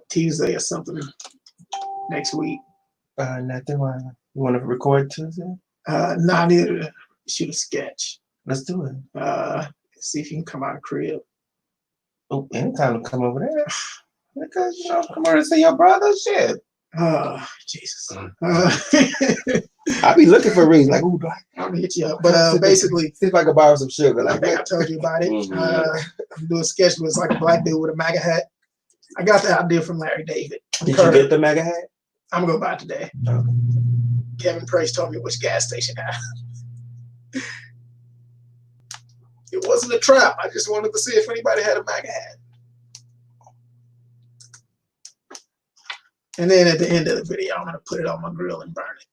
Tuesday or something next week. Nothing. You want to record Tuesday? Nah, I need to shoot a sketch. Let's do it. See if you can come out of crib. Oh, anytime to come over there. Because, you know, come over and see your brother. Shit. Jesus. I be looking for a reason. Like, ooh, I'm gonna hit you up. But basically, see if I can borrow some sugar. Like I told you about it. I'm doing a sketch where it's like a black dude with a MAGA hat. I got the idea from Larry David. Did you get the MAGA hat? I'm gonna go buy it today. Okay. Kevin Price told me which gas station had it. It wasn't a trap. I just wanted to see if anybody had a MAGA hat. And then at the end of the video, I'm gonna put it on my grill and burn it.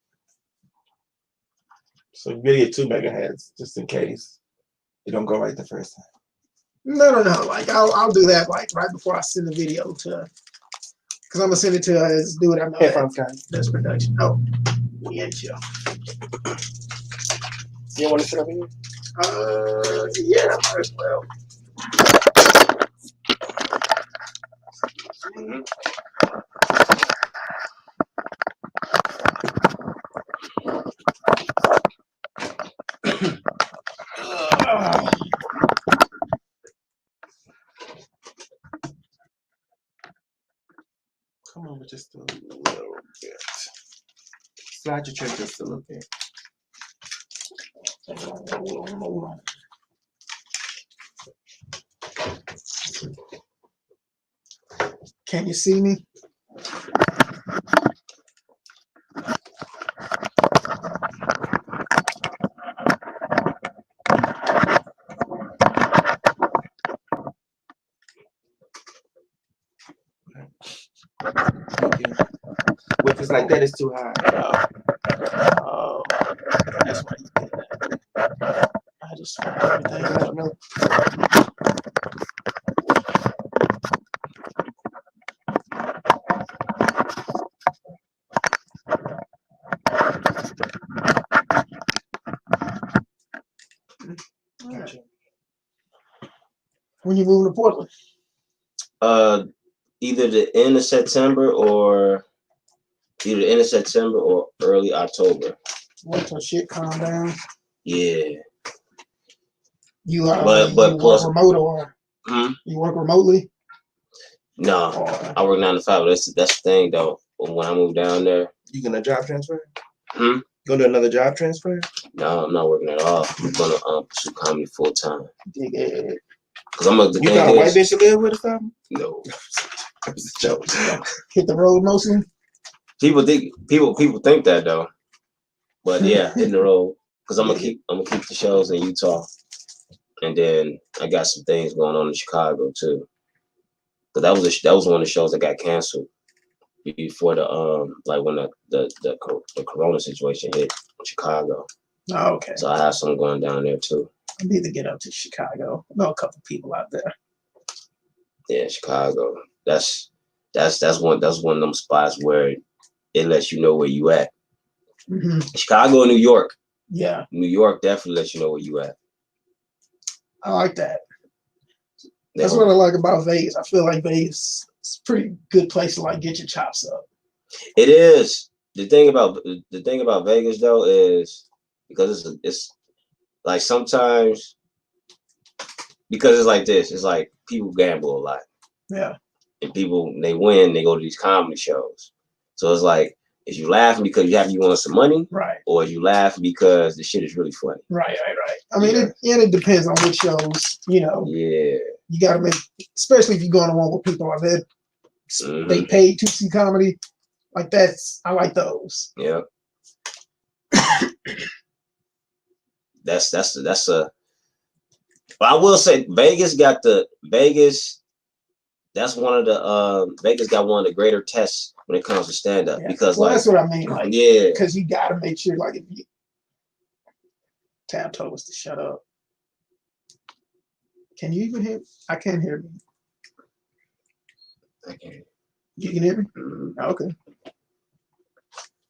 So you really get 2 MAGA hats just in case it don't go right the first time. No. Like I'll do that like right before I send the video to, because I'm gonna send it to this dude I know. Headphones, guys. That's production. Oh, yeah, chill. You want to sit over here? Yeah, might as well. Come over just a little bit. Slide your chair just a little bit. Can you see me? If it's like that, it's too high. Oh, that's why you did that. I just want everything. I don't know. Gotcha. When you moving to Portland? Either the end of September or early October. Wait till shit calm down. Yeah. You but you plus work remote or you work remotely? No, I work 9 to 5. That's the thing though. When I move down there, you gonna job transfer? Gonna do another job transfer? No, I'm not working at all. I'm gonna pursue comedy full time. Cause you got a white bitch to live with or something? No. It's a joke. Hit the road mostly. People think that though, but yeah, hitting the road. Cause I'm gonna keep the shows in Utah, and then I got some things going on in Chicago too. Cause that was one of the shows that got canceled before the like when the corona situation hit Chicago. Oh, okay. So I have some going down there too. I need to get up to Chicago. I know a couple people out there. Yeah, Chicago. That's one of them spots where it lets you know where you at. Chicago and New York. Yeah. New York definitely lets you know where you at. I like that. That's what I like about Vegas. I feel like Vegas is a pretty good place to like get your chops up. It is. The thing about Vegas though is because it's like sometimes because it's like this. It's like people gamble a lot. Yeah. And people, they win, they go to these comedy shows. So it's like, is you laughing because you want some money? Right. Or is you laughing because the shit is really funny? Right. I mean, it depends on which shows, you know. Yeah. You got to make, especially if you're going to one with people like that, they paid to see comedy. Like I like those. Yeah. That's a, but I will say Vegas, that's one of the Vegas got one of the greater tests when it comes to stand up because that's what I mean. Like, yeah, because you got to make sure, like, if you Tab told us to shut up. Can you even hear? I can't hear me. I can. You can hear me? Okay.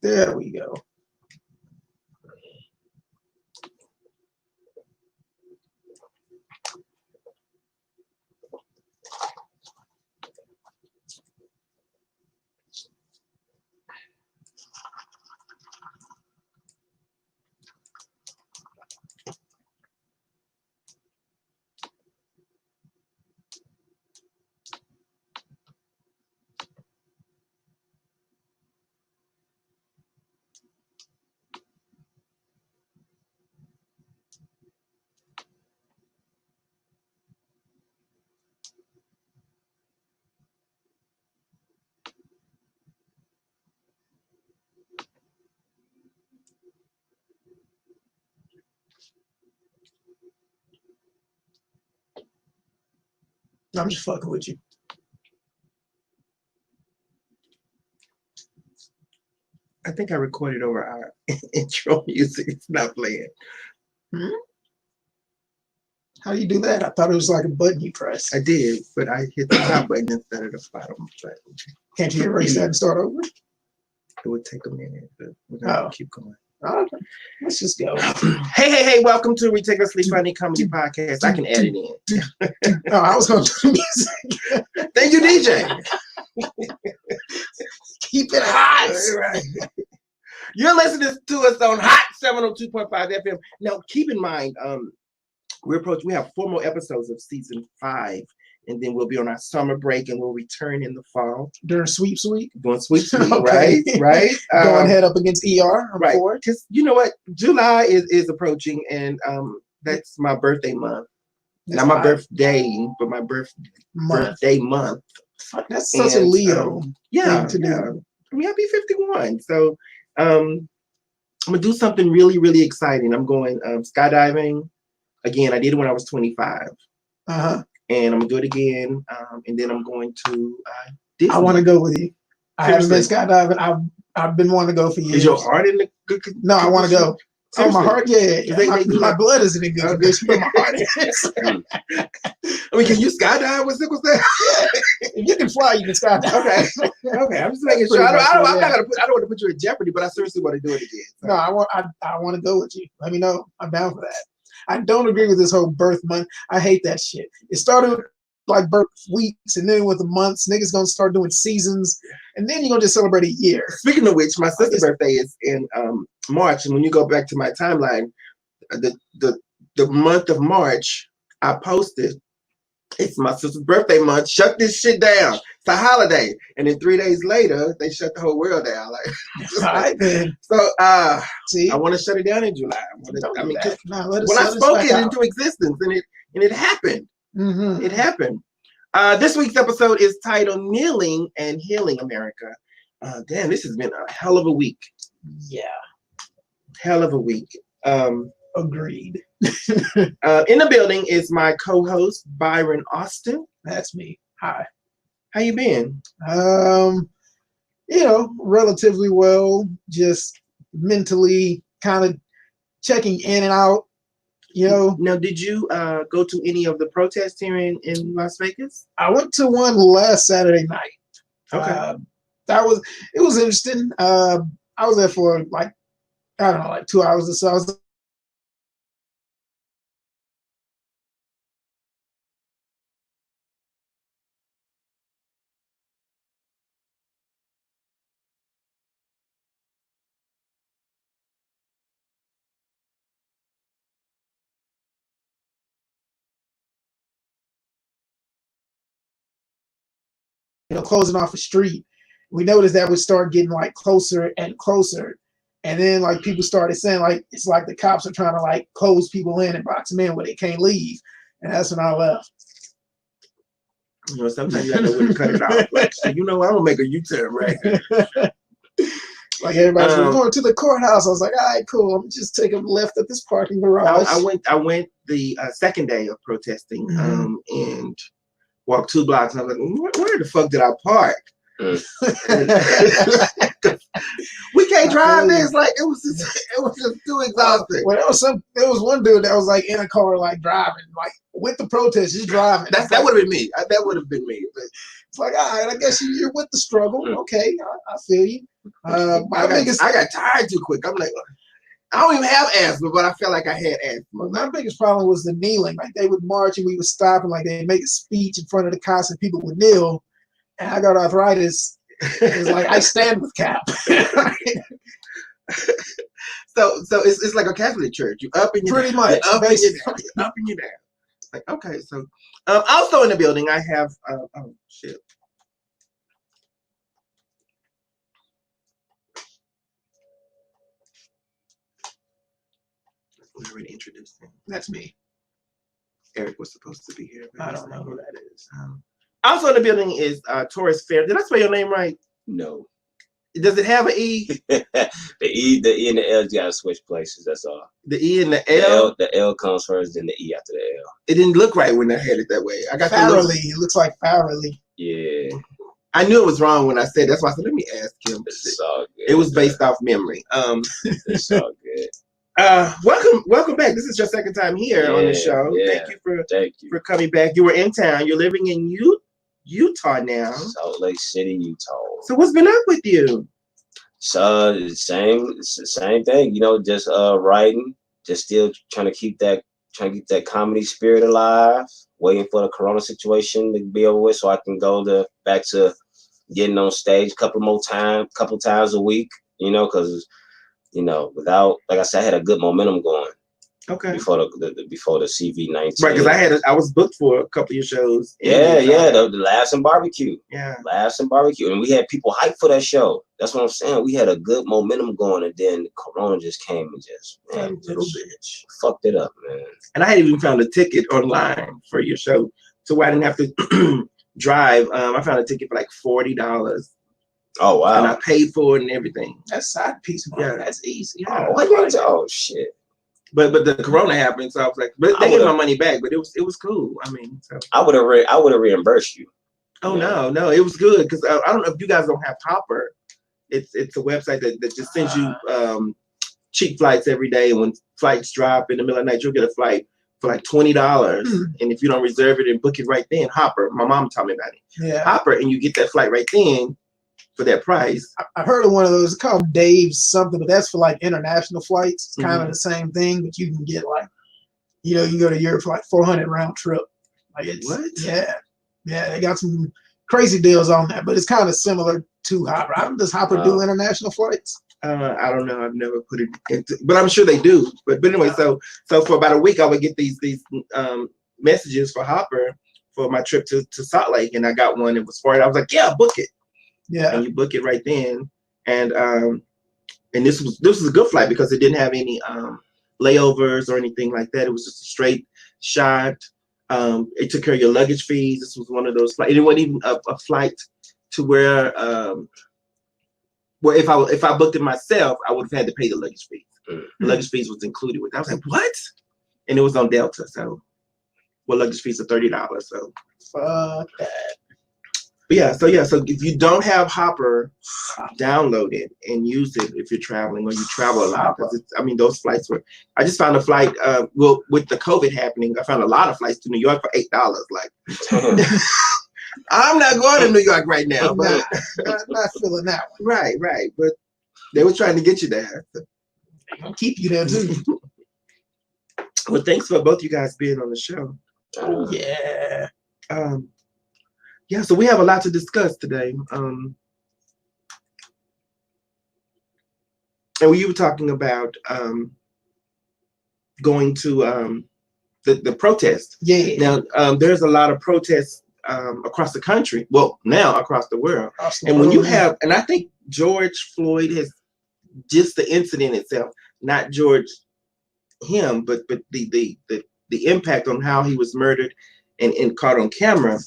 There we go. I'm just fucking with you. I think I recorded over our intro music. It's not playing. Hmm? How do you do that? I thought it was like a button you press. I did, but I hit the top button instead of the bottom button. Can't you erase that and start over? It would take a minute, but we're gonna keep going. Okay. Let's just go. Hey, welcome to Ridiculously Funny Comedy Podcast. I can add it in. No, I was going to do music. Thank you, DJ. Keep it hot. Right. You're listening to us on Hot 702.5 FM. Now, keep in mind, we have 4 more episodes of season 5, and then we'll be on our summer break, and we'll return in the fall. During Sweeps Week? Doing Sweeps Week, Okay. right? Going head up against ER. I'm right. forward. Because you know what? July is approaching, and that's my birthday month. Not my birthday, but my birthday month. Fuck, that's such a Leo thing to do. I mean, I'll be 51. So I'm going to do something really, really exciting. I'm going skydiving. Again, I did it when I was 25. Uh-huh. And I'm going to do it again. And then I'm going to Disney. I want to go with you. I haven't been skydiving. I've been wanting to go for years. Is your heart in the good condition? No, I want to go. Seriously? Oh, my heart, yeah. My blood isn't in good condition, but my heart is. I mean, can you skydive with sickle cell? If you can fly, you can skydive. Okay. I'm just making sure. I don't want to put you in jeopardy, but I seriously want to do it again. So. No, I want to go with you. Let me know. I'm down for that. I don't agree with this whole birth month. I hate that shit. It started with like birth weeks, and then with the months, niggas gonna start doing seasons, and then you're gonna just celebrate a year. Speaking of which, my sister's birthday is in March, and when you go back to my timeline, the month of March, I posted, it's my sister's birthday month. Shut this shit down. It's a holiday, and then 3 days later, they shut the whole world down. Like, all right, then. So, see, I want to shut it down in July. When I spoke spoke it into existence, and it happened. Mm-hmm. It happened. This week's episode is titled "Kneeling and Healing America." Damn, this has been a hell of a week. Yeah, hell of a week. Agreed. In the building is my co-host Byron Austin. That's me. Hi. How you been? Relatively well. Just mentally kind of checking in and out. Now, did you go to any of the protests here in Las Vegas? I went to one last Saturday night. Okay. It was interesting. I was there for like 2 hours or so. I was closing off a street. We noticed that would start getting like closer and closer. And then like people started saying like it's like the cops are trying to like close people in and box them in where they can't leave. And that's when I left. Sometimes you have to know when to cut it off. Like, so I'm gonna make a U-turn, right? Like everybody's going to the courthouse. I was like, all right, cool. I'm just taking left at this parking garage. I went the second day of protesting and walked 2 blocks, and I was like, where the fuck did I park? We can't drive this. Like it was just too exhausting. Well, there was one dude that was like in a car, like driving, like with the protest, just driving. That would have been me. That would have been me. But it's like, all right, I guess you're with the struggle. Okay, I feel you. I got tired too quick. I'm like, I don't even have asthma, but I felt like I had asthma. My biggest problem was the kneeling. Like they would march and we would stop, and like they'd make a speech in front of the cops and people would kneel. And I got arthritis. It's like I stand with Cap. So it's like a Catholic church. You up and you pretty much up and you down. Up and you down. Like, okay, so also in the building I have oh shit. We already introduced him. That's me. Eric was supposed to be here. I don't know who that is. Also in the building is Torris Fairley. Did I spell your name right? No. Does it have an E? The E and the L, you gotta switch places. That's all. The E and the L? The L comes first, then the E after the L. It didn't look right when I had it that way. I got Fairley. It looks like Fairley. Yeah. I knew it was wrong when I said. That's why I said, let me ask him. It's all good. It was based off memory. It's all good. Welcome back. This is your second time here on the show. Yeah. Thank you for coming back. You were in town. You're living in Utah now. Salt Lake City, Utah. So what's been up with you? So it's the same thing, just writing, just still trying to keep that comedy spirit alive, waiting for the corona situation to be over with so I can go back to getting on stage a couple times a week, because without, like I said, I had a good momentum going. Okay. Before the CV-19. Right, because I was booked for a couple of your shows. The Laughs and Barbecue. Yeah. Laughs and Barbecue. And we had people hyped for that show. That's what I'm saying. We had a good momentum going, and then Corona just came and just fucked it up, man. And I had even found a ticket online for your show, so I didn't have to drive. I found a ticket for like $40. Oh wow! And I paid for it and everything. That's side piece, man. Yeah, that's easy. Yeah. Oh shit! But the Corona happened, so I was like, but they gave my money back. But it was cool. I mean, so I would have reimbursed you. Oh no, it was good because I don't know if you guys don't have Hopper. It's a website that just sends you cheap flights every day, and when flights drop in the middle of the night, you'll get a flight for like $20. And if you don't reserve it and book it right then, Hopper. My mom taught me about it. Yeah, Hopper, and you get that flight right then for that price. I heard of one of those. It's called Dave's something, but that's for like international flights. It's kind of the same thing, but you can get like, you can go to Europe for like 400 round trip. Like it's what? Yeah, they got some crazy deals on that, but it's kind of similar to Hopper. Does Hopper do international flights? I don't know. I've never put it into, but I'm sure they do. But anyway, so for about a week, I would get these messages for Hopper for my trip to Salt Lake, and I got one. It was for it. I was like, yeah, book it. Yeah, and you book it right then. And this was a good flight because it didn't have any layovers or anything like that. It was just a straight shot. It took care of your luggage fees. This was one of those flights. It wasn't even a flight to where if I booked it myself, I would have had to pay the luggage fees. The luggage fees was included with it. I was like, what? And it was on Delta, so luggage fees are $30. So fuck that. But so if you don't have Hopper, download it and use it if you're traveling or you travel a lot. Because those flights were. I just found a flight. With the COVID happening, I found a lot of flights to New York for $8. Like, I'm not going to New York right now. I'm not feeling that one. Right. But they were trying to get you there. They're gonna keep you there too. Well, thanks for both you guys being on the show. Oh yeah. Yeah, so we have a lot to discuss today. And we were talking about going to the protest. Yeah. Now, there's a lot of protests across the country. Well, now across the world. When you have, and I think George Floyd has just the incident itself, not George him, but the impact on how he was murdered and caught on camera.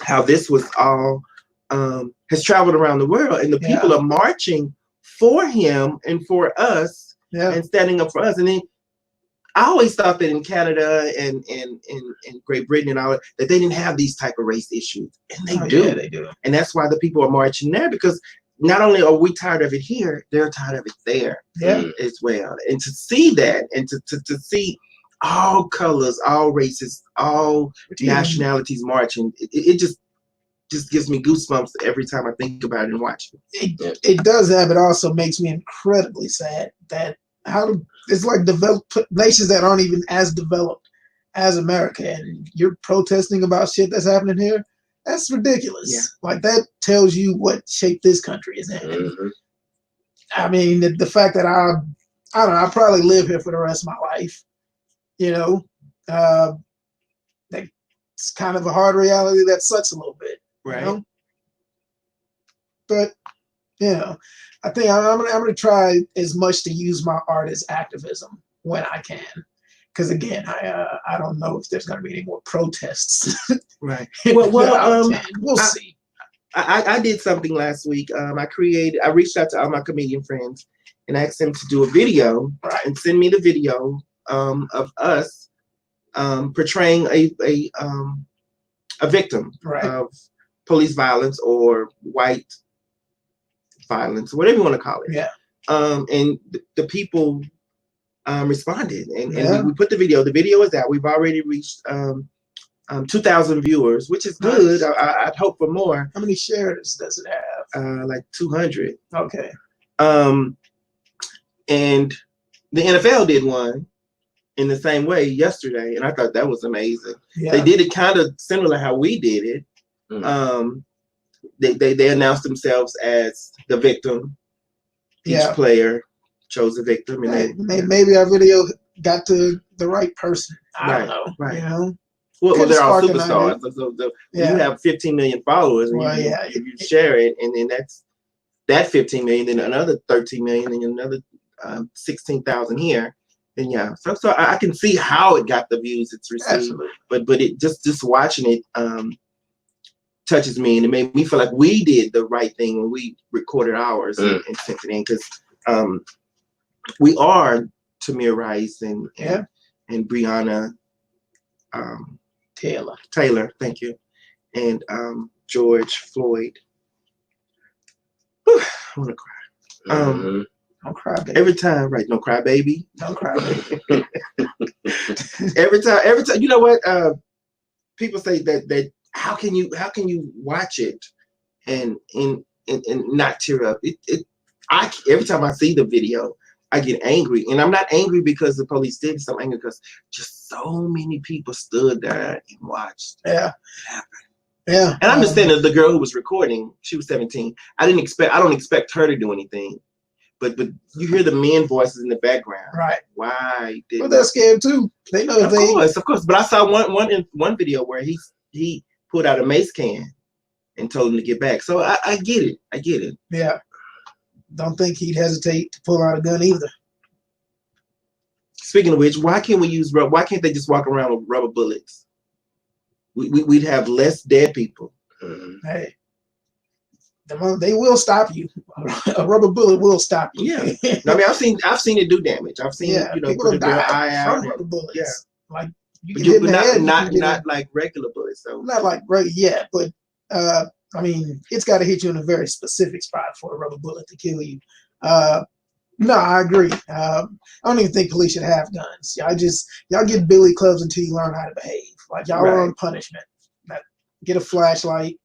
How this was all has traveled around the world, and the people are marching for him and for us, and standing up for us. And then I always thought that in Canada and Great Britain and all that they didn't have these type of race issues, and they do. Yeah, they do. And that's why the people are marching there, because not only are we tired of it here, they're tired of it there as well. And to see that, and to see all colors, all races, all nationalities marching, it just gives me goosebumps every time I think about it and watch it. It does that, but it also makes me incredibly sad that it's like developed nations that aren't even as developed as America, and you're protesting about shit that's happening here. That's ridiculous. Yeah. Like, that tells you what shape this country is in. Mm-hmm. I mean, the fact that I don't know, I'll probably live here for the rest of my life. That's kind of a hard reality that sucks a little bit. Right. But I think I'm gonna try as much to use my art as activism when I can, because again, I don't know if there's gonna be any more protests. Right. We'll see. I did something last week. I reached out to all my comedian friends and asked them to do a video and send me the video of us portraying a victim of police violence or white violence, whatever you want to call it. Yeah. And the people responded, and we put the video. The video is out. We've already reached 2,000 viewers, which is good. I'd hope for more. How many shares does it have? Like 200. Okay. And the NFL did one in the same way yesterday, and I thought that was amazing. Yeah. They did it kind of similar how we did it. They announced themselves as the victim. Each player chose a victim, and maybe our video got to the right person. I don't know. Right. You know. Well, they're all superstars. So you have 15 million followers, and if you share it, and then that 15 million, then another 13 million, and another 16,000 here. And so I can see how it got the views it's received. Absolutely. But it just watching it touches me, and it made me feel like we did the right thing when we recorded ours and sent it in, because we are Tamir Rice and Breonna Taylor, thank you, and George Floyd. Whew, I want to cry. Don't cry, baby. Every time, right? Don't cry, baby. Don't cry, baby. every time. You know what? People say that how can you watch it and not tear up? Every time I see the video, I get angry, and I'm not angry because the police did it. I'm angry because just so many people stood there and watched. Yeah. Yeah. And I understand that the girl who was recording, she was 17. I don't expect her to do anything. But you hear the men voices in the background. Right. Why did they're scared too. They know of course. But I saw one video where he pulled out a mace can and told him to get back. So I get it. Yeah. Don't think he'd hesitate to pull out a gun either. Speaking of which, why can't they just walk around with rubber bullets? We'd have less dead people. Hey, they will stop you. A rubber bullet will stop you. Yeah. I mean, I've seen it do damage. I've seen people put their eye out. From rubber bullets. Yeah. Like you can hit in the head. Not like regular bullets. So not like but I mean, it's got to hit you in a very specific spot for a rubber bullet to kill you. No, I agree. I don't even think police should have guns. Y'all get billy clubs until you learn how to behave. Like y'all are on punishment. Get a flashlight.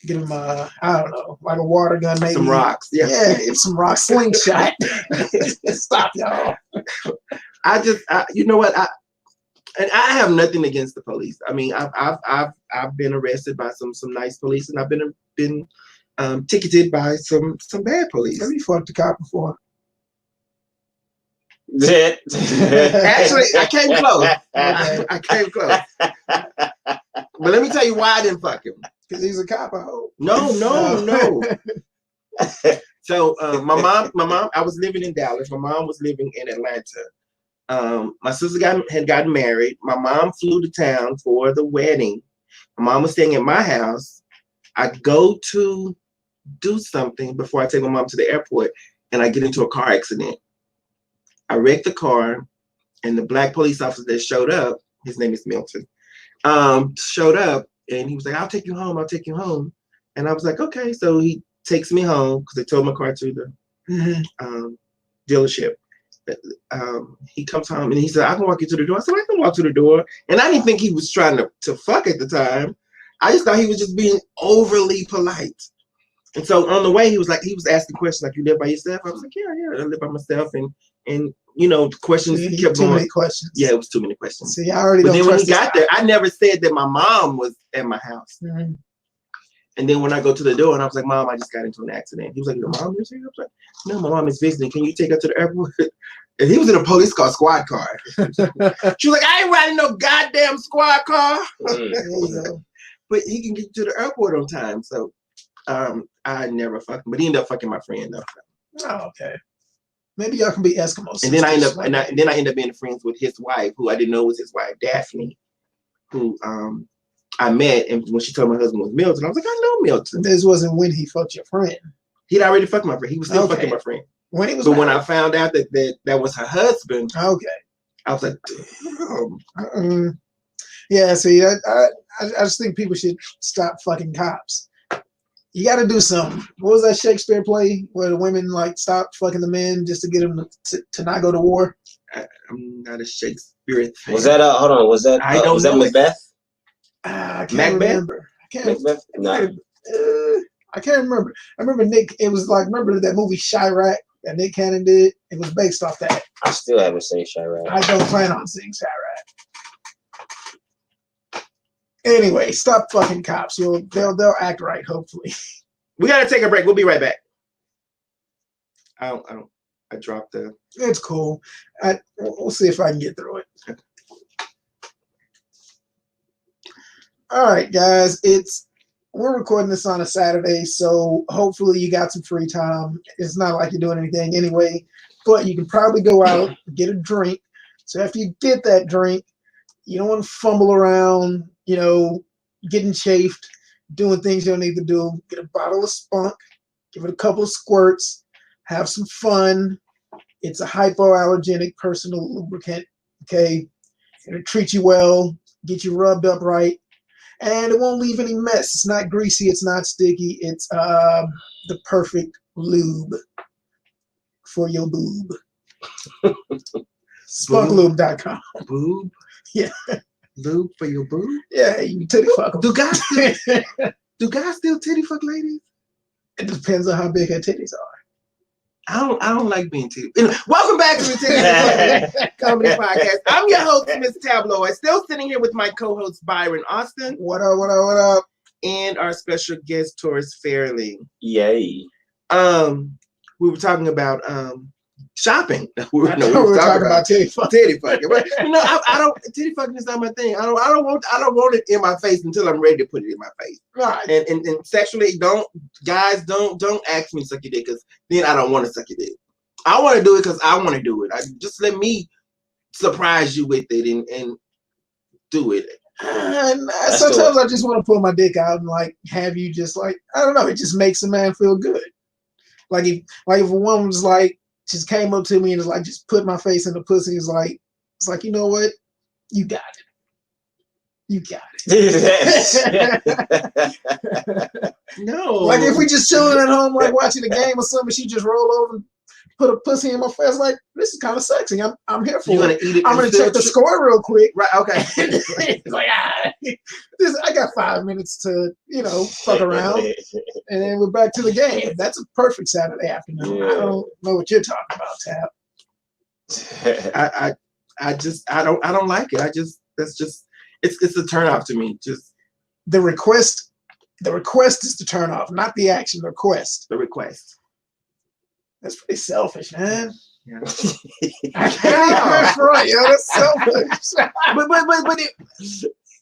Get them, I don't know, like a water gun, maybe. Some rocks. Yeah, it's some rocks. Slingshot. Stop y'all. You know what? And I have nothing against the police. I mean, I've been arrested by some nice police, and I've been ticketed by some bad police. Have you fucked a cop before? Actually, I came close. Okay. I came close. But let me tell you why I didn't fuck him. Because he's a cop, I hope. No. So my mom, I was living in Dallas. My mom was living in Atlanta. My sister had gotten married. My mom flew to town for the wedding. My mom was staying at my house. I go to do something before I take my mom to the airport, and I get into a car accident. I wrecked the car, and the black police officer that showed up, his name is Milton, showed up, and he was like, I'll take you home. And I was like, okay. So he takes me home because they towed my car to the dealership. He comes home, and he said, I can walk you to the door. I said, I can walk to the door. And I didn't think he was trying to fuck at the time. I just thought he was just being overly polite. And so on the way, he was asking questions like, you live by yourself? I was like, yeah, I live by myself. And questions kept going. Too many questions. Yeah, it was too many questions. See, I already. But then when he got there, I never said that my mom was at my house. Mm-hmm. And then when I go to the door, and I was like, Mom, I just got into an accident. He was like, your mom is here? I was like, no, my mom is visiting. Can you take her to the airport? And he was in a police car, squad car. She was like, I ain't riding no goddamn squad car. But he can get you to the airport on time. So I never fucked him. But he ended up fucking my friend though. Oh, okay. Maybe y'all can be Eskimos. And then I end up being friends with his wife, who I didn't know was his wife, Daphne, who I met, and when she told my husband was Milton, I was like, I know Milton. This wasn't when he fucked your friend. He'd already fucked my friend. He was still fucking my friend. When he was, but when I found out that was her husband, okay, I was like, damn. Yeah, see, I just think people should stop fucking cops. You got to do something. What was that Shakespeare play where the women like stop fucking the men just to get them to not go to war? I'm not a Shakespeare fan. Was that hold on? Was that was that Macbeth? I can't remember. Macbeth? No. I can't remember. I remember Nick. It was like, remember that movie Chirac that Nick Cannon did? It was based off that. I still haven't seen Chirac. I don't plan on seeing Chirac. Anyway, stop fucking cops. They'll act right, hopefully. We gotta take a break. We'll be right back. I dropped the. It's cool. We'll see if I can get through it. All right, guys. We're recording this on a Saturday, so hopefully you got some free time. It's not like you're doing anything anyway, but you can probably go out and get a drink. So after you get that drink, you don't want to fumble around, getting chafed, doing things you don't need to do. Get a bottle of spunk, give it a couple of squirts, have some fun. It's a hypoallergenic personal lubricant, okay? It'll treat you well, get you rubbed up right, and it won't leave any mess. It's not greasy, it's not sticky. It's the perfect lube for your boob. Spunklube.com. Boob? Yeah. Lube for your boob? Yeah, you can titty fuck them. Do guys still titty fuck ladies? It depends on how big her titties are. I don't like being titty. Welcome back to the Titty Comedy Podcast. I'm your host, Miss Tabloid. Still sitting here with my co-host Byron Austin. What up? What up? What up? And our special guest, Torris Fairley. Yay. We were talking about shopping. We were talking about titty fucking. Titty fucking. But, I don't. Titty fucking is not my thing. I don't want it in my face until I'm ready to put it in my face. Right. And sexually, don't ask me to suck your dick, because then I don't want to suck your dick. I want to do it because I want to do it. Just let me surprise you with it and do it. And sometimes I just want to pull my dick out and like have you just like, I don't know. It just makes a man feel good. Like if a woman's like just came up to me and is like just put my face in the pussy, it's like you know what, you got it. You got it. No. Like if we just chilling at home, like watching a game or something, she just roll over and put a pussy in my face. Like, this is kind of sexy. I'm here for it. Eat it. I'm gonna check the score real quick. Right. Okay. Like, I got 5 minutes to, fuck around, and then we're back to the game. That's a perfect Saturday afternoon. Yeah. I don't know what you're talking about, Tab. I don't like it. It's a turn off to me. Just the request is the turn off, not the action. The request. That's pretty selfish, man. Yeah. That's right, yo. That's selfish. but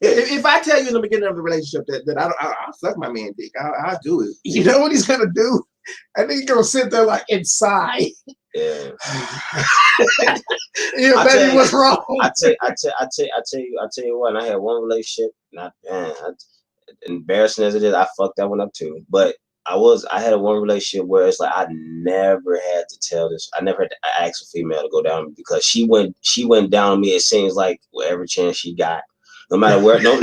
if I tell you in the beginning of the relationship that I'll suck my man dick, I'll do it. You know what he's gonna do? I think he's gonna sit there like and sigh. Yeah. Yeah, baby, what's wrong? I tell you what. I had one relationship. Embarrassing as it is, I fucked that one up too. But I had one relationship where it's like I never had to tell this. I never had to ask a female to go down because she went down on me. It seems like every chance she got, no matter where, no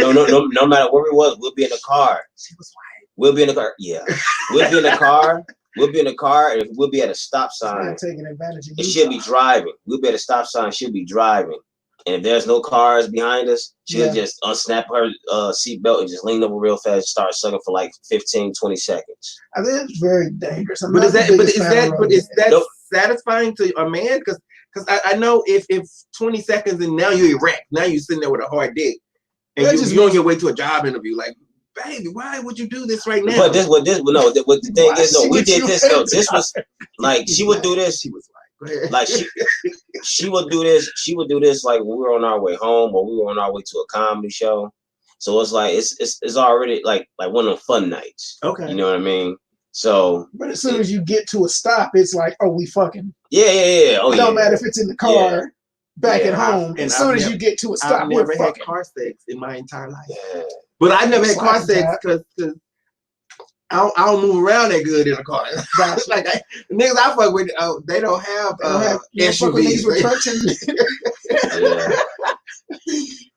matter where we was, we'll be in the car. She was white. We'll be in the car. Yeah, we'll be in the car. We'll be in the car, and we'll be at a stop sign. Taking advantage of you. And she'll be driving. We'll be at a stop sign. She'll be driving. And if there's no cars behind us, she'll just unsnap her seatbelt and just lean over real fast and start sucking for like 15, 20 seconds. I think it's very dangerous. Is that satisfying to a man? Because I know if 20 seconds and now you're erect, now you're sitting there with a hard dick, and you on your way to a job interview, like, baby, why would you do this right now? But what the thing is, we did this though. This was like she would do this. She was like she would do this. She would do this like when we were on our way home or we were on our way to a comedy show. So it's like it's already like one of the fun nights. Okay, you know what I mean. So, but as soon as you get to a stop, it's like, oh, we fucking. Yeah. Oh, it don't matter if it's in the car, back at home. As soon as you get to a stop, I've never had car sex in my entire life. Yeah. But I never had car sex because I don't move around that good in a car. Gotcha. Like niggas I fuck with, they don't have SUVs. With trucks and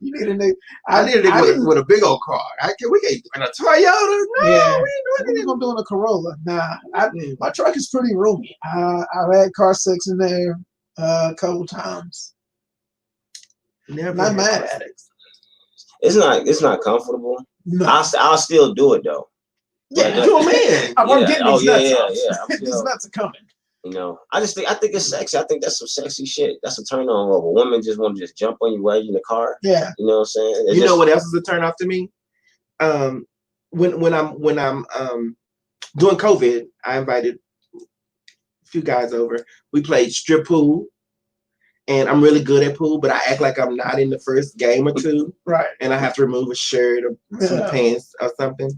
you need a nigga. I need a nigga with a big old car. We can't do in a Toyota. No, we ain't doing it. I'm doing a Corolla. Nah, my truck is pretty roomy. I've had car sex in there a couple times. Never not mad at it. It's not comfortable. No. I'll still do it though. Yeah, you're a man. I'm getting these nuts. Yeah. These nuts are coming. You know, I think it's sexy. I think that's some sexy shit. That's a turn on of a woman just want to just jump on you while you're in the car. Yeah. You know what I'm saying? You know what else is a turn off to me? When I'm doing COVID, I invited a few guys over. We played strip pool. And I'm really good at pool, but I act like I'm not in the first game or two. Right. And I have to remove a shirt or some pants or something.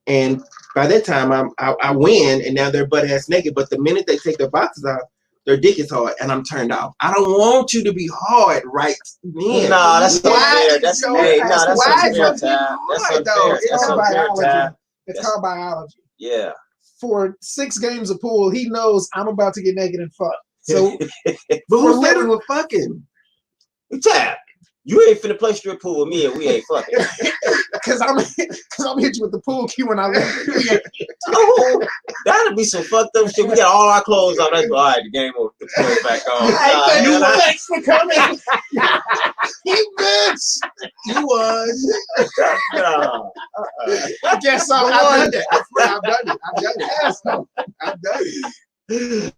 And by that time, I win, and now they're butt ass naked. But the minute they take their boxes off, their dick is hard, and I'm turned off. I don't want you to be hard right then. No, that's unfair. That's unfair. That's unfair. It's called biology. It's called biology. Yeah. For 6 games of pool, he knows I'm about to get naked and fuck. So, but who's living with fucking? Tab, you ain't finna play strip pool with me and we ain't fucking. Cause I'm hit you with the pool cue when I leave. Oh, that'd be some fucked up shit. We got all our clothes on. That's all right. The game will the clothes back on. Thanks for coming. You bitch. You was. No. I guess I've done that. I swear I've done it.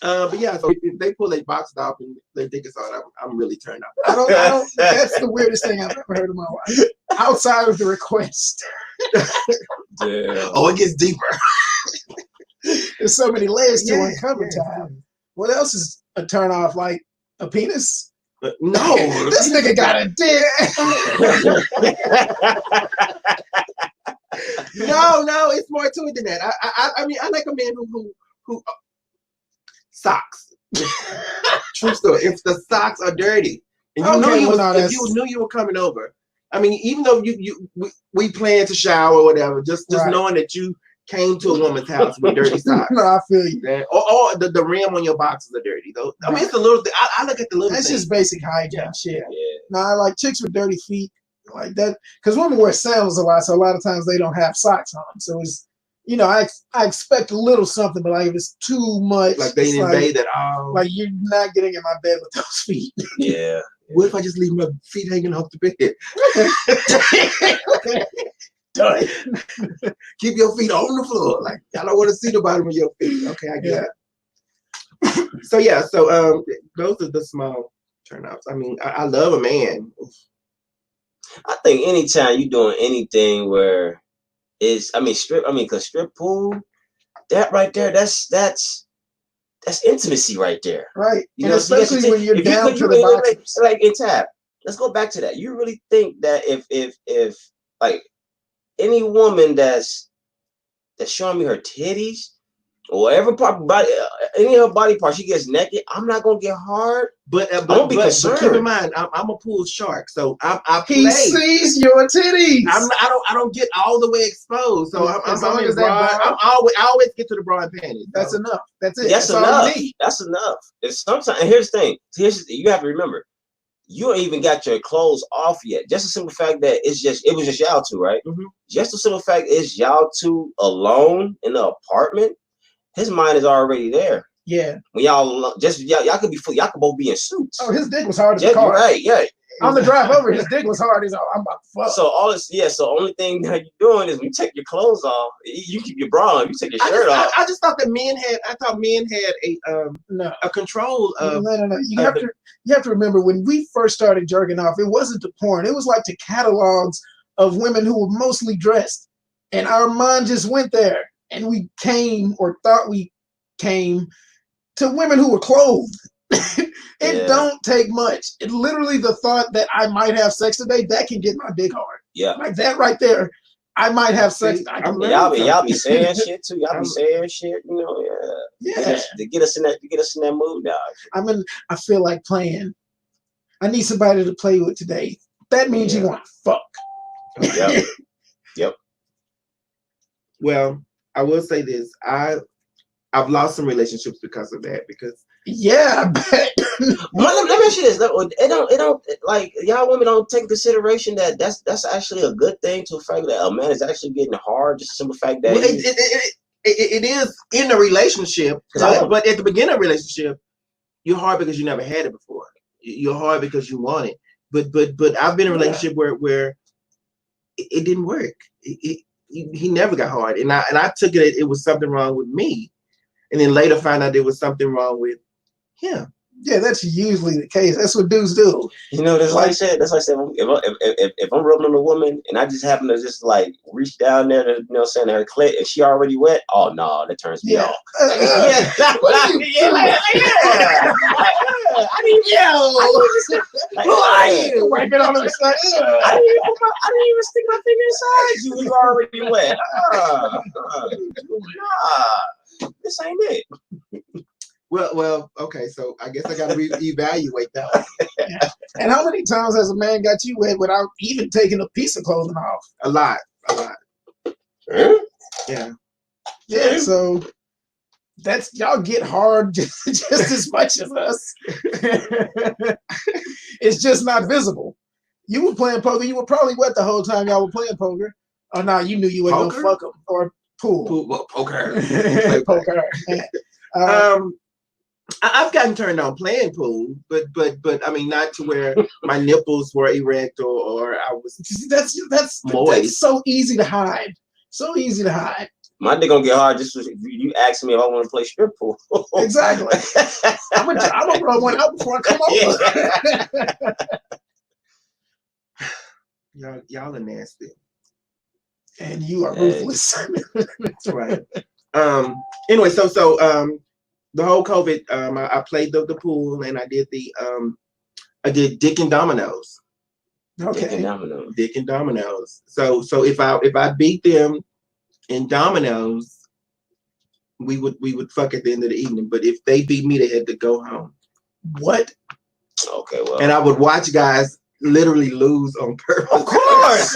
But yeah, so if they pull their boxes off and they think it's hard, I'm really turned off. I don't. That's the weirdest thing I've ever heard in my life. Outside of the request. Yeah. Oh, it gets deeper. There's so many layers to uncover time. What else is a turn off? Like a penis? No. This nigga got a dick. No, it's more to it than that. I mean, I like a man who socks. True story. If the socks are dirty, and you knew you were coming over. I mean, even though we planned to shower or whatever, just knowing that you came to a woman's house with dirty socks. No, I feel you. Or the rim on your boxes are dirty though. I mean, it's a little. I look at the little. That's things. just basic hygiene shit. Yeah. No, I like chicks with dirty feet. Like that, because women wear sandals a lot, so a lot of times they don't have socks on. So it's, I expect a little something, but like if it's too much, like they didn't bathe at all. Like you're not getting in my bed with those feet. Yeah. What if I just leave my feet hanging off the bed? Done. Keep your feet on the floor. Like I don't want to see the bottom of your feet. Okay, I get it. So those are the small turnouts. I mean, I love a man. I think anytime you're doing anything where cause strip pool, that right there, that's intimacy right there. Right. You and know, especially when you're down to the boxers. Like in Tab, let's go back to that. You really think that if like any woman that's showing me her titties or every part body, any of her body part, she gets naked, I'm not gonna get hard. But be concerned. Keep in mind, I'm a pool shark, so I play. He sees your titties. I don't get all the way exposed, so I'm always I always get to the bra and panties. That's enough. That's it. That's enough. That's enough. It's sometimes. And here's the thing. You have to remember, you ain't even got your clothes off yet. Just a simple fact that it was just y'all two, right? Mm-hmm. Just a simple fact is y'all two alone in the apartment. His mind is already there. Yeah. When y'all could both be in suits. Oh, his dick was hard as a car. Right, yeah. On the drive over, his dick was hard. He's like, I'm about to fuck. So so only thing that you're doing is when you take your clothes off, you keep your bra on, you take your shirt off. I just thought that men had a control of. No. You have to remember when we first started jerking off, it wasn't to porn. It was like to catalogs of women who were mostly dressed, and our mind just went there, and we came or thought we came to women who were clothed. It don't take much. It literally the thought that I might have sex today, that can get my dick hard. Yeah. Like that right there. I might have sex. Y'all be saying shit too. Y'all be saying shit, Yeah. To get us in that mood, dog. I feel like playing. I need somebody to play with today. That means you want to fuck. Yep. Yep. Well, I will say this. I've lost some relationships because of that. Because yeah, I bet. Let me ask you this: it don't like y'all women don't take consideration that that's actually a good thing to the fact that a man is actually getting hard. Just the simple fact that it is in a relationship, but at the beginning of a relationship, you're hard because you never had it before. You're hard because you want it. But I've been in a relationship where it didn't work. He never got hard, and I took it was something wrong with me, and then later found out there was something wrong with him. Yeah, that's usually the case. That's what dudes do. You know, that's like I said. That's like I said. If I'm rubbing on a woman and I just happen to just like reach down there to saying her clit and she already wet, oh no, that turns me off. Yeah. I didn't who are you? Wiping on her side. I didn't even stick my finger inside you when you already wet. This ain't it. Well, okay, so I guess I got to reevaluate that one. Yeah. And how many times has a man got you wet without even taking a piece of clothing off? A lot. Huh? Yeah. So that's y'all get hard just as much as us. It's just not visible. You were playing poker. You were probably wet the whole time y'all were playing poker. Oh no, you knew you weren't gonna fuck them or pool. Well, poker. Poker. I've gotten turned on playing pool, but I mean not to where my nipples were erect or I was. That's moist. That's so easy to hide. So easy to hide. My dick gonna get hard just if you ask me if I want to play strip pool. Exactly. I'm gonna roll one out before I come over. Y'all are nasty. And you are ruthless. That's right. Anyway, so the whole COVID, I played the pool and I did I did Dick and Dominoes. Okay. Dick and Dominoes. So if I beat them in Dominoes, we would fuck at the end of the evening. But if they beat me, they had to go home. What? Okay, well. And I would watch guys literally lose on purpose. Of course.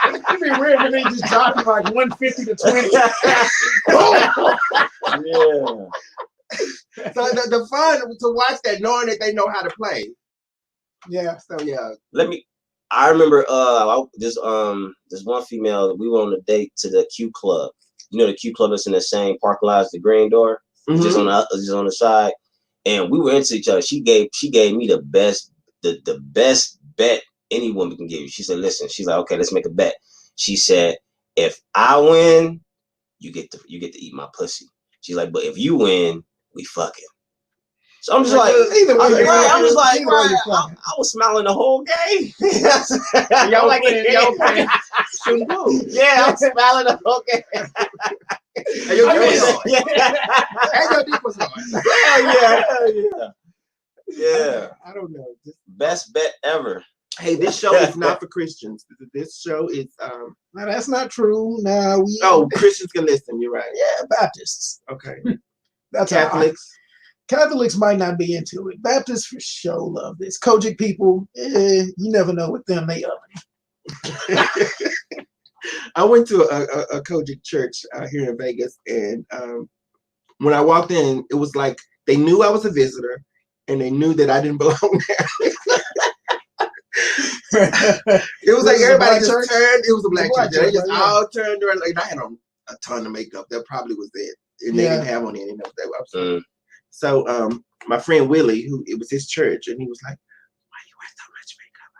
It'd be weird when they just drop you like 150 to 20. Yeah. So the fun to watch that, knowing that they know how to play. Yeah. So yeah. I remember this one female, we were on a date to the Q Club. You know the Q Club is in the same parking lot as the Green Door, just on the side. And we were into each other. She gave me the best bet any woman can give you. She said, listen, she's like, okay, let's make a bet. She said, if I win, you get to eat my pussy. She's like, but if you win, we fucking. So I'm just like, I was smiling the whole game. Y'all like it, y'all playing. Yeah, I'm smiling the whole game. And your dick was on. Hell yeah. Yeah. I don't know. Best bet ever. Hey, this show is not for Christians. This show is No, that's not true. No, Christians can listen. You're right. Yeah, Baptists. Okay. That's Catholics. Catholics might not be into it. Baptists for sure love this. Kojic people, you never know with them. They oven. I went to a Kojic church here in Vegas, and when I walked in, it was like they knew I was a visitor, and they knew that I didn't belong there. It was like everybody just turned. It was a black church. They just all turned around. Like I had on a ton of makeup. That probably was it, and they didn't have on any of that. So my friend Willie, who it was his church, and he was like, "Why you wear so much makeup?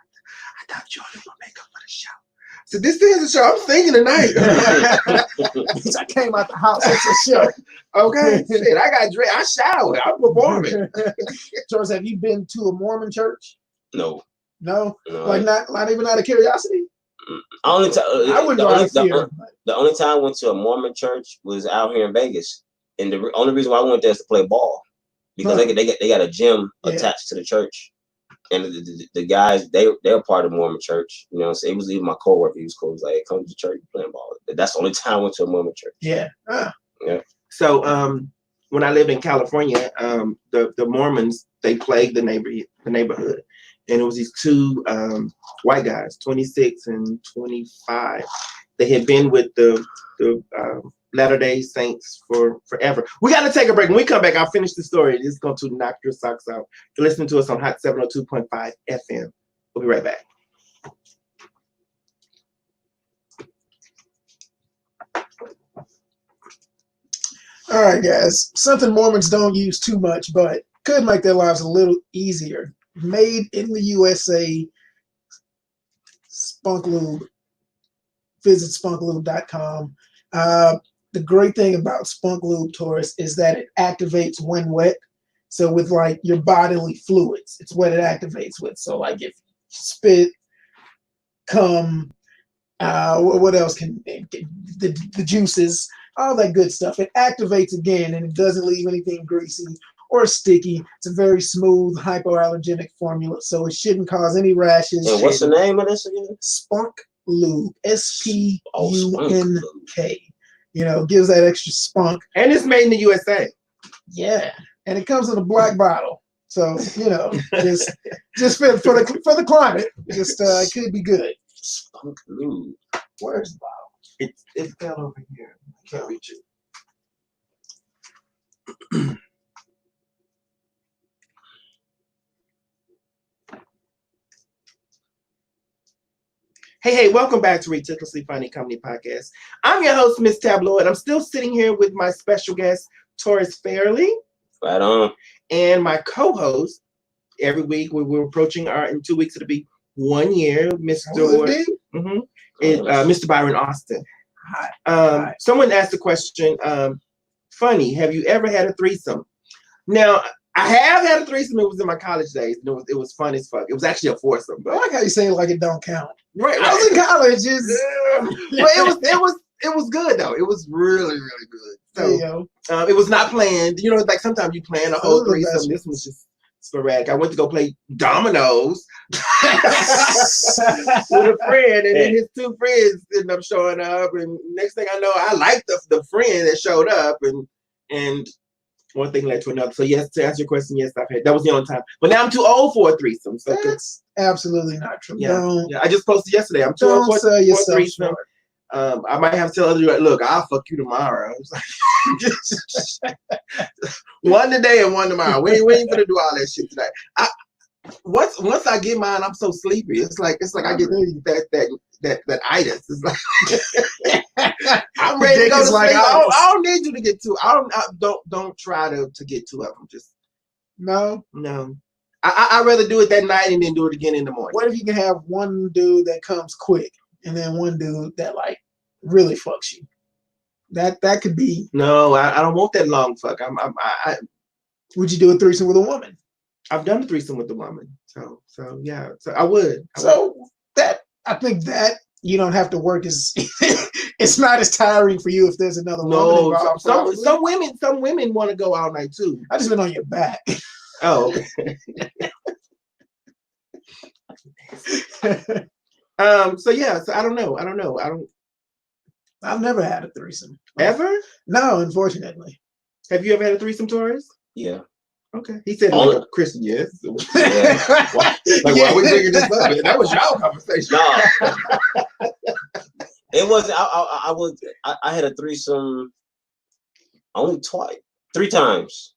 I thought you only wore makeup for the show." So this is a show. I'm singing tonight. I came out the house. It's a show. Okay. Shit, I got dressed. I showered. I'm performing. Torris, have you been to a Mormon church? No. No? Like not even out of curiosity? I wouldn't go out of fear. The only time I went to a Mormon church was out here in Vegas. And the only reason why I went there is to play ball. Because they got a gym attached to the church. And the guys, they're part of the Mormon church. You know, so it was even my coworker. He was cool. He was like, hey, come to church, playing ball. That's the only time I went to a Mormon church. Yeah. Yeah. So when I lived in California, the Mormons, they plagued the neighborhood, and it was these two white guys, 26 and 25. They had been with the Latter-day Saints for forever. We got to take a break. When we come back, I'll finish the story. It's going to knock your socks out. You're listening to us on Hot 702.5 FM. We'll be right back. All right, guys. Something Mormons don't use too much, but could make their lives a little easier. Made in the USA, Spunk Lube. Visit spunklube.com. The great thing about Spunk Lube, Torris, is that it activates when wet. So with like your bodily fluids, it's what it activates with. So like if spit, cum, what else can the juices, all that good stuff. It activates again, and it doesn't leave anything greasy or sticky. It's a very smooth, hypoallergenic formula, so it shouldn't cause any rashes. And what's the name of this again? Spunk Lube, SPUNK. You know, gives that extra spunk. And it's made in the USA. Yeah, and it comes in a black bottle. So you know, just for the climate, just could be good. Spunk Lube. Where's the bottle? It fell over here. I can't reach it. Hey, welcome back to Ridiculously Funny Comedy Podcast. I'm your host, Miss Tabloid. I'm still sitting here with my special guest, Torris Fairley. Right on. And my co-host. Every week, we're approaching in 2 weeks, it'll be 1 year, Mr. Mr. Byron Austin. Hi. Someone asked the question, funny, have you ever had a threesome? Now, I have had a threesome. It was in my college days. It was fun as fuck. It was actually a foursome. But I like how you say it like it don't count. Right. I was in college. But it was good though. It was really, really good. So it was not planned. You know, like sometimes you plan a whole threesome. This was just sporadic. I went to go play dominoes with a friend, and then his two friends ended up showing up. And next thing I know, I liked the friend that showed up, and one thing led to another. So yes, to answer your question, yes, I've had. That was the only time. But now I'm too old for a threesome. So that's absolutely not true. Yeah, I just posted yesterday. I'm too old for a threesome. I might have to tell other people, look, I'll fuck you tomorrow. One today and one tomorrow. We ain't gonna do all that shit today. Once I get mine, I'm so sleepy. It's like I get that itis. It's like I'm ready to go to sleep. I don't need you to get two. Don't try to get two of them. Just no. I'd rather do it that night and then do it again in the morning. What if you can have one dude that comes quick and then one dude that like really fucks you? That could be. No, I don't want that long fuck. Would you do a threesome with a woman? I've done a threesome with a woman. So yeah. So I would. I think that you don't have to work as it's not as tiring for you if there's another woman involved. Some women want to go all night too. I just been on your back. Oh, okay. So I don't know. I've never had a threesome. Ever? No, unfortunately. Have you ever had a threesome, Torris? Yeah. Okay. He said like a Christian, yes. Yeah. Why we bringing this up? That was y'all conversation. No. It wasn't. I had a threesome only 3 times.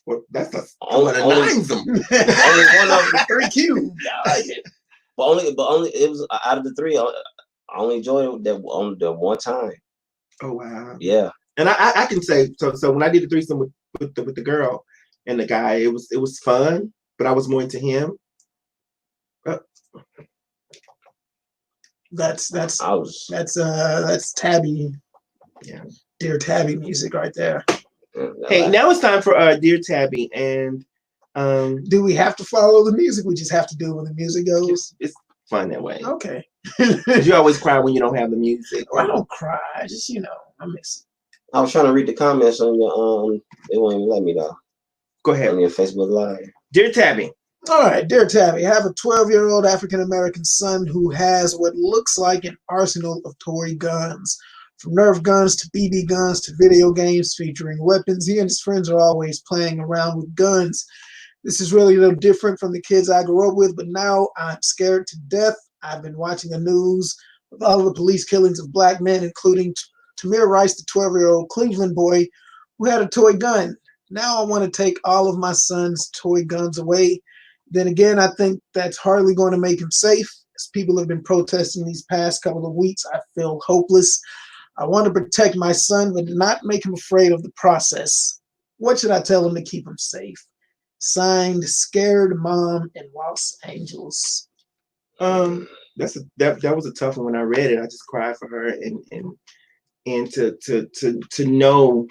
Well, that's only one of them. 3 cubes. But only it was out of the 3. I only enjoyed that on the one time. Oh wow. Yeah. And I can say so when I did the threesome with the girl and the guy, it was fun, but I was more into him. That's Tabby. Yeah. Dear Tabby music right there. Hey, now it's time for Dear Tabby, and do we have to follow the music? We just have to do it when the music goes. It's fun that way. Okay. You always cry when you don't have the music. Well, I don't cry. I just I miss it. I was trying to read the comments on your they won't even let me though. Go ahead. On your Facebook Live. Dear Tabby. All right, dear Tabby, I have a 12-year-old African-American son who has what looks like an arsenal of toy guns. From Nerf guns to BB guns to video games featuring weapons, he and his friends are always playing around with guns. This is really no different from the kids I grew up with, but now I'm scared to death. I've been watching the news with all of the police killings of black men, including Tamir Rice, the 12-year-old Cleveland boy who had a toy gun. Now I want to take all of my son's toy guns away. Then again, I think that's hardly going to make him safe. As people have been protesting these past couple of weeks, I feel hopeless. I want to protect my son, but not make him afraid of the process. What should I tell him to keep him safe? Signed, Scared Mom in Los Angeles. That was a tough one. When I read it, I just cried for her, and to know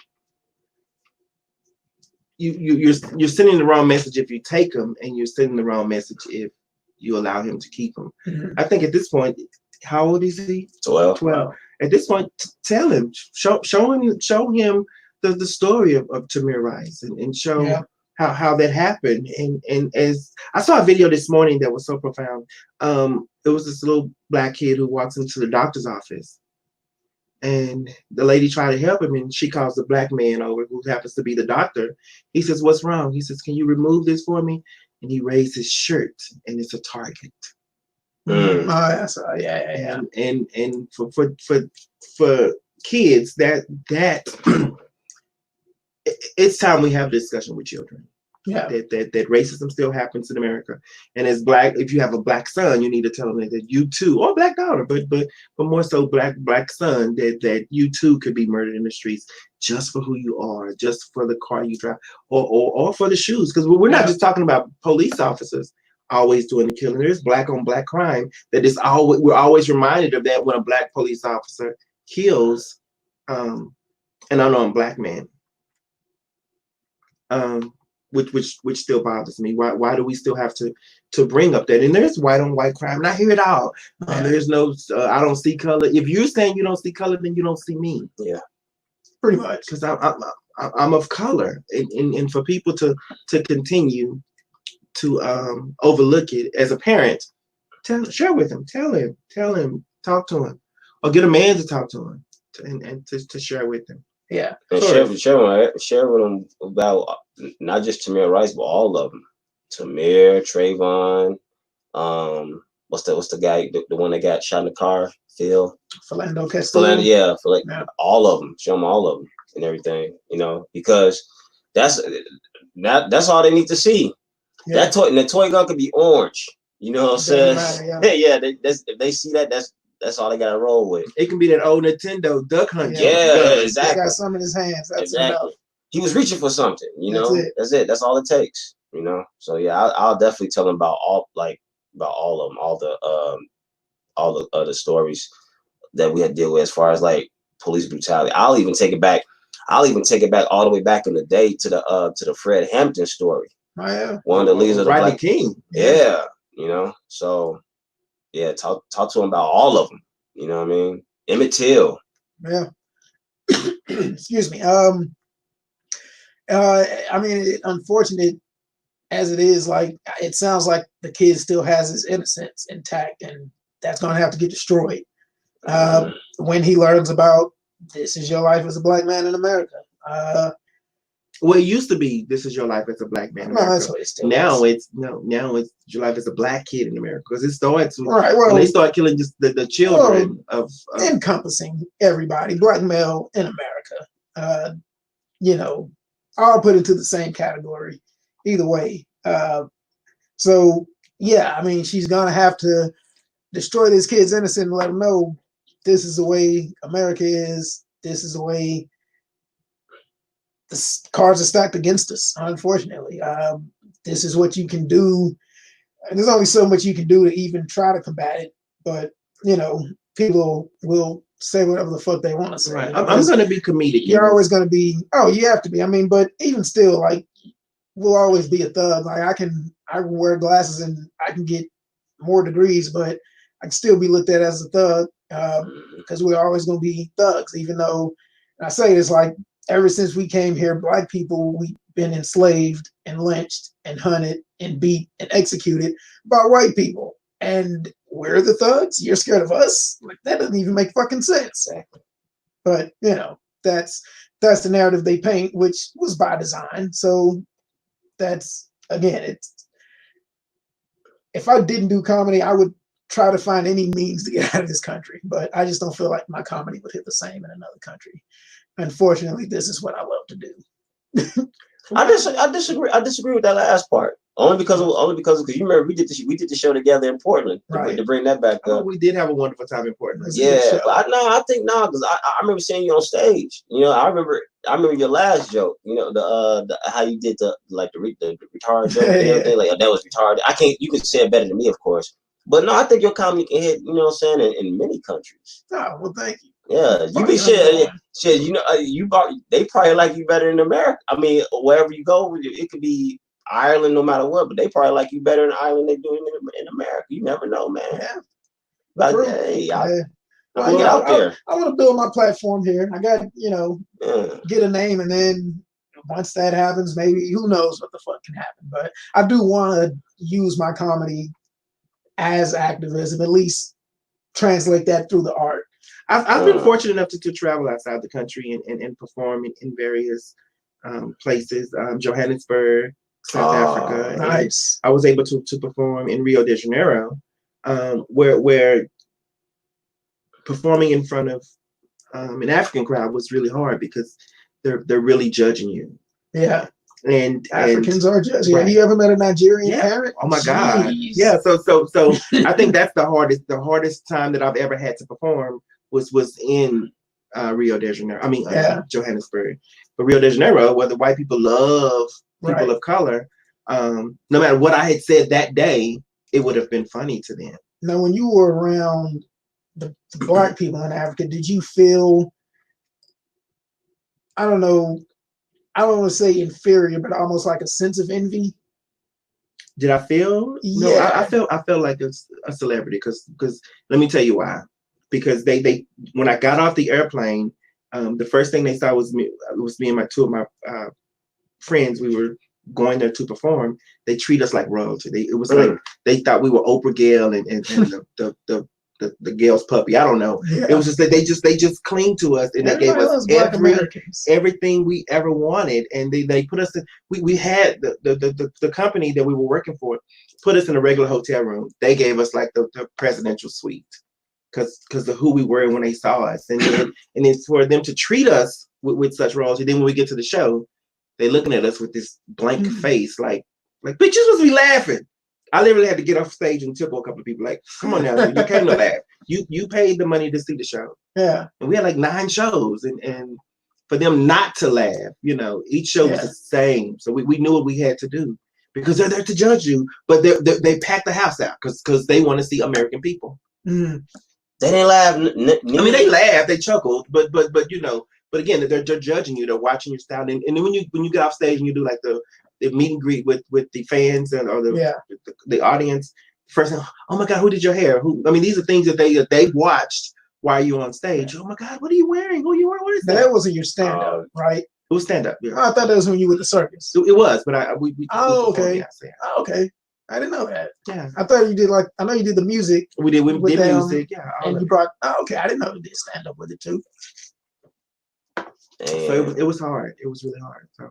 you're sending the wrong message if you take him, and you're sending the wrong message if you allow him to keep him. Mm-hmm. I think at this point, how old is he? 12. 12. At this point, tell him, show him the story of Tamir Rice, and show how that happened. And as I saw a video this morning that was so profound. It was this little black kid who walks into the doctor's office, and the lady tried to help him, and she calls the black man over, who happens to be the doctor. He says, "What's wrong?" He says, "Can you remove this for me?" And he raised his shirt, and it's a target. Yeah. And for kids, that it's time we have a discussion with children. Yeah. That racism still happens in America, and as black, if you have a black son, you need to tell them that you too, or black daughter, but more so black son, that you too could be murdered in the streets just for who you are, just for the car you drive, or for the shoes, because we're not just talking about police officers always doing the killing. There's black on black crime that is always, we're always reminded of that when a black police officer kills an unarmed black man. Which still bothers me. Why do we still have to bring up that? And there's white on white crime, and I hear it all. There's no, I don't see color. If you're saying you don't see color, then you don't see me. Yeah, pretty much. Because I'm of color, and for people to continue to overlook it as a parent, share with him, tell him, talk to him, or get a man to talk to him, and to share with him. Yeah, and share with them about not just Tamir Rice, but all of them. Tamir, Trayvon, what's the guy, the one that got shot in the car? Phil. Philando Castile. All of them. Show them all of them and everything. Because that's all they need to see. Yeah. The toy gun could be orange. You know what I'm saying? If they see that, that's all they gotta roll with. It can be that old Nintendo Duck Hunt. Yeah, exactly. He got some in his hands. That's exactly. enough. He was reaching for something. That's it. That's all it takes. So yeah, I'll definitely tell them about all of them, all the other stories that we had to deal with as far as like police brutality. I'll even take it back all the way back in the day to the Fred Hampton story. Oh, yeah. One of the leaders of the Rodney Black King. Yeah. So yeah, talk to him about all of them. You know what I mean? Emmett Till. Yeah. Excuse me. Unfortunate as it is, like, it sounds like the kid still has his innocence intact, and that's gonna have to get destroyed when he learns about this is your life as a black man in America. Well, it used to be this is your life as a black man in America. That's what it still now is. Now it's your life as a black kid in America, because it starts when they start killing just the children of encompassing everybody, black male in America. All put into the same category. Either way. So yeah, I mean, she's gonna have to destroy this kid's innocence and let him know this is the way America is. This is the way the cards are stacked against us, unfortunately. This is what you can do. And there's only so much you can do to even try to combat it. But, people will say whatever the fuck they want to say. Right. I'm going to be comedic. You're always going to be, you have to be. I mean, but even still, like, we'll always be a thug. Like, I can wear glasses and I can get more degrees, but I can still be looked at as a thug because we're always going to be thugs, even though, and I say this, like, ever since we came here, black people, we've been enslaved and lynched and hunted and beat and executed by white people. And we're the thugs? You're scared of us? Like, that doesn't even make fucking sense. But you know, that's the narrative they paint, which was by design. So that's again, it's if I didn't do comedy, I would try to find any means to get out of this country. But I just don't feel like my comedy would hit the same in another country. Unfortunately, this is what I love to do. I disagree. I disagree with that last part. Only because you remember we did the show together in Portland to bring that back up. We did have a wonderful time in Portland. Yeah, but I think because I remember seeing you on stage. You know, I remember your last joke. You know, the how you did the retarded joke and everything. Like that was retarded. You could say it better than me, of course. But no, I think your comedy can hit. You know what I'm saying? In many countries. Oh well, thank you. Yeah, you be shit. You know, they probably like you better in America. I mean, wherever you go, it could be Ireland, no matter what, but they probably like you better in Ireland than they do in America. You never know, man. Yeah. Like, hey, I get out there. I want to build my platform here. I got, get a name, and then once that happens, maybe who knows what the fuck can happen. But I do want to use my comedy as activism, at least translate that through the art. I've been fortunate enough to travel outside the country and perform in various places. Johannesburg, South Africa. Nice. I was able to perform in Rio de Janeiro, where performing in front of an African crowd was really hard because they're really judging you. Yeah. And Africans are judging. Right. Have you ever met a Nigerian parent? Oh my God. Yeah. So I think that's the hardest time that I've ever had to perform was in Rio de Janeiro. I mean, Johannesburg. But Rio de Janeiro, where the white people love people of color, no matter what I had said that day, it would have been funny to them. Now, when you were around the black people in Africa, did you feel, I don't want to say inferior, but almost like a sense of envy? Did I feel? Yeah. No, I felt like a celebrity because let me tell you why. Because they when I got off the airplane, the first thing they saw was me and two of my friends. We were going there to perform. They treat us like royalty. It was like they thought we were Oprah Gayle and the Gale's puppy. I don't know. Yeah. It was just that they just cling to us and they gave us everything we ever wanted. And they put us in. We had the company that we were working for put us in a regular hotel room. They gave us like the presidential suite. Because of who we were when they saw us, and then for them to treat us with such royalty. Then when we get to the show, they looking at us with this blank face, like bitch, you supposed to be laughing. I literally had to get off stage and tip a couple of people, like, come on now, you came to laugh. You paid the money to see the show. Yeah, and we had like 9 shows, and for them not to laugh, each show was the same. So we knew what we had to do because they're there to judge you, but they pack the house out because they want to see American people. Mm. They didn't laugh. I mean, they laughed, they chuckled, but again, they're judging you. They're watching your style, and then when you get off stage and you do like the meet and greet with the fans or the audience, first thing, oh my God, who did your hair? These are things that they watched while you on stage. Oh my God, what are you wearing? Who are you wearing? What is that? That wasn't your stand up, right? It was stand up. Yeah. Oh, I thought that was when you were with the circus. It was, but okay. Okay. I didn't know that. Yeah. I thought you did I know you did the music. We did music, yeah. And you brought, okay. I didn't know you did stand up with it too. So it was hard. It was really hard. So,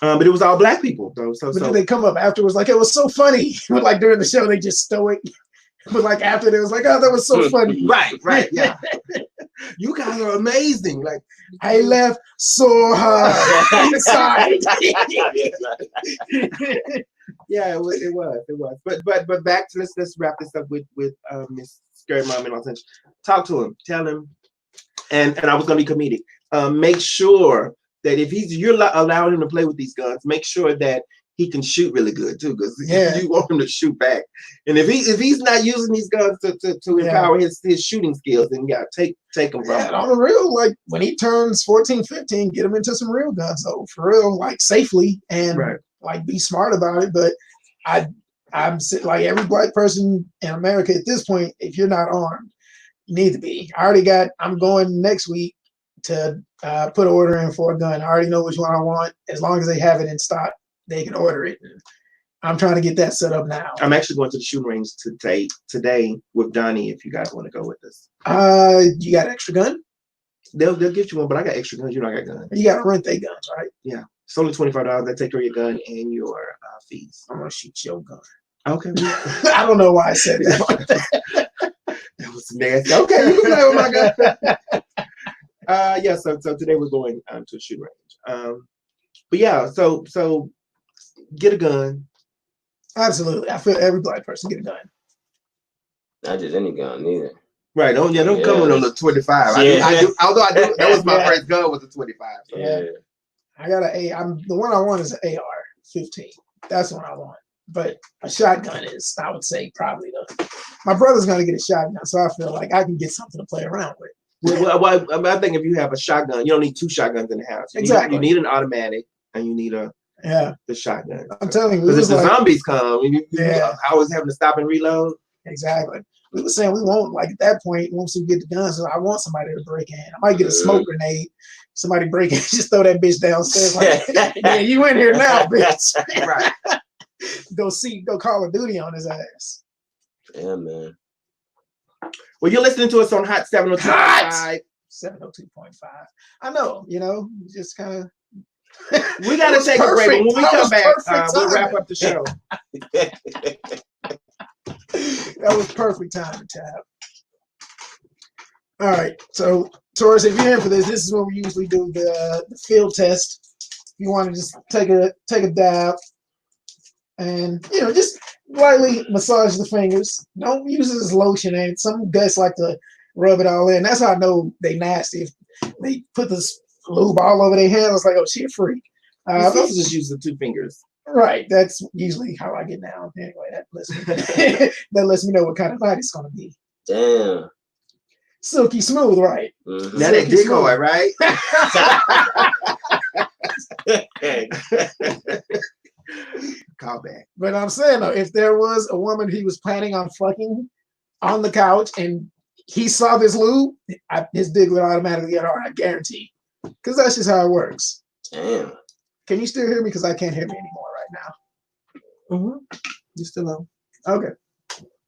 but it was all black people though. So did they come up afterwards like, it was so funny? But like during the show, they just stoic. But like after, they was like, oh, that was so funny. Right, yeah. You guys are amazing. Like, I laughed so hard inside. Yeah, it was. But back to let's wrap this up with Miss Scary Mom in Los Angeles. Talk to him, tell him, and I was gonna be comedic. Make sure that if you're allowing him to play with these guns, make sure that he can shoot really good too, because you want him to shoot back. And if he's not using these guns to empower his shooting skills, then take him from him. On the real, like when he turns 14, 15, get him into some real guns though, for real, like safely and like be smart about it. But I'm like every black person in America at this point, if you're not armed, you need to be. I'm going next week to put an order in for a gun. I already know which one I want. As long as they have it in stock, they can order it. I'm trying to get that set up now. I'm actually going to the shooting range today with Donnie, if you guys want to go with us. You got an extra gun? They'll get you one, but I got extra guns. You know, I got guns. You gotta rent their guns, right? Yeah, it's only $25. They take care of your gun and your fees. I'm gonna shoot your gun. Okay. I don't know why I said that. That was nasty. Okay, you can play with my gun. Yeah. So today we're going to a shooting range. But yeah, so get a gun. Absolutely, I feel every black person get a gun. Not just any gun, neither. Right. Don't come on the 25. Yeah. I do. Although I do. That was my first gun was a 25. So. Yeah. I got the one I want is an AR-15. That's the one I want. But a shotgun is, I would say, probably my brother's gonna get a shotgun, so I feel like I can get something to play around with. Well, I think if you have a shotgun, you don't need two shotguns in the house. Exactly. You need an automatic, and you need the shotgun. I'm telling you, because if the zombies come, I always having to stop and reload. Exactly. We were saying we won't, like, at that point, once we get the guns, so I want somebody to break in. I might get a smoke grenade. Somebody break in, just throw that bitch downstairs. Like, yeah, you in here now, bitch. Right. Go Call of Duty on his ass. Yeah, man. Well, you're listening to us on Hot 702.5. 702.5. I know, just kind of. We got to take a break. When we come back, we'll wrap up the show. That was perfect time to tap. All right, so Torris, if you're here for this is where we usually do the field test. If you want to just take a dab and just lightly massage the fingers. Don't use it as lotion. And some guys like to rub it all in. That's how I know they nasty. If they put this lube all over their hands, it's like, oh, she a freak. You're supposed to just use the two fingers. Right, that's usually how I get down. Anyway, that lets me know what kind of night it's gonna be. Damn. Silky smooth, right? Mm-hmm. Now that decoy, right? Call back. But I'm saying though, if there was a woman he was planning on fucking on the couch and he saw this lube, his dick would automatically get hard. I guarantee, because that's just how it works. Damn. Can you still hear me? Because I can't hear me anymore right now. Mm-hmm. You still on? Okay.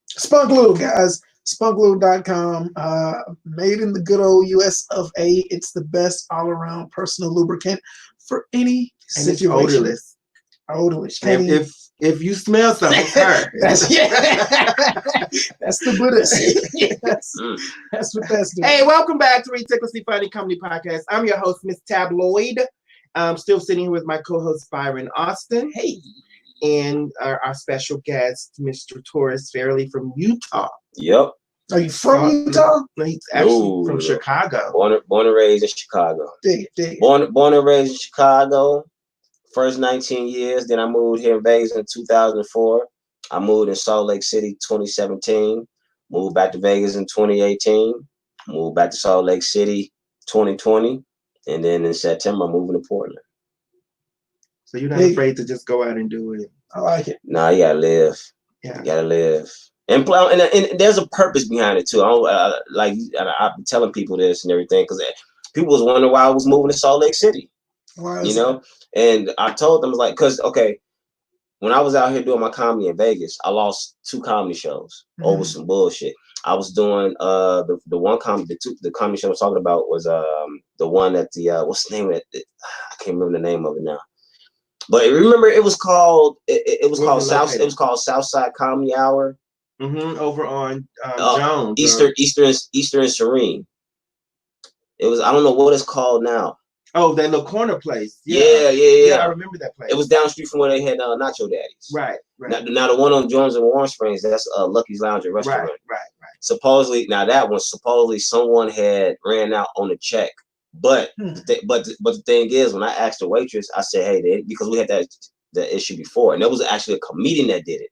Spunk Lube, guys. Spunklube.com. Made in the good old US of A. It's the best all-around personal lubricant for any situation. It's odorless. Odorless. If you smell something, it's her. That's the Buddhist. That's what that's doing. Hey, welcome back to Ridiculously Funny Comedy Podcast. I'm your host, Miss Tabloid. I'm still sitting here with my co-host Byron Austin. Hey. And our special guest, Mr. Torris Fairley from Utah. Yep. Are you from Utah? No, he's actually from Chicago. Born and raised in Chicago. Dig it. Born and raised in Chicago. First 19 years. Then I moved here in Vegas in 2004. I moved in Salt Lake City 2017. Moved back to Vegas in 2018. Moved back to Salt Lake City 2020. And then in September, I'm moving to Portland. So you're not afraid to just go out and do it? I like it. Nah, you gotta live. Yeah. You gotta live. And there's a purpose behind it too. I've been telling people this and everything because people was wondering why I was moving to Salt Lake City. And I told them, like, because when I was out here doing my comedy in Vegas, I lost 2 comedy shows over some bullshit. I was doing the one comedy, the comedy show I was talking about was the one at the what's the name of it? I can't remember the name of it now. But remember, it was called Southside Comedy Hour. Mm-hmm. Over on Jones, Eastern and Serene. It was, I don't know what it's called now. Oh, that little corner place. Yeah. I remember that place. It was down the street from where they had Nacho Daddies. Right. Now the one on Jones and Warm Springs, that's Lucky's Lounge and Restaurant. Right. Supposedly, someone had ran out on a check. But the thing is, when I asked the waitress, I said, "Hey," because we had that issue before, and it was actually a comedian that did it.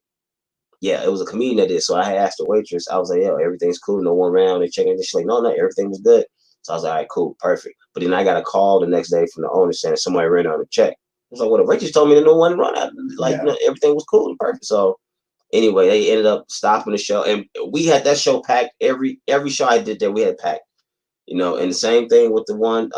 Yeah, it was a comedian that did it. So I had asked the waitress, I was like, "Yo, everything's cool. No one around." They checking. She's like, "No, everything was good." So I was like, "All right, cool, perfect." But then I got a call the next day from the owner saying somebody ran out on a check. I was like, "Well, the waitress told me that no one run out. Everything was cool and perfect." So anyway, they ended up stopping the show, and we had that show packed. Every show I did there, we had packed. And the same thing with the one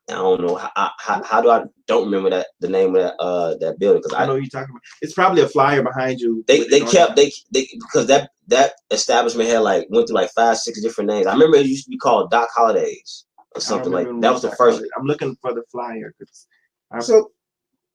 I don't know how do I don't remember the name of that building because I know what you're talking about. It's probably a flyer behind you. They because that establishment had like went through like 5-6 different names. I remember it used to be called Doc Holidays or something like that. Was the first. I'm looking for the flyer. So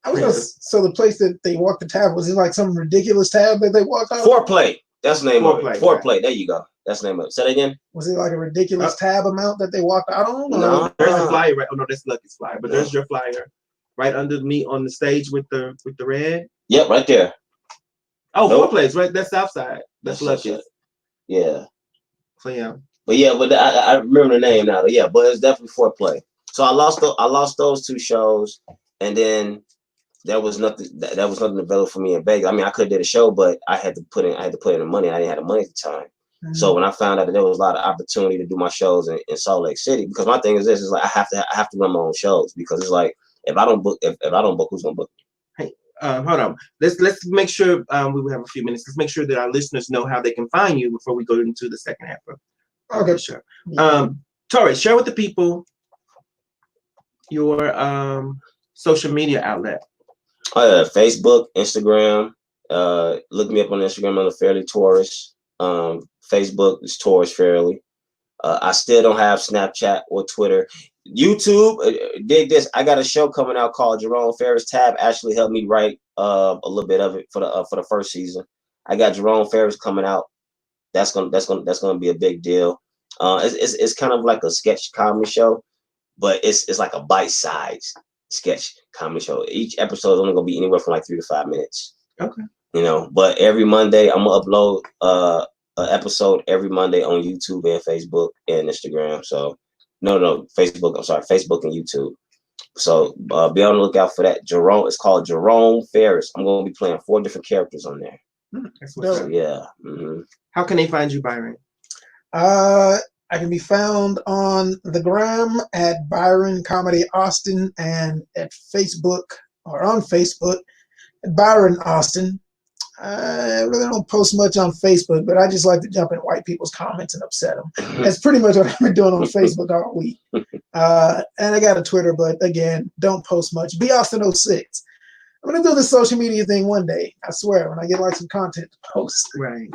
the place that they walked the tab, was it like some ridiculous tab that they walked out? Foreplay. That's the name of it. Foreplay. Right. There you go. That's the name of it. Say that again. Was it like a ridiculous tab amount that they walked out on? No, there's a flyer. Right? Oh no, that's Lucky's flyer. But there's your flyer right under me on the stage with the red. Yep, right there. Oh, Foreplays, right? That's Southside. That's Lucky's. Yeah. So yeah. But I remember the name now. Yeah, but it's definitely Foreplay. So I lost those 2 shows, and then there was nothing available for me in Vegas. I mean, I could have did a show, but I had to put in the money. I didn't have the money at the time. Mm-hmm. So when I found out that there was a lot of opportunity to do my shows in Salt Lake City, because my thing is this is like I have to run my own shows, because it's like if I don't book, who's gonna book? Hey, hold on. Let's make sure we will have a few minutes. Let's make sure that our listeners know how they can find you before we go into the second half of the show. Torris, share with the people your social media outlet. Facebook, Instagram. Look me up on Instagram on the Fairley Torris. Facebook is Torris Fairley. I still don't have Snapchat or Twitter. YouTube, dig this. I got a show coming out called Jerome Ferris. Tab actually helped me write a little bit of it for the first season. I got Jerome Ferris coming out. That's gonna be a big deal. It's kind of like a sketch comedy show, but it's like a bite-sized sketch comedy show. Each episode is only gonna be anywhere from like 3 to 5 minutes. Okay. But every Monday I'm gonna upload an episode every Monday on YouTube and Facebook and Instagram. So no, Facebook. I'm sorry, Facebook and YouTube. So be on the lookout for that. Jerome. It's called Jerome Ferris. I'm gonna be playing 4 different characters on there. So, yeah. Mm-hmm. How can they find you, Byron? I can be found on the gram at Byron Comedy Austin, and at Facebook on Facebook at Byron Austin. I really don't post much on Facebook, but I just like to jump in white people's comments and upset them. That's pretty much what I've been doing on Facebook all week. And I got a Twitter, but again, don't post much. Be Austin06. I'm gonna do this social media thing one day. I swear, when I get like some content to post. Right.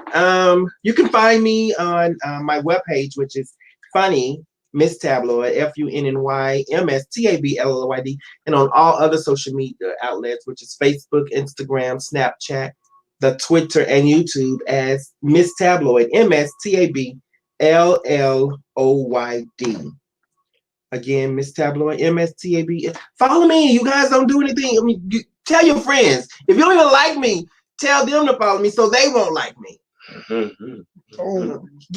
You can find me on my webpage, which is Funny Miss Tabloid, FUNNYMSTABLOID, and on all other social media outlets, which is Facebook, Instagram, Snapchat, the Twitter, and YouTube as Miss Tabloid, MSTABLLOYD. Again, Miss Tabloid, MSTAB. Follow me. You guys don't do anything. I mean, tell your friends. If you don't even like me, tell them to follow me so they won't like me.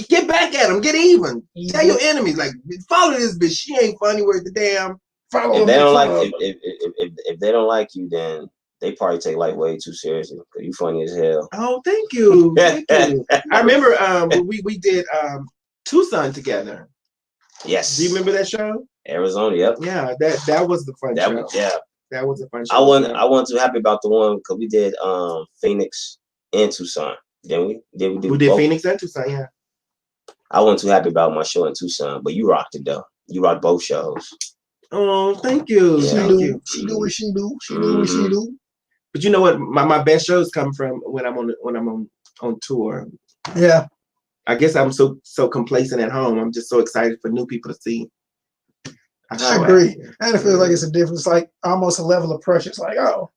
Get back at them. Get even. Tell your enemies, like, follow this bitch. She ain't funny worth the damn. Follow if they don't like if they don't like you, then they probably take life way too seriously, because you funny as hell. Oh, thank you. Thank you. I remember we did Tucson together. Yes. Do you remember that show? Arizona, yep. Yeah, that was the fun show. That was a fun show. I wasn't too happy about the one because we did Phoenix and Tucson. Then we did both. Phoenix and Tucson, yeah. I wasn't too happy about my show in Tucson, but you rocked it though. You rocked both shows. Oh, thank you. Yeah. Thank you. She do what she do. She do what she do. But you know what? My best shows come from when I'm on tour. Yeah. I guess I'm so complacent at home. I'm just so excited for new people to see. I agree. And it feels like it's a difference, like almost a level of pressure. It's like, oh,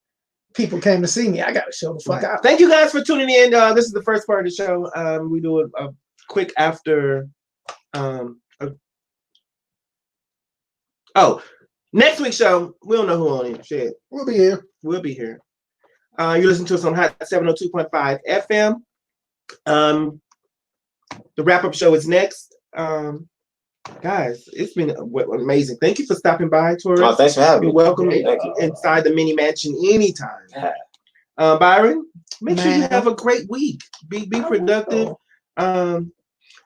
people came to see me. I got to show the fuck out. Thank you guys for tuning in. This is the first part of the show. We do a quick after. Next week's show, we don't know who on it. Shit. We'll be here. We'll be here. You listen to us on Hot 702.5 FM. The wrap-up show is next. Guys, it's been amazing. Thank you for stopping by, Torris. Oh, thanks for having me. You're welcome inside the mini mansion anytime. Yeah. Byron, make sure you have a great week. Be productive.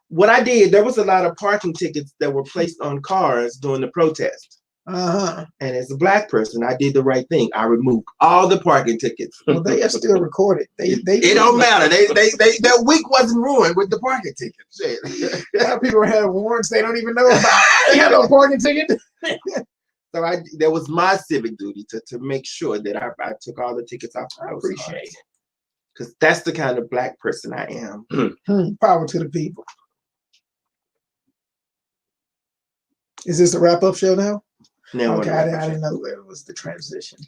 What I did, there was a lot of parking tickets that were placed on cars during the protest. And as a Black person, I did the right thing. I removed all the parking tickets. Well, they are still recorded. It don't matter. Their week wasn't ruined with the parking tickets. A lot of people have warrants they don't even know about. They have no parking ticket. So that was my civic duty to make sure that I took all the tickets off. I appreciate it. Because that's the kind of Black person I am. Power to the people. Is this a wrap-up show now? No, okay, I didn't know where it was the transition.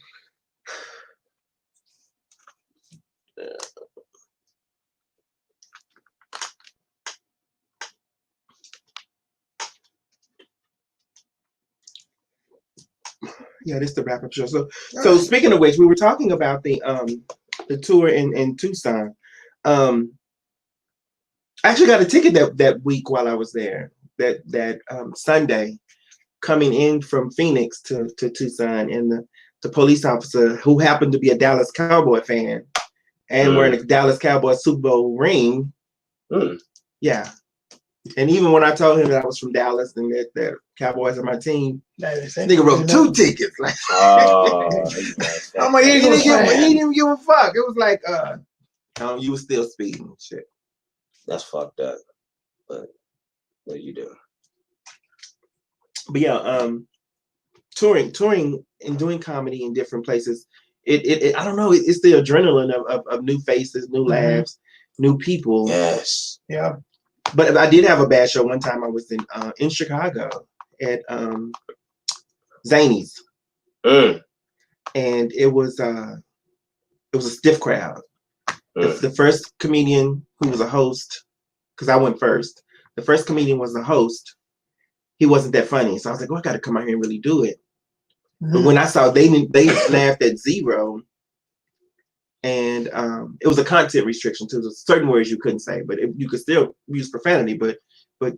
Yeah, this is the wrap-up show. So speaking of which, we were talking about the tour in Tucson. I actually got a ticket that week while I was there. That Sunday, coming in from Phoenix to Tucson, and the police officer, who happened to be a Dallas Cowboy fan and wearing a Dallas Cowboy Super Bowl ring. Yeah. And even when I told him that I was from Dallas and that Cowboys are my team, nigga wrote 2 tickets. Like, I'm like, he didn't give a fuck. It was like, no, you were still speeding and shit. That's fucked up. But what you do? But yeah, touring and doing comedy in different places. It I don't know. It's the adrenaline of new faces, new laughs, new people. Yes. Yeah. But I did have a bad show one time. I was in Chicago at Zany's, and it was a stiff crowd. The first comedian who was a host, because I went first. The first comedian was the host. He wasn't that funny, so I was like, "Oh, I got to come out here and really do it." But when I saw they laughed at 0. And it was a content restriction too. There's certain words you couldn't say, but you could still use profanity. But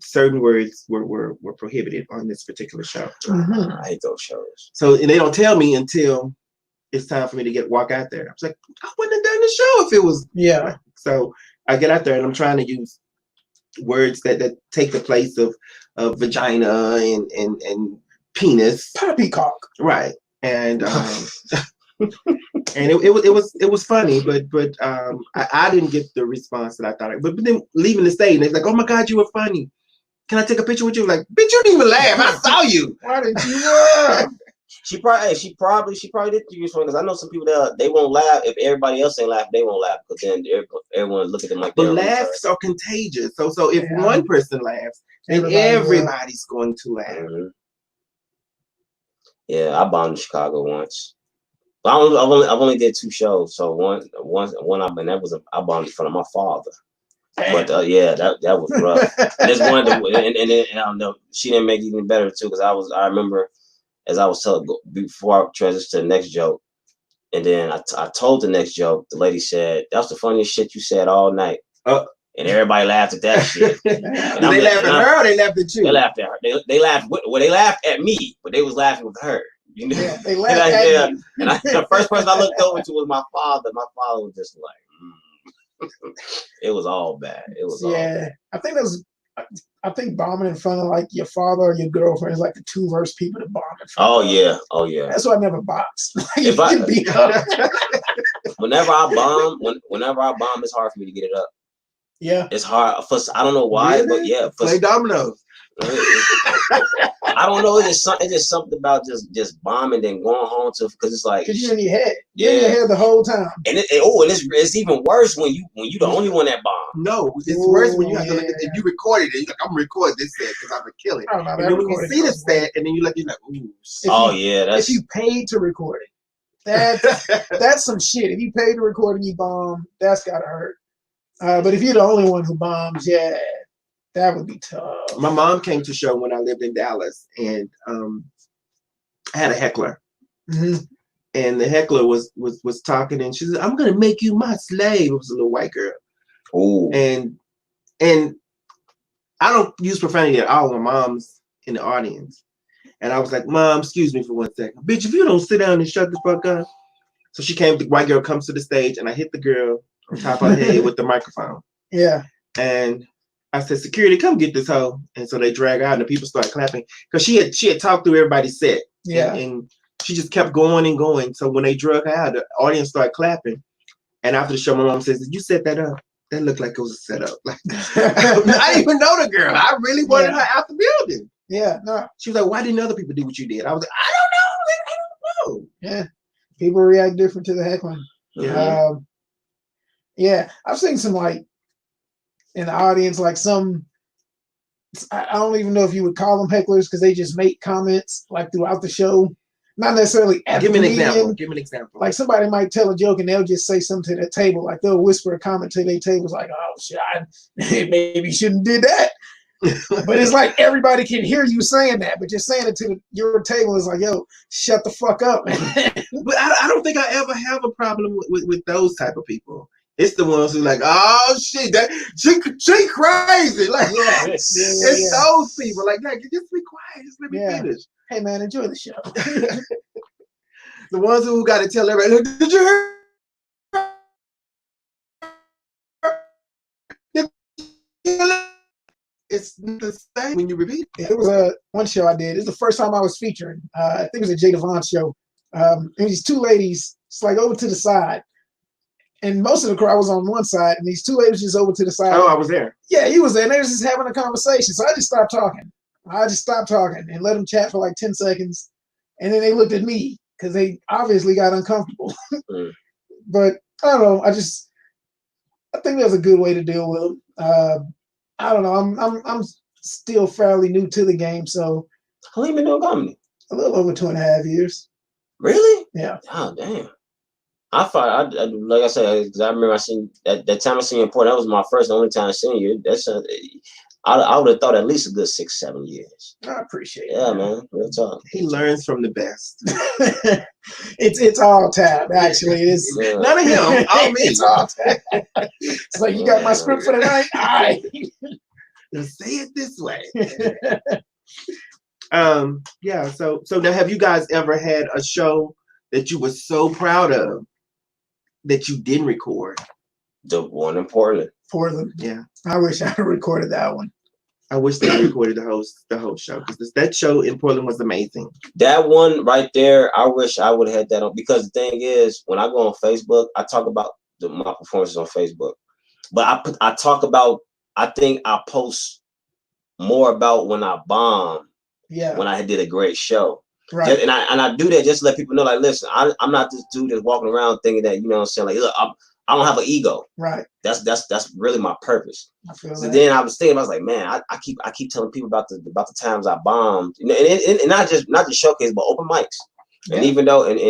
certain words were prohibited on this particular show. I hate those shows. So and they don't tell me until it's time for me to walk out there. I was like, I wouldn't have done the show if it was So I get out there and I'm trying to use words that take the place of vagina and penis, poppycock, right? And and it was funny, but I didn't get the response that I thought. But then leaving the stage, and they're like, "Oh my God, you were funny. Can I take a picture with you?" Like, bitch, you didn't even laugh. I saw you. Why didn't you laugh? She probably did think you was funny, because I know some people that they won't laugh if everybody else ain't laugh. They won't laugh because then everyone look at them like. But laughs are contagious. So if one person laughs, then everybody's going to laugh. Yeah, I bombed in Chicago once. I've only did 2 shows. So one I bombed in front of my father. But yeah, that was rough. And this one, and I don't know, she didn't make it even better too, because I remember as I was telling before I transitioned to the next joke, and then I told the next joke. The lady said, "That was the funniest shit you said all night." And everybody laughed at that shit. Did they laugh at her or they laughed at you? They laughed at her. They laughed. They laughed at me, but they was laughing with her. You know? Yeah, they laughed at you. And the first person I looked over to was my father. My father was just like, it was all bad. It was all bad. I think bombing in front of like your father or your girlfriend is like the 2 worst people to bomb in front of. Oh yeah. That's why I never boxed. Whenever I bomb, it's hard for me to get it up. Yeah, it's hard. I don't know why, but yeah, play dominoes. I don't know. It's just something about just bombing and going home because it's like because you're in your head. You're in your head the whole time. And it's even worse when you the only one that bomb. No, it's worse when you have to look at it. You recorded it. You're like, I'm recording this set because I'm gonna kill it. And then when you see the set, and then you're like, ooh. If you paid to record it, that's some shit. If you paid to record and you bomb, that's gotta hurt. But if you're the only one who bombs, that would be tough. My mom came to show when I lived in Dallas, and I had a heckler, and the heckler was talking, and she said, "I'm gonna make you my slave." It was a little white girl. Oh, and I don't use profanity at all when mom's in the audience, and I was like, "Mom, excuse me for 1 second, bitch. If you don't sit down and shut the fuck up." So she came. The white girl comes to the stage, and I hit the girl on top of her head with the microphone. Yeah, and I said, "Security, come get this hoe." And so they drag out, and the people start clapping because she had talked through everybody's set. Yeah, and she just kept going and going. So when they drug her out, the audience started clapping. And after the show, my mom says, "Did you set that up?" That looked like it was a setup. Like I didn't even know the girl. I really wanted her out the building. Yeah, no. She was like, "Why didn't other people do what you did?" I was like, "I don't know. show. Yeah, people react different to the heckling. Yeah. Yeah, I've seen some like in the audience, like some. I don't even know if you would call them hecklers because they just make comments like throughout the show, not necessarily at Give the me an comedian. example. Give me an example. Like somebody might tell a joke and they'll just say something to their table, like they'll whisper a comment to their tables, like, "Oh shit, I maybe shouldn't did that." But it's like everybody can hear you saying that, but just saying it to your table is like, "Yo, shut the fuck up, man." But I don't think I ever have a problem with those type of people. It's the ones who like, oh shit, that she crazy. Like, it's those people. Like, just be quiet. Just let me finish. Hey man, enjoy the show. The ones who got to tell everybody, did you hear? It's the same when you repeat. It was one show I did. It's the first time I was featuring. I think it was a Jay Devon show. And these two ladies, it's like over to the side. And most of the crowd was on one side, and these two ladies just over to the side. Oh, I was there. Yeah, he was there. And they were just having a conversation. So I just stopped talking. And let them chat for like 10 seconds. And then they looked at me because they obviously got uncomfortable. But I don't know. I think that's a good way to deal with them. I don't know. I'm still fairly new to the game, so how long you been doing comedy? A little over 2.5 years. Really? Yeah. Oh damn. I thought I like I said, because I remember I seen that time I seen you in Port. That was my first and only time seeing you. That's I would have thought at least a good 6-7 years. I appreciate it. Yeah, man. Real talk. He learns from the best. It's all tab, actually. It's none of him. All me. It's all tab. It's like you got my script for the night. All right. Say it this way. Yeah. So now, have you guys ever had a show that you were so proud of that you didn't record? The one in Portland. Portland. Yeah. I wish I had recorded that one. I wish they recorded the whole show, because that show in Portland was amazing. That one right there, I wish I would have had that on, because the thing is, when I go on Facebook, I talk about my performances on Facebook, but I talk about, I think I post more about when I bombed, when I did a great show. Right. And I do that just to let people know, like, listen, I'm not this dude that's walking around thinking that, you know what I'm saying, like, look, I don't have an ego. Right. That's really my purpose. So then I was thinking, I was like, man, I keep telling people about the times I bombed, and not just showcase, but open mics. Yeah. And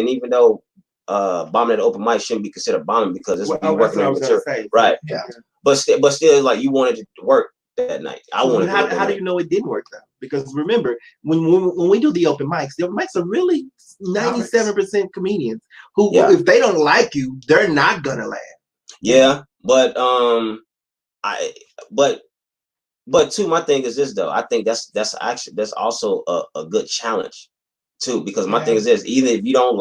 even though bombing at open mic shouldn't be considered bombing, because it's working on material, right? Yeah. But still, like, you wanted to work that night. I wanted. How do you know it didn't work though? Because remember, when we do the open mics are really 97% comedians who, if they don't like you, they're not gonna laugh. Yeah, but but too, my thing is this though. I think that's also a good challenge too, because my thing is this: even if you don't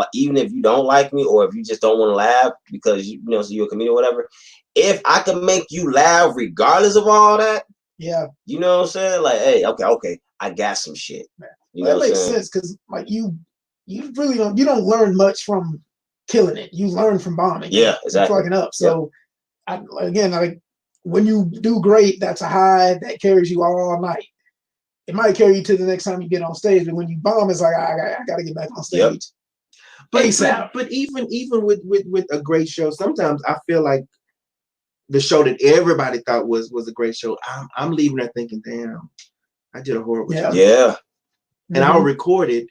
like me, or if you just don't want to laugh because you know, so you're a comedian or whatever, if I can make you laugh regardless of all that, you know what I'm saying? Like, hey, okay, I got some shit. You know that makes sense, because like you really don't learn much from killing it. You learn from bombing. Yeah, exactly. Fucking up. So like when you do great, that's a high that carries you all night. It might carry you to the next time you get on stage, but when you bomb, it's like I gotta get back on stage. Yep. But even with a great show, sometimes I feel like the show that everybody thought was a great show, I'm leaving there thinking, damn, I did a horrible job. Yeah. And I'll record it,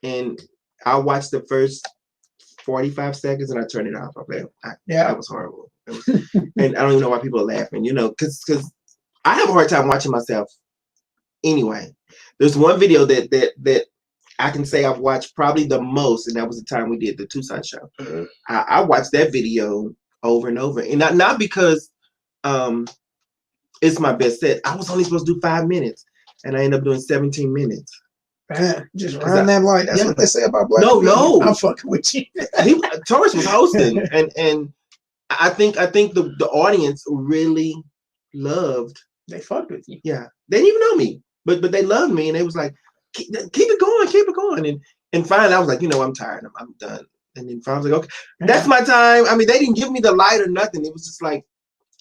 and I'll watch the first 45 seconds, and I turn it off. That was horrible. And I don't even know why people are laughing, you know, because I have a hard time watching myself anyway. There's one video that I can say I've watched probably the most, and that was the time we did the Tucson show. Mm-hmm. I watched that video over and over, and not because it's my best set. I was only supposed to do 5 minutes, and I ended up doing 17 minutes. Man, just run that light. That's what they say about black people. No, I'm fucking with you. Torris was hosting, and I think the audience really loved. They fucked with you. Yeah, they didn't even know me, but they loved me, and they was like, keep it going, and finally I was like, you know, I'm tired, I'm done. And then finally I was like, okay, that's my time. I mean, they didn't give me the light or nothing. It was just like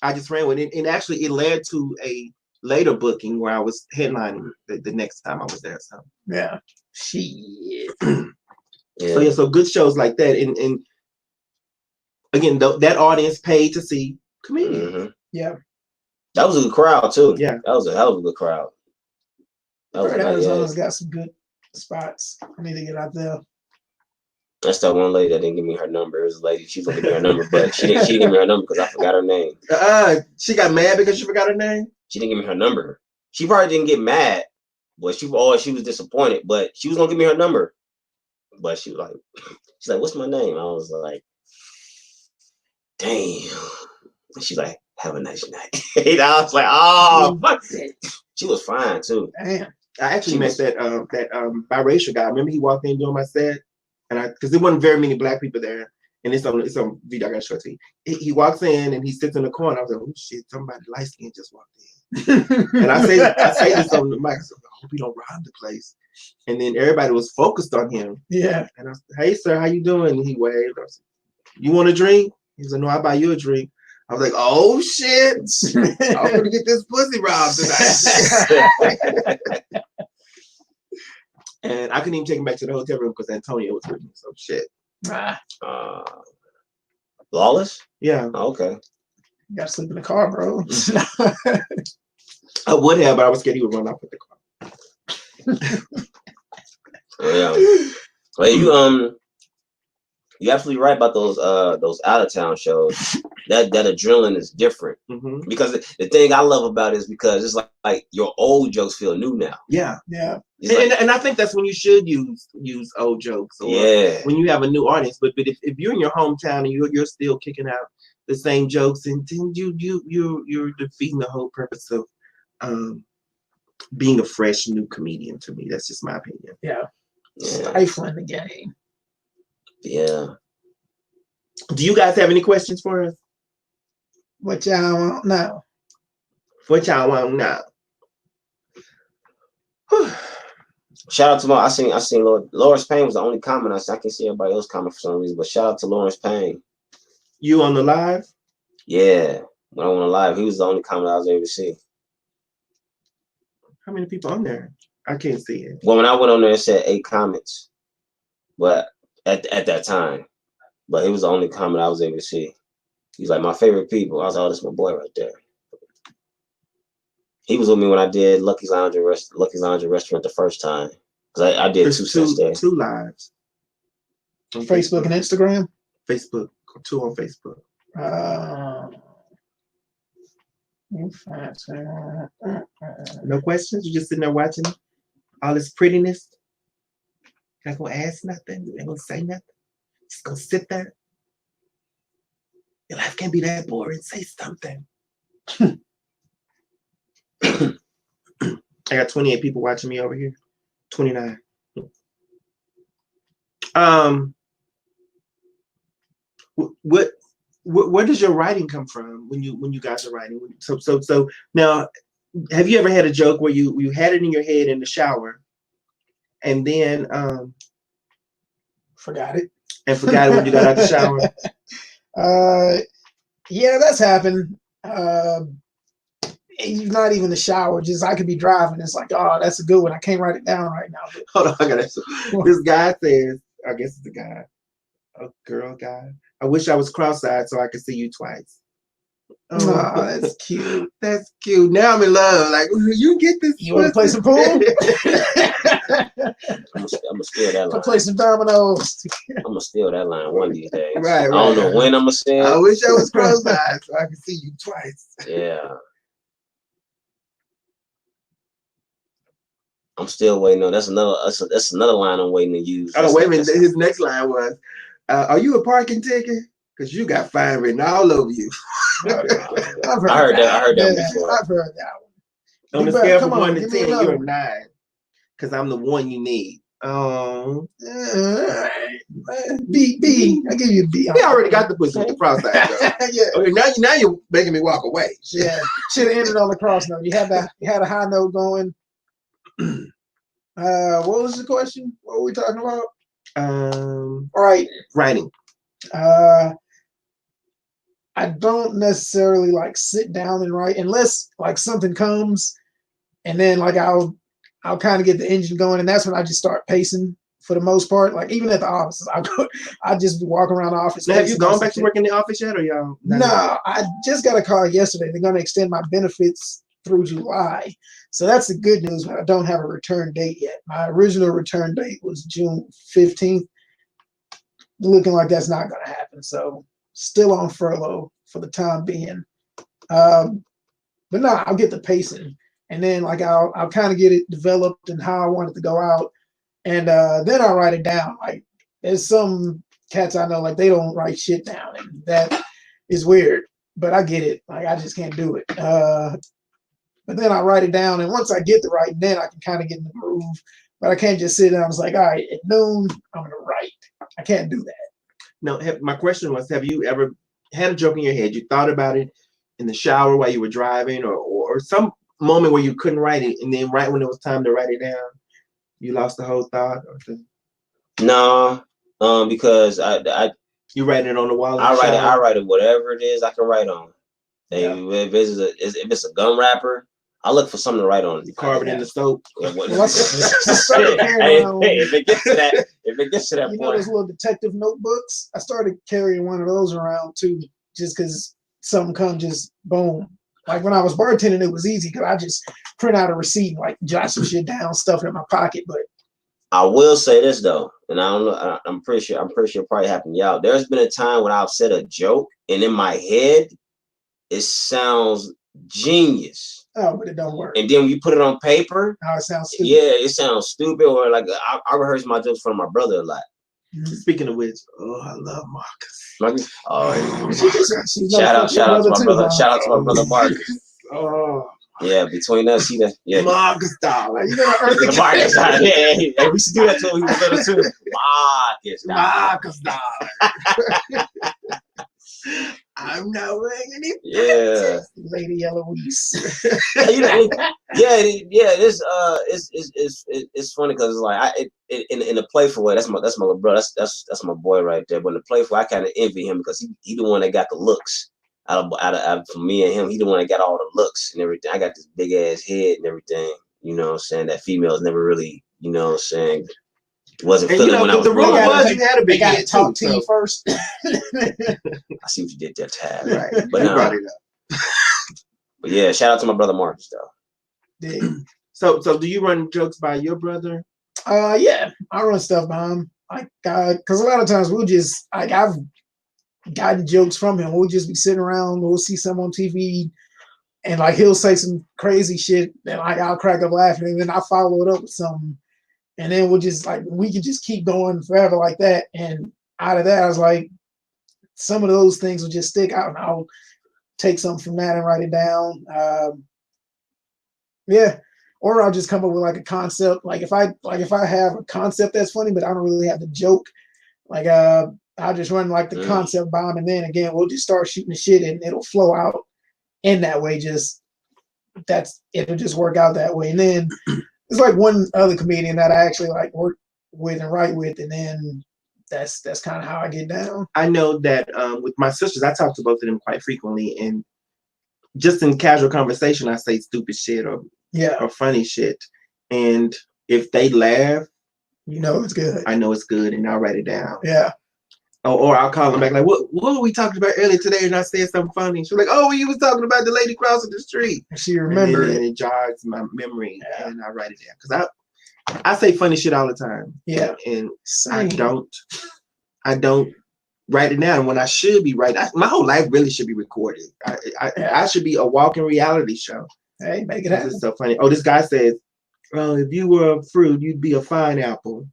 I just ran with it, and actually it led to a later booking where I was headlining the next time I was there. So yeah, shit. Yeah. So yeah, so good shows like that, and again, that audience paid to see comedians. Mm-hmm. Yeah. That was a good crowd too. Yeah. That was a hell of a good crowd. That was Arizona's got some good spots. I need to get out there. That's that one lady that didn't give me her number. It was a lady, she was gonna give me her number, but she didn't give me her number because I forgot her name. She got mad because she forgot her name? She didn't give me her number. She probably didn't get mad, but she was disappointed, but she was gonna give me her number. But she's like, what's my name? I was like, damn. And she's like, have a nice night. And I was like, oh, fuck it. She was fine too. Damn. I actually met that biracial guy. Remember he walked in doing my set? And because there wasn't very many black people there. And it's on video, I got to show it to you. He walks in and he sits in the corner. I was like, oh shit, somebody light skin just walked in. And I say this on the mic. I said, I hope he don't rob the place. And then everybody was focused on him. Yeah. And I said, hey sir, how you doing? And he waved. I said, you want a drink? He was like, no, I'll buy you a drink. I was like, oh shit. I'm gonna get this pussy robbed tonight. And I couldn't even take him back to the hotel room because Antonio was with me. So shit. Lawless? Yeah. Oh, okay. You gotta sleep in the car, bro. I would have, but I was scared he would run off with the car. Yeah. Well, you're absolutely right about those out of town shows. That adrenaline is different. Mm-hmm. Because the thing I love about it is because it's like your old jokes feel new now. Yeah. Yeah. And I think that's when you should use old jokes, or when you have a new audience. But if you're in your hometown and you're still kicking out the same jokes, and then you're defeating the whole purpose of being a fresh new comedian. To me, that's just my opinion. Yeah. Stifling the game. Yeah. Do you guys have any questions for us? What y'all want now? What y'all want now? Shout out to I seen Lawrence Payne was the only comment I see. I can see everybody else comment for some reason, but shout out to Lawrence Payne. You on the live? Yeah, when I went on live, he was the only comment I was able to see. How many people on there? I can't see it. Well, when I went on there, it said 8 comments, but at that time, but it was the only comment I was able to see. He's like, my favorite people. I was like, oh, that's my boy right there. He was with me when I did Lucky's Lounge and Restaurant the first time. Because I did 2 sets there. 2 lives. On Facebook and Instagram? Facebook. 2 on Facebook. No questions? You just sitting there watching all this prettiness? You're not going to ask nothing? You're not going to say nothing? Just going to sit there? Your life can't be that boring. Say something. I got 28 people watching me over here. 29. Where does your writing come from when you guys are writing? So now, have you ever had a joke where you had it in your head in the shower, and then forgot it when you got out the shower? Yeah, that's happened. Not even the shower, just I could be driving. It's like, oh, that's a good one. I can't write it down right now. Hold on, I got this guy says, I guess it's a guy, a girl guy. I wish I was cross-eyed so I could see you twice. Oh, that's cute. That's cute. Now I'm in love. Like, you get this. You want to play some pool? I'm gonna steal that line. Play some dominoes. I'm gonna steal that line one of these days. Right. I don't know when I'm gonna steal. I wish I was cross-eyed so I could see you twice. Yeah. I'm still waiting on. That's another line I'm waiting to use. Oh, wait a minute. His next line was, "Are you a parking ticket? Because you got fine written all over you." I heard that before. I've heard that one. On the scale from 1 to 10, you're a 9. Because I'm the one you need. Oh. B. I give you a B. He already got the pussy with the cross eyed. Yeah. Okay, now you're making me walk away. Yeah. Should have ended on the cross note. You had a high note going. What was the question? What were we talking about? All right. Writing. I don't necessarily like sit down and write unless like something comes, and then like I'll kind of get the engine going, and that's when I just start pacing for the most part. Like even at the offices, I just walk around the office. Now, have you gone back to work in the office yet, or y'all? No, I just got a call yesterday. They're going to extend my benefits through July. So that's the good news, but I don't have a return date yet. My original return date was June 15th. Looking like that's not going to happen. So still on furlough for the time being. But no, I'll get the pacing. And then like I'll kind of get it developed and how I want it to go out. And then I'll write it down. Like there's some cats I know, like they don't write shit down. And that is weird. But I get it. Like I just can't do it. But then I write it down, and once I get the writing, then I can kind of get in the groove. But I can't just sit down and say, like, all right, at noon, I'm gonna write. I can't do that. No, my question was, have you ever had a joke in your head? You thought about it in the shower while you were driving, or some moment where you couldn't write it, and then right when it was time to write it down, you lost the whole thought? No, because you write it on the wall. I write it whatever it is I can write on. Yeah. If it's a gum wrapper, I look for something to write on. You carve it in the soap. If it gets to that, you know those little detective notebooks? I started carrying one of those around too, just because something comes, just boom. Like when I was bartending, it was easy because I just print out a receipt and like jot some shit down, stuff it in my pocket. But I will say this though, and I don't know. I'm pretty sure it probably happened to y'all. There's been a time when I've said a joke, and in my head, it sounds genius. Oh, but it don't work. And then when you put it on paper, oh, it sounds stupid. Yeah, it sounds stupid. Or like I rehearse my jokes for my brother a lot. Mm-hmm. Speaking of which, I love Marcus. Shout out to my brother. Shout out to my brother Marcus. Yeah, between us, Marcus darling. You know, Marcus darling. Yeah, we should do that till he was little too. Marcus darling. I'm not wearing any. Yeah, Lady Eloise. It's funny because it's like in a playful way. That's my little bro. That's my boy right there. But in the playful, I kind of envy him because he the one that got the looks out of for me and him. He the one that got all the looks and everything. I got this big ass head and everything. You know what I'm saying? That females never really, you know what I'm saying, wasn't feeling when I was growing up. You had a big head talk to you first. I see what you did there, Tab. Right. But brought it up. But yeah, shout out to my brother Marcus though. Yeah. So do you run jokes by your brother? Yeah, I run stuff by him. Like, because a lot of times we'll just I've gotten jokes from him. We'll just be sitting around, we'll see some on TV, and like he'll say some crazy shit, and like I'll crack up laughing, and then I'll follow it up with something. And then we'll just we can just keep going forever like that. And out of that, I was like, some of those things will just stick out, and I'll take something from that and write it down. Yeah, or I'll just come up with like a concept. Like if I have a concept that's funny, but I don't really have the joke, like I'll just run like the concept bomb, and then again we'll just start shooting the shit, and it'll flow out in that way. It'll just work out that way, and then. It's like one other comedian that I actually like work with and write with, and then that's kind of how I get down. I know that with my sisters, I talk to both of them quite frequently, and just in casual conversation, I say stupid shit or funny shit, and if they laugh, you know it's good. I know it's good, and I'll write it down. Yeah. Or I'll call them back like, what were we talking about earlier today? And I said something funny. She's like, oh, you was talking about the lady crossing the street. She remembered and it jogs my memory, and I write it down because I say funny shit all the time. Yeah, and I don't write it down when I should be writing. My whole life really should be recorded. I should be a walking reality show. Hey, make it happen. It's so funny. Oh, this guy says, well, if you were a fruit, you'd be a fine apple.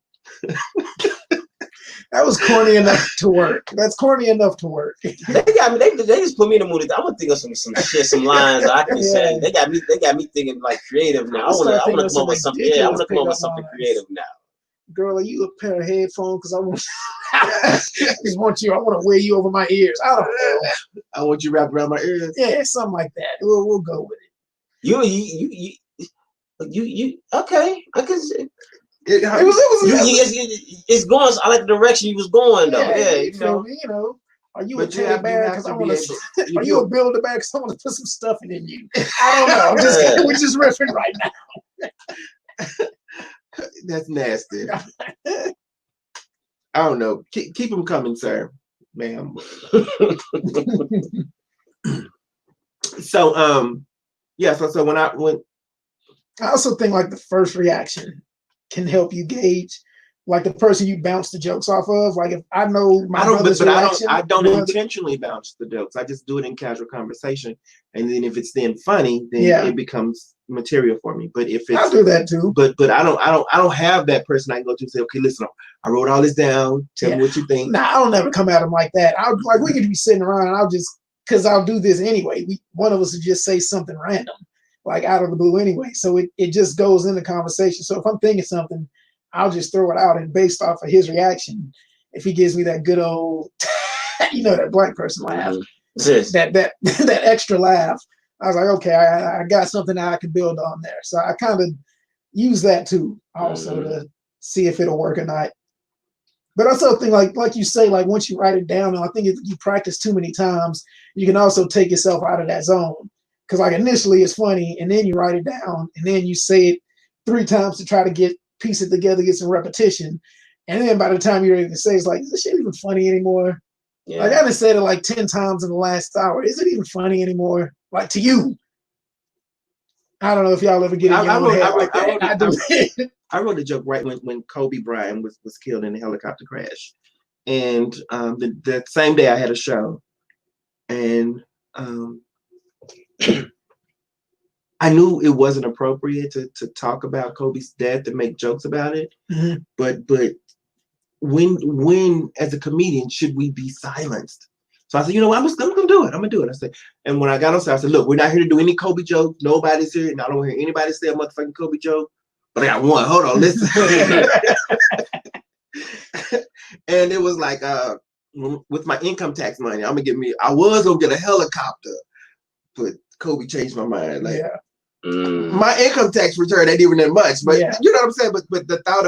That was corny enough to work. That's corny enough to work. They got me. They just put me in the mood. I'm gonna think of some shit, some lines I can say. They got me thinking like creative now. I wanna come up with something. Yeah, I wanna come up with something creative now. Girl, are you a pair of headphones? Because I want. I want to wear you over my ears. I don't know. I want you wrapped around my ears. Yeah, something like that. We'll go with it. You okay? I can see. It's going. I like the direction you was going though. Yeah, you know. Are you a teddy bear? Because I want to. Are you a builder bear? Because I want to put some stuffing in you. I don't know. We're just riffing right now. That's nasty. I don't know. Keep them coming, sir, ma'am. So yeah. So when I also think like the first reaction can help you gauge like the person you bounce the jokes off of. Like if I know my brother's reaction, I don't intentionally bounce the jokes. I just do it in casual conversation, and then if it's then funny, then it becomes material for me. But if it's, I'll do that too. But I don't have that person I can go to and say, okay, listen, I wrote all this down. Tell me what you think. Nah, I'll never come at him like that. Like we could be sitting around, and because I'll do this anyway. One of us would just say something random, like out of the blue anyway. So it just goes in the conversation. So if I'm thinking something, I'll just throw it out, and based off of his reaction, if he gives me that good old, that black person laugh, that extra laugh, I was like, okay, I got something that I can build on there. So I kind of use that too, also to see if it'll work or not. But I also think like you say, like once you write it down, and I think if you practice too many times, you can also take yourself out of that zone. Because like initially it's funny, and then you write it down, and then you say it 3 times to try to piece it together, get some repetition. And then by the time you're ready to say, it's like, is this shit even funny anymore? Yeah. Like I done said it like 10 times in the last hour. Is it even funny anymore? Like to you? I don't know if y'all ever get in your own head like that. I wrote a joke right when Kobe Bryant was killed in a helicopter crash. And the same day I had a show. And I knew it wasn't appropriate to talk about Kobe's death and make jokes about it. Mm-hmm. But when as a comedian should we be silenced? So I said, you know what, I'm gonna do it. I'm gonna do it. I said, and when I got on stage, I said, look, we're not here to do any Kobe joke. Nobody's here, and I don't hear anybody say a motherfucking Kobe joke. But I got one. Hold on, listen. And it was like, with my income tax money, I was gonna get a helicopter, but Kobe changed my mind. Like, my income tax return ain't even that much, but you know what I'm saying. But the thought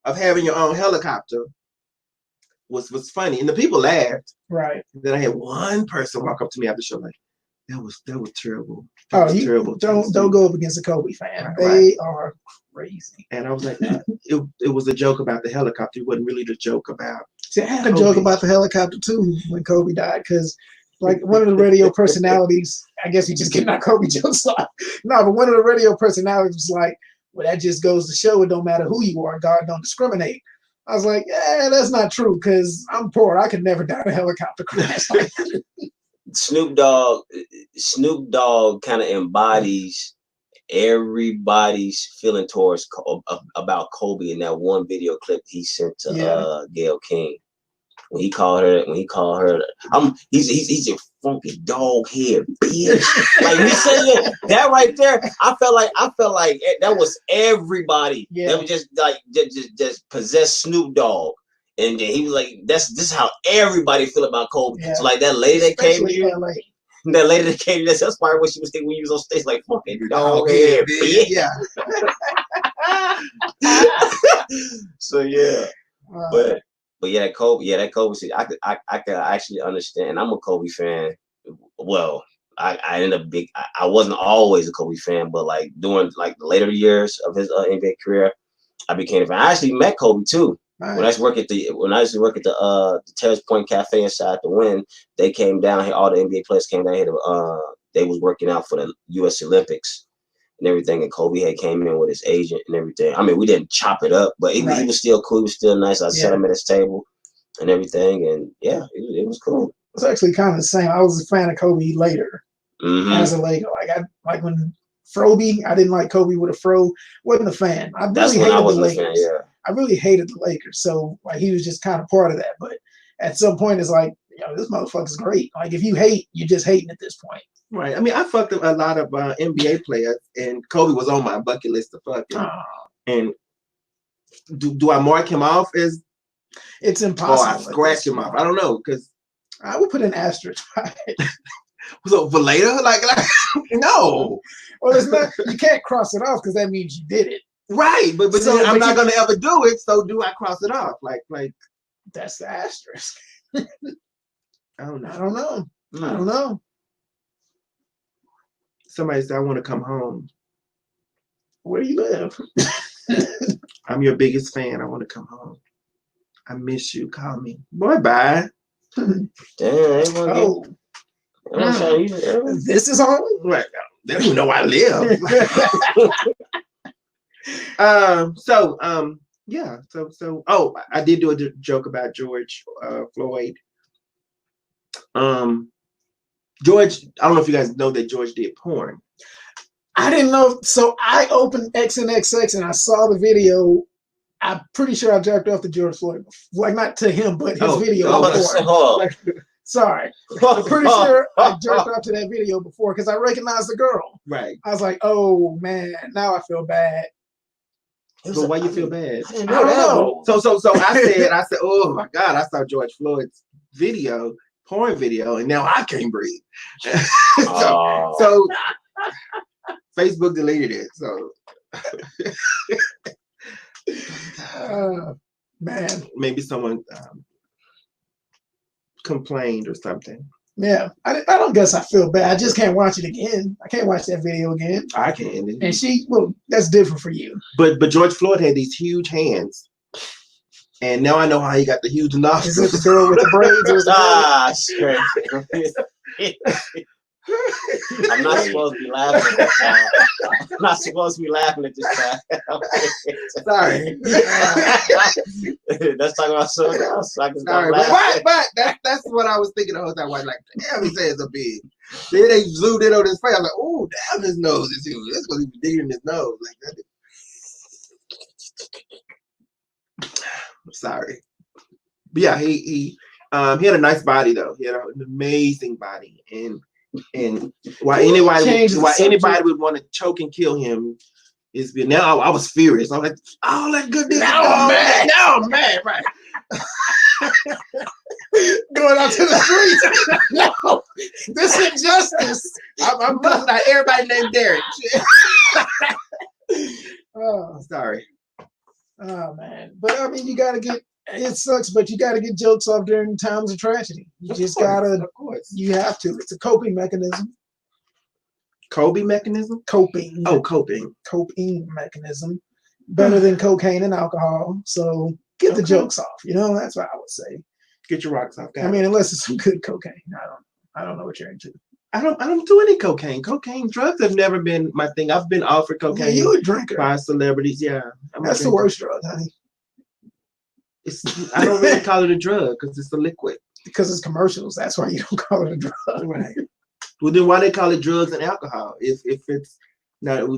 of having your own helicopter was funny, and the people laughed. Right. And then I had one person walk up to me after the show like, that was terrible. That was terrible. Don't go up against a Kobe fan. They are crazy. And I was like, it was a joke about the helicopter. It wasn't really the joke about. See, I had a joke about the helicopter too when Kobe died, because like one of the radio personalities, I guess you just getting our Kobe jokes off. No, but one of the radio personalities was like, well, that just goes to show it don't matter who you are, God don't discriminate. I was like, yeah, that's not true, because I'm poor. I could never die in a helicopter crash. Snoop Dogg kind of embodies everybody's feeling towards about Kobe in that one video clip he sent to Gayle King. When he called her, he's a funky dog head bitch. Like he said that right there. I felt like that was everybody. Yeah. That was just possessed Snoop Dogg. And then he was like, this is how everybody feel about Kobe. Yeah. So like that lady that came here, that's probably what she was thinking when you was on stage, like fucking dog head bitch. Yeah. So yeah. But yeah, that Kobe shit, I could actually understand. And I'm a Kobe fan. Well, I ended up I wasn't always a Kobe fan, but like during like the later years of his NBA career, I became a fan. I actually met Kobe too. Right. When I used to work at the Terrace Point Cafe inside the Wynn, they came down here. All the NBA players came down here. They was working out for the U.S. Olympics and everything. And Kobe had came in with his agent and everything. I mean, we didn't chop it up, but he was still cool. He was still nice. I sat him at his table and everything. And yeah, it was cool. It's actually kind of the same. I was a fan of Kobe later as a Laker. Like when Froby, I didn't like Kobe with a fro. Wasn't a fan. I really hated the Lakers. So like he was just kind of part of that. But at some point, it's like, this motherfucker's great. Like if you hate, you're just hating at this point. Right. I mean, I fucked up a lot of NBA players, and Kobe was on my bucket list to fuck him. And do I mark him off as? It's impossible. Or I scratch him off. I don't know, because I would put an asterisk. So for later, like no. Well, it's not. You can't cross it off because that means you did it. Right, but I'm not gonna ever do it. So do I cross it off? Like that's the asterisk. I don't know. I don't know. Somebody said, I want to come home. Where you live? I'm your biggest fan. I want to come home. I miss you. Call me. Boy, bye. Damn, everyone Oh, this is on. Right. They don't even know where I live. Yeah. So I did do a joke about George Floyd. George, I don't know if you guys know that George did porn. I didn't know. So I opened XNXX and I saw the video. I'm pretty sure I jerked off to George Floyd. Like, not to him, but his video before. Sorry. I'm pretty sure I jerked off to that video before because I recognized the girl. Right. I was like, oh, man, now I feel bad. But why you feel bad? I don't know. So I said, oh my God, I saw George Floyd's porn video, and now I can't breathe. so Facebook deleted it. So man, maybe someone complained or something. Yeah, I don't guess I feel bad. I just can't watch it again. I can't watch that video again. I can. And that's different for you. But George Floyd had these huge hands. And now I know how he got the huge nostrils. Is it the girl with the braids? I'm not supposed to be laughing at this time. I'm not supposed to be laughing at this time. Sorry. Let's talk about something else. So I can sorry, but that's what I was thinking the whole time. I was like, damn, his hands are big. Then they zoomed in on his face. I was like, oh, damn, his nose is huge. That's what he was digging in his nose. Like that. Sorry. But yeah, he had a nice body though. He had an amazing body. And why anybody would want to choke and kill him is now I was furious. I'm like, oh, that good nigga. Now I'm mad, right? Going out to the streets. No, this injustice. I'm cussing out everybody named Derek. Oh, sorry. Oh man, but I mean, it sucks, but you gotta get jokes off during times of tragedy. You just gotta, of course. You have to. It's a coping mechanism. Coping mechanism? Coping. Oh, coping. Coping mechanism. Better than cocaine and alcohol. So get the jokes off. That's what I would say. Get your rocks off, guys. I mean, unless it's some good cocaine. I don't know what you're into. I don't do any cocaine. Drugs have never been my thing. I've been offered cocaine. Yeah, you a drinker. By celebrities, yeah. That's the worst drug, honey. I don't really call it a drug because it's a liquid. Because it's commercials. That's why you don't call it a drug. Right. Well, then why they call it drugs and alcohol? If it's not,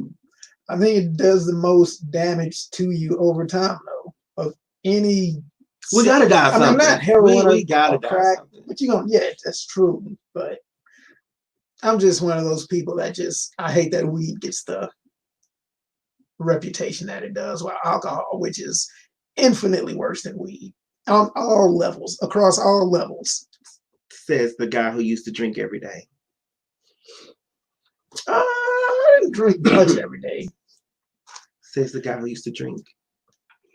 I think it does the most damage to you over time, though. Of any. We gotta die. I mean, not heroin we gotta die crack, something. but that's true. But I'm just one of those people that I hate that weed gets the reputation that it does, while alcohol, which is infinitely worse than weed on all levels, across all levels. Says the guy who used to drink every day. I didn't drink much every day. Says the guy who used to drink.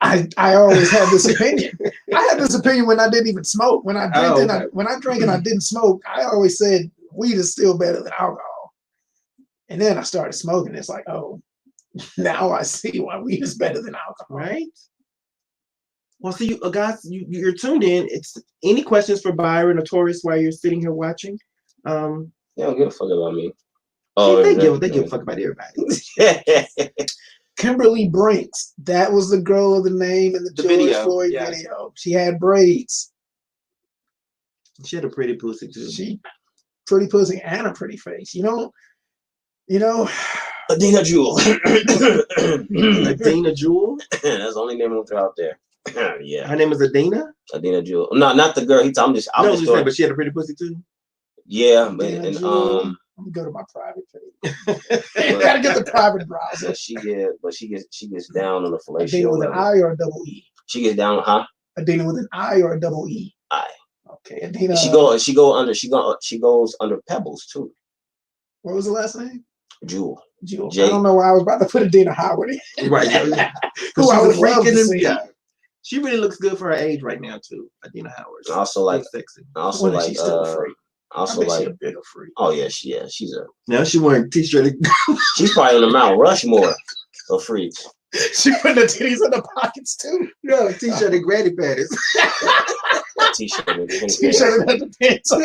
I always had this opinion. I had this opinion when I didn't even smoke. When I drank, when I drank and I didn't smoke, I always said weed is still better than alcohol. And then I started smoking. It's like, oh, now I see why weed is better than alcohol. Right? Well, so you guys, you're tuned in. It's any questions for Byron or Torris while you're sitting here watching? They don't give a fuck about me. Oh, they give a fuck about everybody. Kimberly Brinks, that was the girl of the name in the George Floyd video. She had braids. She had a pretty pussy too. Pretty pussy and a pretty face. Adina Jewel. Adina Jewel? That's the only name I'm gonna throw out there. Yeah. Her name is Adina? Adina Jewel. No, not the girl. I'm just saying, but she had a pretty pussy too. Yeah, but I'm gonna go to my private page. You gotta get the private browser. She gets down on the fellatio. Adina with an I or a double E? She gets down, huh? Adina with an I or a double E? I. Okay, Adina. She goes under Pebbles too. What was the last name? Jewel. I don't know why I was about to put Adina Howard in. Right. Who I would love to see. Yeah. She really looks good for her age right now too, Adina Howard. I also like sexy. Also like she's still a freak. Also I bet like she a bigger freak. Oh yeah, she's a. Now she wearing t-shirt. She's probably on the Mount Rushmore of freaks. She put the titties in the pockets too. No, t-shirt and granny panties. T-shirt and T-shirt and the pants on.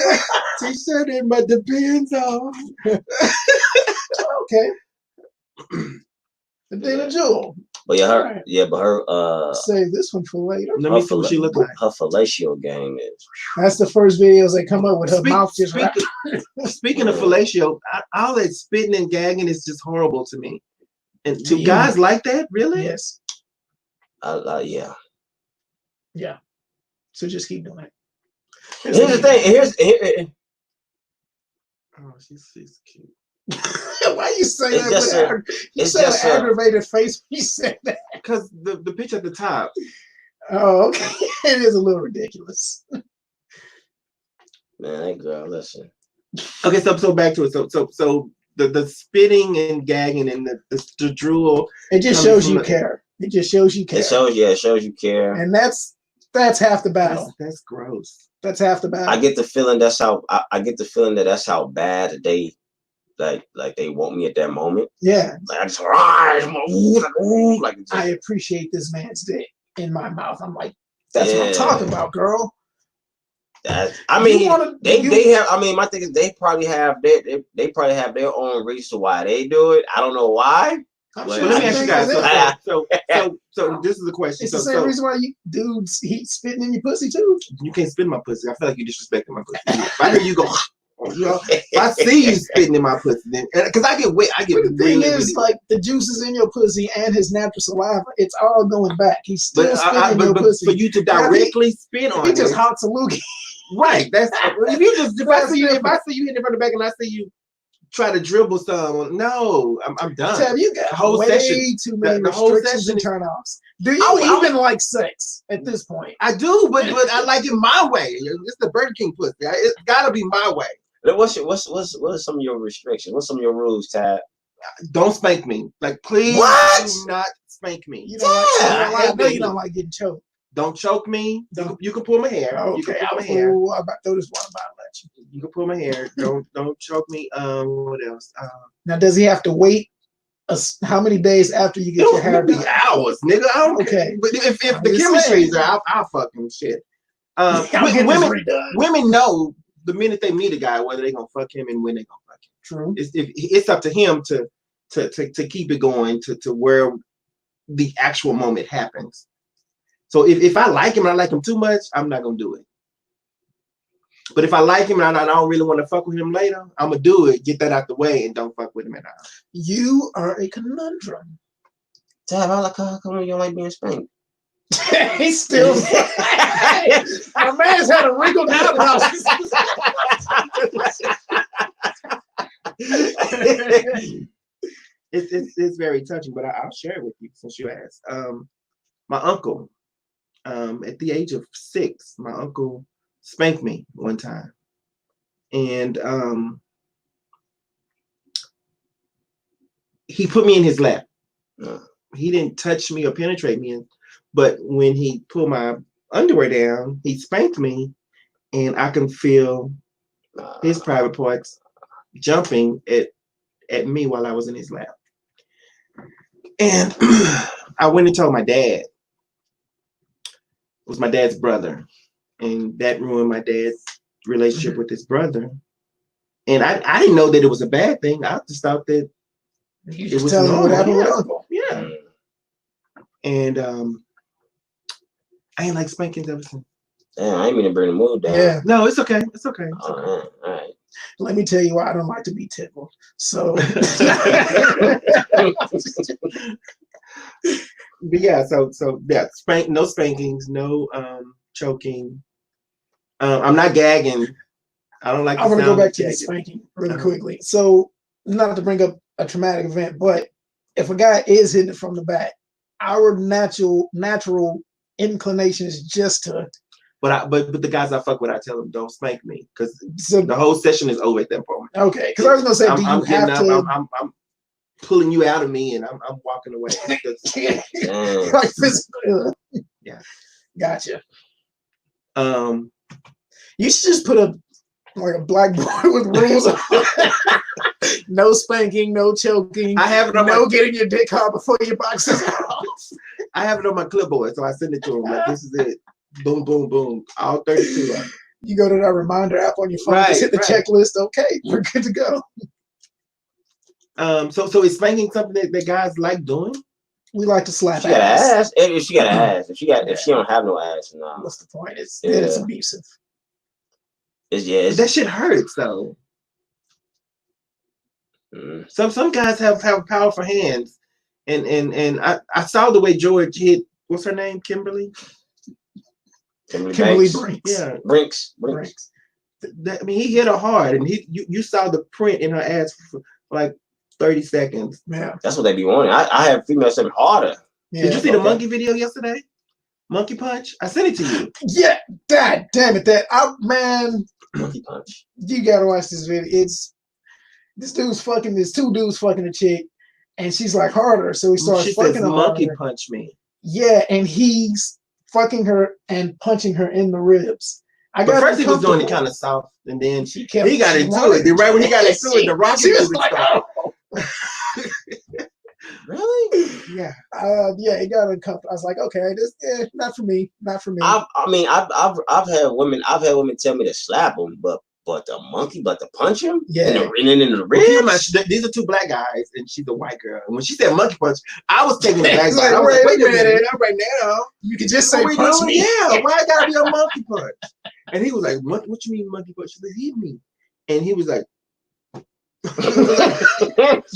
T-shirt and my depends on. Okay. The Dana Jewel. But yeah, her Right. yeah, but her Save this one for later. Let me see what she look like. Her fellatio game is That's the first videos they come up with. Her mouth just wrapped. Speaking of fellatio, all that spitting and gagging is just horrible to me. And To do you. guys like that? Really? Yes. yeah. Yeah. So just keep doing it. Here's the thing. Here, Oh, she's cute. Why you say It's that just with a- you it's said just an a- aggravated face when you said that? Because the picture at the top. Oh, okay. It is a little ridiculous. man, that girl, listen. Okay, so back to it. So the spitting and gagging and the drool. It just Coming shows from you a- care. It just shows you care. It shows you care. And that's half the battle. That's gross. That's half the battle. I get the feeling I get the feeling that's how bad they like they want me at that moment. Yeah. Like I just like I appreciate this man's dick in my mouth. I'm like, that's what I'm talking about, girl. that, I mean, they have. I mean, my thing is they probably have their own reason why they do it. I don't know why. I'm Well, sure Let me it's ask you the same guys. reason. So this is the question. It's the So same reason why you dudes heat spitting in your pussy too. you can't spit in my pussy. I feel like you're disrespecting my pussy. If I hear you go, you know, if I see you spitting in my pussy, then because I get wet, I get But the thing really, is, really. like the juices in your pussy and his natural saliva, it's all going back. He's still But, spitting in your but pussy. for you to directly spit on He just it, hot saluki. right? That's if I see you hit it from the back and I see you try to dribble some, no, I'm done. Tab, you got The whole way session- too many the whole restrictions session and is- turnoffs. Do you even like sex at this point? I do, but I like it my way. It's the Burger King pussy. It's gotta be my way. What are some of your restrictions? What's some of your rules, Tab? Don't spank me. Like, please What? do not spank me. You don't Yeah, I know you don't like getting choked. Don't choke me. Don't. You can pull my hair. You Okay, can pull my I'm hair. about to throw this one about to let you. You can pull my hair. Don't choke me. What else? Now, does he have to wait? How many days after you get your hair It'll be done? hours, nigga. I don't Okay. care. But if I'm the just chemistry's saying. there, I'll fucking shit. I'm getting this Women redone. women know the minute they meet a guy whether they gonna fuck him and when they gonna fuck him. True. It's up to him to keep it going to where the actual moment happens. So if I like him and I like him too much, I'm not gonna do it. But if I like him and I don't really want to fuck with him later, I'm gonna do it, get that out the way, and don't fuck with him at all. You are a conundrum. Tab, how come you don't like being spanked? He's still. Our man's had a wrinkled eyebrow. It's very touching, but I'll share it with you since you asked. My uncle, at the age of 6, my uncle spanked me one time, and he put me in his lap. He didn't touch me or penetrate me, but when he pulled my underwear down, he spanked me, and I can feel his private parts jumping at me while I was in his lap. And I went and told my dad. It was my dad's brother, and that ruined my dad's relationship with his brother. And I didn't know that it was a bad thing. I just thought that You it just was tell him what normal. happened with Yeah. Uncle. Yeah. And I ain't like spankings ever since. Damn, I ain't mean to bring the mood down. Yeah. No, it's okay. It's okay. It's Oh, okay. man. All right. Let me tell you why I don't like to be tickled. So. But yeah, so yeah, no spankings, no choking. I'm not gagging. I don't like. I want to go back to the gagging. spanking really quickly. So, not to bring up a traumatic event, but if a guy is hitting it from the back, our natural inclination is just to. But the guys I fuck with, I tell them don't spank me because So, the whole session is over at that point. okay, because I was gonna say, do you I'm have getting to? up. I'm pulling you out of me, and I'm walking away. Damn. Like physical. Yeah. Gotcha. Um, You should just put a like a blackboard with rules. No spanking, no choking. I have it on no getting your dick hard before your box is off. I have it on my clipboard, so I send it to him. Like, this is it. Boom, boom, boom. All 32 of them. You go to that reminder app on your phone, just hit the checklist. Okay, we're good to go. So is spanking something that guys like doing? We like to slap She got ass. an ass. If she got an ass, if she don't have no ass, no. What's the point? It's abusive. It's that shit hurts though. Some guys have powerful hands, and I saw the way George hit. What's her name? Kimberly Brinks. Yeah, Brinks. I mean, he hit her hard, and you saw the print in her ass for like 30 seconds. Yeah, that's what they be wanting. I have females say harder. Yeah. Did you see the monkey video yesterday? Monkey punch. I sent it to you. Yeah, God damn it! Man, monkey punch. You gotta watch this video. It's this dude's fucking. There's two dudes fucking a chick, and she's like harder, so he starts fucking her. Monkey punch me. Yeah, and he's fucking her and punching her in the ribs. But first he was doing it kind of soft, and then he got into it. Then right when he got into it, the rocket was like, "Oh, really?" Yeah, yeah. He got uncomfortable. I was like, "Okay, this, not for me, not for me." I've had women tell me to slap him, but to punch him, in the ribs. These are two black guys, and she's a white girl. And when she said monkey punch, I was taking it back. Like, I was like, wait a minute, right now, you can just say punch me. Yeah, why I gotta be a monkey punch? And he was like, what you mean monkey punch? She said, hit me. And he was like,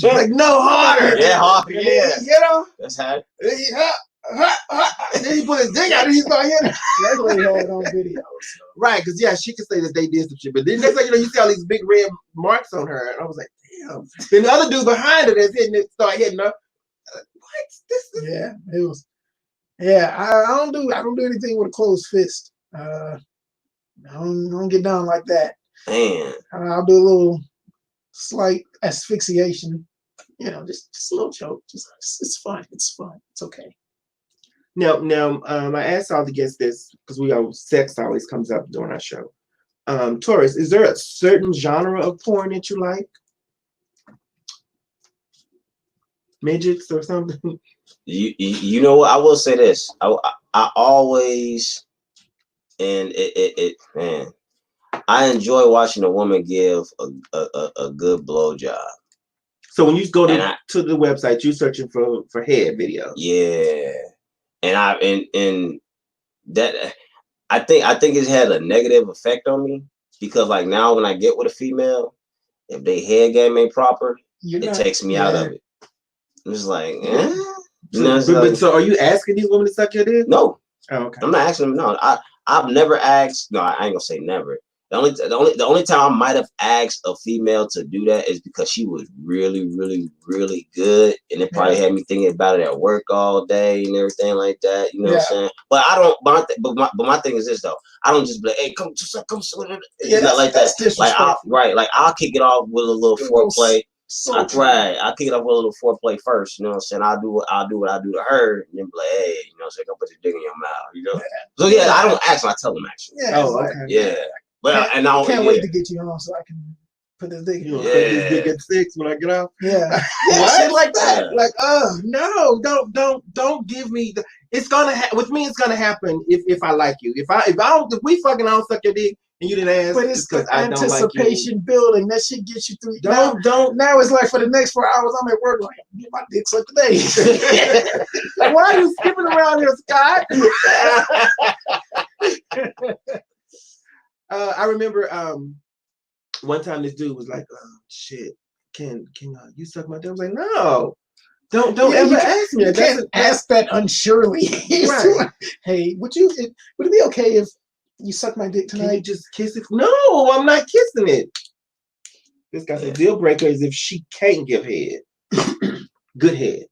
like, no, harder. Yeah, harder. Yeah. You know? That's how. And then he put his dick out and he started hitting. That's what he had on video. So. Right, because she could say that they did some shit. But then next thing you know, you see all these big red marks on her. And I was like, damn. Then the other dude behind her that's hitting it started hitting her. What? This is it was. Yeah, I don't do anything with a closed fist. I don't get down like that. Man. I'll do a little slight asphyxiation. You know, just a little choke. It's fun. It's fun. It's okay. Now, I asked all the guests this because sex always comes up during our show. Torris, is there a certain genre of porn that you like? Midgets or something? You know what? I will say this. I always, and man, I enjoy watching a woman give a good blowjob. So when you go to the website, you're searching for head video. Yeah. And that I think it's had a negative effect on me because like now when I get with a female, if they head game ain't proper, it takes me out of it. I'm just like, so are you asking these women to suck your dick? No. Oh, okay. I'm not asking them. No, I've never asked. No, I ain't gonna say never. The only time I might have asked a female to do that is because she was really, really, really good, and it probably had me thinking about it at work all day and everything like that. You know what I'm saying? But I don't. But my thing is this though. I don't just be like, hey, come. It's not like that. Like I'll kick it off with a little foreplay. I'll kick it off with a little foreplay first. You know what I'm saying? I'll do what I do to her, and then be like, hey, you know what I'm saying? Go put your dick in your mouth. You know? So yeah, I don't ask. I tell them actually. Yeah. Oh, okay. Yeah. But I can't wait to get you on so I can put this dick in. Put this dick at 6 when I get out. Yeah. Shit like that. Yeah. Like, no, don't give me the. It's gonna with me. It's gonna happen if I like you. If we fucking don't suck your dick and you didn't ask. But it's because anticipation building. That shit gets you through. Don't. Now it's like for the next 4 hours I'm at work like get my dick sucked today. Like why are you skipping around here, Scott? I remember one time this dude was like, "Oh shit, can you suck my dick?" I was like, "No, don't ever ask me. You can't ask that unsurely." Right. Hey, would it be okay if you suck my dick tonight? Can you just kiss it? No, I'm not kissing it. This guy said deal breaker is if she can't give head. Good head.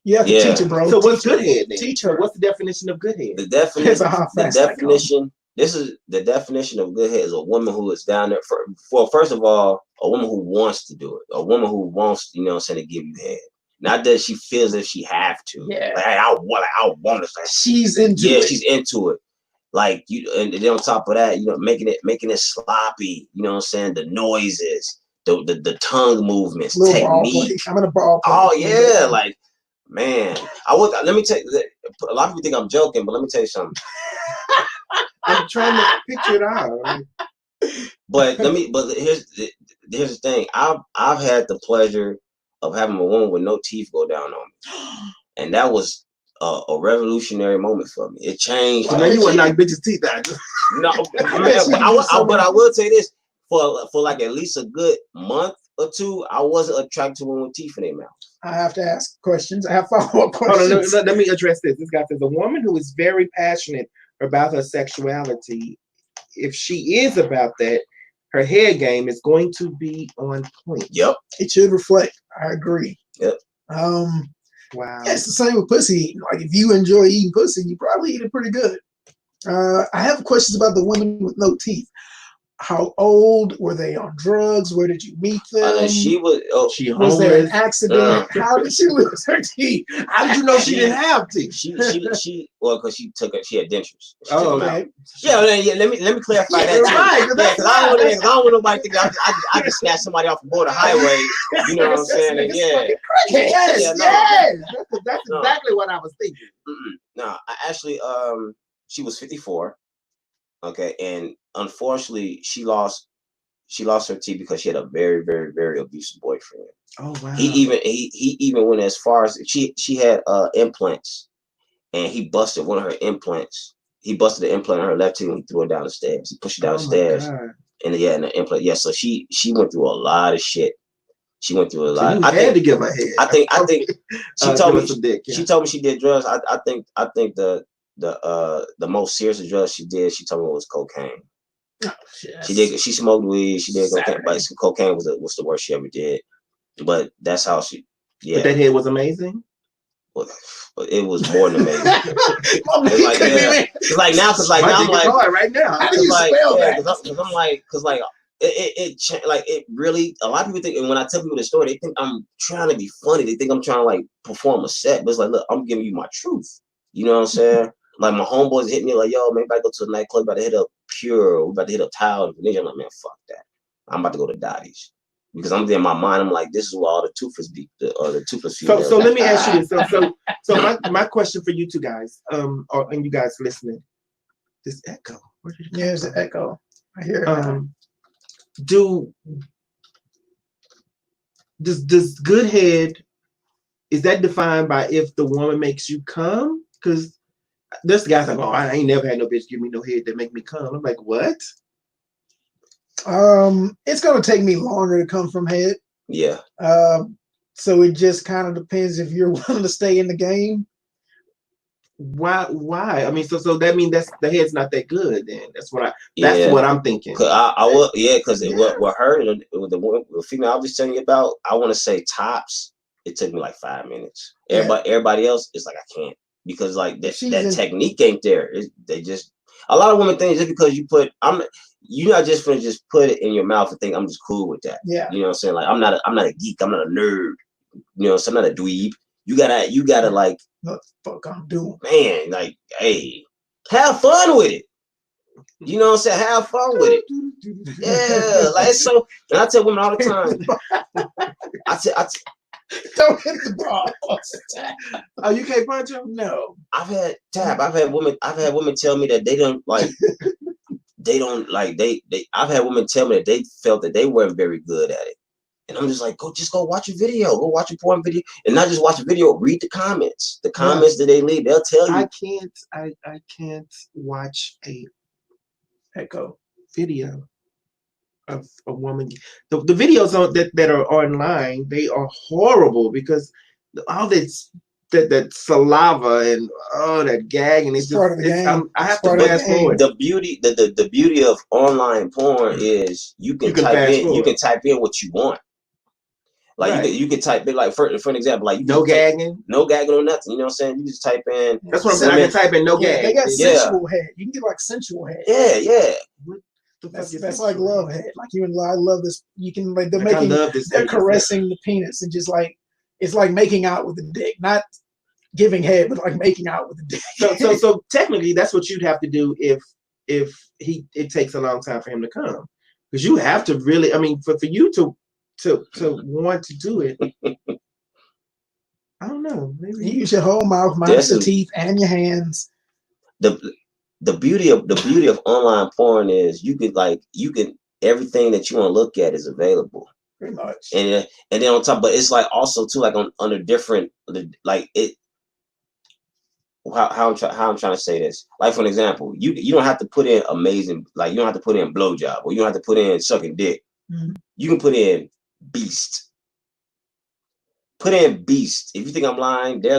You have to teach her, bro. So what's good head then? Teach her. What's the definition of good head? The definition. This is the definition of good head is a woman who is down there for first of all, a woman who wants to do it. A woman who wants, you know what I'm saying, to give you head. Not that she feels as if she have to. Yeah. Like, I want it. She's into it. Yeah, she's into it. Like you, and then on top of that, making it sloppy. You know what I'm saying? The noises, the tongue movements, technique. I'm in a ball play. Oh yeah, like man, let me tell you. A lot of people think I'm joking, but let me tell you something. I'm trying to picture it out. But here's the thing. I've had the pleasure of having a woman with no teeth go down on me, and that was a revolutionary moment for me. It changed. So now you want to knock bitches' teeth out? No, man, but I will say this: for like at least a good month or two, I wasn't attracted to women with teeth in their mouth. I have to ask questions. I have follow-up questions. Hold on, let me address this. This guy says a woman who is very passionate about her sexuality, if she is about that, her hair game is going to be on point. Yep. It should reflect. I agree. Yep. Wow. Yeah, it's the same with pussy eating. Like if you enjoy eating pussy, you probably eat it pretty good. I have questions about the women with no teeth. How old were they on drugs? Where did you meet them? She was. She was there an homeless? accident? How did she lose her teeth? How did you know she didn't have teeth? She because she had dentures. Oh, Okay. Yeah, let me clarify that. Right, Yeah, because I don't want nobody thinking I just snatch somebody off the border highway. You know what I'm saying? And Yes. That's exactly what I was thinking. No, I actually she was 54. Okay, and unfortunately, she lost her teeth because she had a very, very, very abusive boyfriend. Oh wow! He even went as far as she had implants, and he busted one of her implants. He busted the implant on her left teeth and he threw her down the stairs. He pushed her down the stairs, and the implant. Yeah, so she went through a lot of shit. She went through a lot. I had to give her head. I think she told me dick, she told me she did drugs. I think the most serious drugs she did, she told me, was cocaine. Oh, yes. She smoked weed, she did cocaine, but cocaine was the worst she ever did. But that's how she But that head was amazing. But it was more than amazing. It's like now I'm like right now. How do you spell that? Because I'm like it really, a lot of people think, and when I tell people the story, they think I'm trying to be funny. They think I'm trying to like perform a set, but it's like, look, I'm giving you my truth. You know what I'm saying? Like my homeboys hit me like, yo, maybe I go to the nightclub, about to hit up Pure, we about to hit up Tile. And I'm like, man, fuck that. I'm about to go to Dottie's. Because I'm there in my mind, I'm like, this is where all the toothless females. So let me ask you this. So my question for you two guys, and you guys listening, this echo. Where did it come from? There's an echo. I hear it. Does good head, is that defined by if the woman makes you come? Because there's guys like, oh, I ain't never had no bitch give me no head that make me come. I'm like, what? It's gonna take me longer to come from head. Yeah. So it just kind of depends if you're willing to stay in the game. Why? I mean, so that means the head's not that good. Then that's what I'm thinking. I will, because what her the female I was telling you about, I want to say tops. It took me like 5 minutes. Everybody else is like, I can't, because like that technique ain't there. They just, a lot of women think just because you're not just gonna just put it in your mouth and think I'm just cool with that. Yeah. You know what I'm saying? Like I'm not a geek. I'm not a nerd. You know, so I'm not a dweeb. You gotta like, what the fuck I'm doing? Man, like, hey, have fun with it. You know what I'm saying? Have fun with it. Yeah, like so. And I tell women all the time. I don't hit the ball. Oh, you can't punch him? No. I've had women tell me that they don't like. I've had women tell me that they felt that they weren't very good at it. And I'm just like, go watch a video. Go watch a porn video. And not just watch a video, read the comments. The comments that they leave, they'll tell you. I can't watch a echo video of a woman. The videos that are online, they are horrible because all that saliva and that gag, and it's just I have to fast forward. The beauty of online porn is you can type in what you want. Like you can type in, like for an example, like no gagging or nothing. You know what I'm saying? You just type in. That's what I'm saying. I can type in no gag. They got sensual head. You can get like sensual head. Yeah. That's like love head. Like you and I love this. You can like they're caressing the penis and just like it's like making out with the dick. Not giving head, but like making out with the dick. So technically, that's what you'd have to do if it takes a long time for him to come, because you have to really. I mean, for you to want to do it. I don't know. Maybe You use your whole mouth, minus the teeth and your hands. The beauty of online porn is you can everything that you want to look at is available. Pretty much. And then on top, but it's like also too like under different like it. How I'm trying to say this. Like for an example, you don't have to put in amazing, like you don't have to put in blowjob, or you don't have to put in sucking dick. Mm-hmm. You can put in beast. Put in beast. If you think I'm lying, you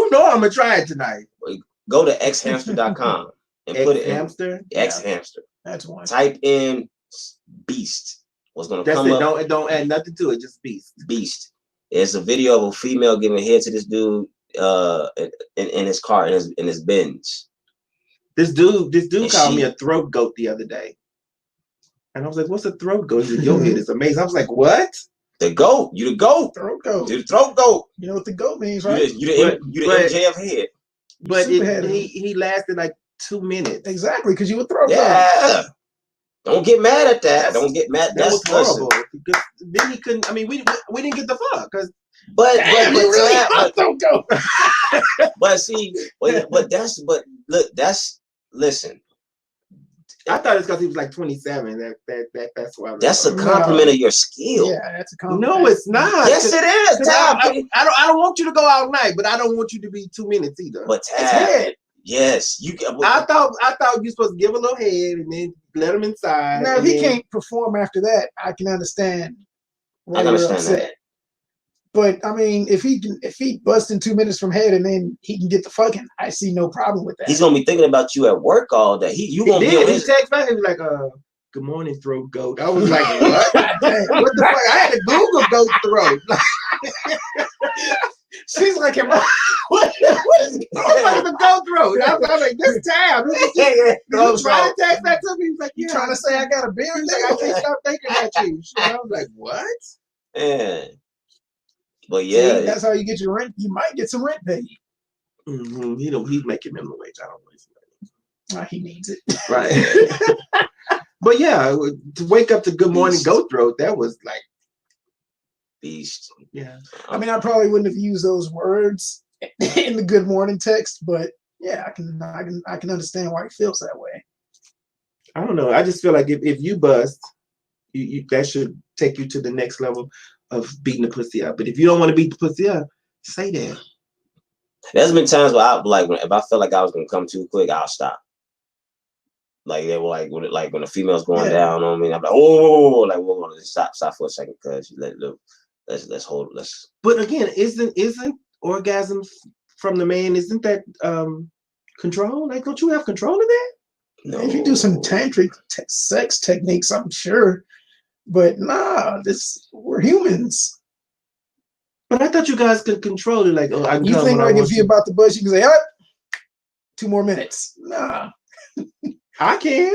know I'm gonna try it tonight. Go to xhamster.com and put it in xhamster. That's one. Type in beast. What's gonna come it. up? Don't add nothing to it. Just beast. Beast. It's a video of a female giving head to this dude in his car in his Benz. This dude called me a throat goat the other day, and I was like, "What's a throat goat?" He said, "Your head is amazing." I was like, "What?" The goat. You the goat. Throat goat. You the throat goat. You know what the goat means, right? You the MJF head. But he lasted like 2 minutes. Exactly, because you were throat goat. Don't get mad at that. Don't get mad. That was horrible. Because then he couldn't. I mean, we didn't get the fuck because. But listen. I thought it's because he was like 27. That's why. That's a compliment of your skill. Yeah, that's a compliment. No, it's not. Yes, it is. I don't want you to go all night, but I don't want you to be 2 minutes either. But Tab, yes, you. I thought you're supposed to give a little head and then let him inside. Now, if he can't perform after that, I can understand. I can understand that. But I mean, if he busts in 2 minutes from head and then he can get the fucking, I see no problem with that. He's gonna be thinking about you at work all day. He text back and be like, "Good morning, throat goat." I was like, "What? What the fuck?" I had to Google goat throat. She's like, what is going on? I was like, the goat throat. I was like, this time. He trying to text that to me. He's like, you trying to say I got a beard? He's like, I can't stop thinking about you. I was like, what? Yeah. But yeah, see, that's how you get your rent. You might get some rent paid. Mm-hmm. He's making minimum wage. I don't know. He needs it, right? But yeah, to wake up to Good Morning Goat Throat, that was like beast. Yeah. I mean, I probably wouldn't have used those words in the Good Morning text, but yeah, I can understand why he feels that way. I don't know. I just feel like if you bust, you that should take you to the next level of beating the pussy up. But if you don't want to beat the pussy up, say that. There's been times where if I felt like I was gonna come too quick, I'll stop. Like they were like when the female's going down on me, I'm like, oh, like we're gonna stop for a second, cause let's hold. But again, isn't orgasm from the man? Isn't that control? Like, don't you have control of that? No. If you do some tantric sex techniques, I'm sure. But nah, we're humans. But I thought you guys could control it. Like, oh, I can you think like if you're about to bust, you can say, 2 more minutes. Nah. I can.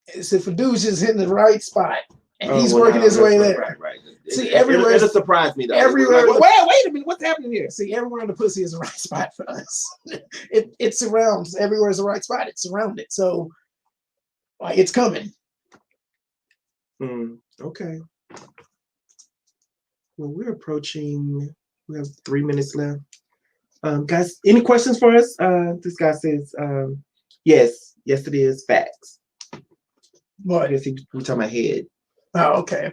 It's if a dude's just hitting the right spot and he's working his way there. Right. See, everywhere it'll surprise me though. Everywhere. Like, wait a minute, what's happening here? See, everywhere in the pussy is the right spot for us. It surrounds. Everywhere is the right spot. It's surrounded. So, like, it's coming. Okay. Well, we're approaching. We have 3 minutes left. Guys, any questions for us? This guy says, yes, it is. Facts. What? I guess we're talking about head. Oh, okay.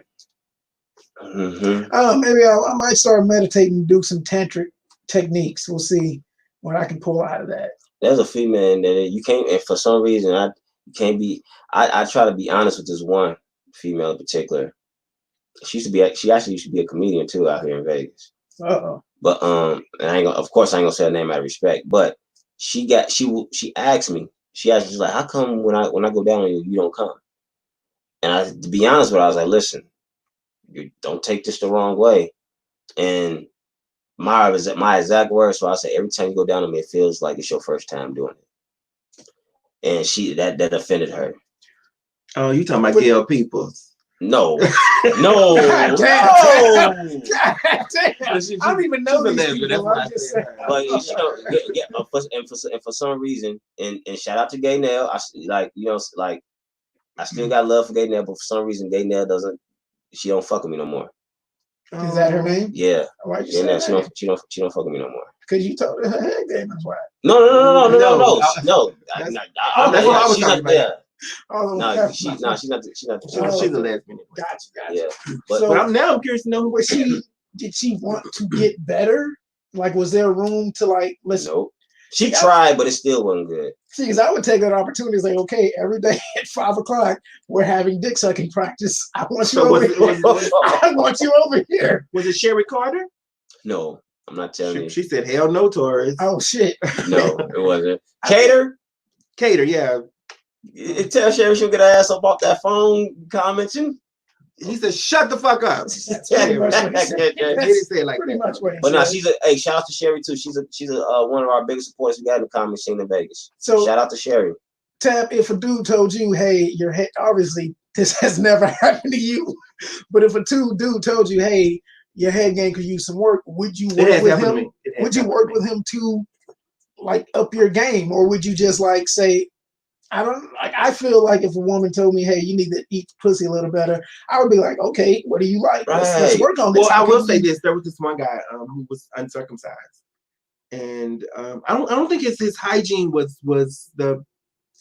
Mm-hmm. Maybe I might start meditating and do some tantric techniques. We'll see what I can pull out of that. There's a female that you can't, and for some reason I try to be honest with this one female in particular. She actually used to be a comedian too out here in Vegas. But and of course I ain't gonna say her name out of respect, but she asked me, she's like, how come when I go down on you, you don't come? And to be honest with her, I was like, listen, you don't take this the wrong way. And my exact words, so I said, every time you go down on me, it feels like it's your first time doing it. And that offended her. Oh, you talking about Gail Peoples? No. God No. damn. No. God damn. I don't even know she's a these lesbian, that's people. why I'm I just said saying. her. But you know, and for some reason, and shout out to Gay Nail. I still got love for Gay Nail, but for some reason, Gay Nail she don't fuck with me no more. Is that her name? Yeah. Why'd you Gay say Nail, that? she don't fuck with me no more. Because you told her her head game is why. No. No. That's what I was talking about. Yeah. Oh, No, she's not. She's not. She's a lesbian. Gotcha. Yeah. So, But I'm curious to know was did she want to get better? Like, was there room to like listen? Nope. She tried, but it still wasn't good. See, because I would take that opportunity and say, okay, every day at 5 o'clock, we're having dick sucking practice. I want you over here. I want you over here. Was it Sherry Carter? No, I'm not telling you. She said, hell no, Torris. Oh, shit. No, it wasn't. Cater, yeah. Tell Sherry she'll get her ass up off that phone commenting. He said, shut the fuck up. That's pretty much what he said. He didn't say it like Pretty that. much what he But said. no, shout out to Sherry too. She's one of our biggest supporters we got in the comedy scene in Vegas. So shout out to Sherry. Tab, if a dude told you, hey, your head, obviously this has never happened to you, but if a dude told you, hey, your head game could use some work, would you work with him? Would you work with him to like up your game, or would you just like say, I feel like if a woman told me, hey, you need to eat pussy a little better, I would be like, okay, what do you like? Let's work on this. Well, I will say this: there was this one guy who was uncircumcised, and I don't think his hygiene was the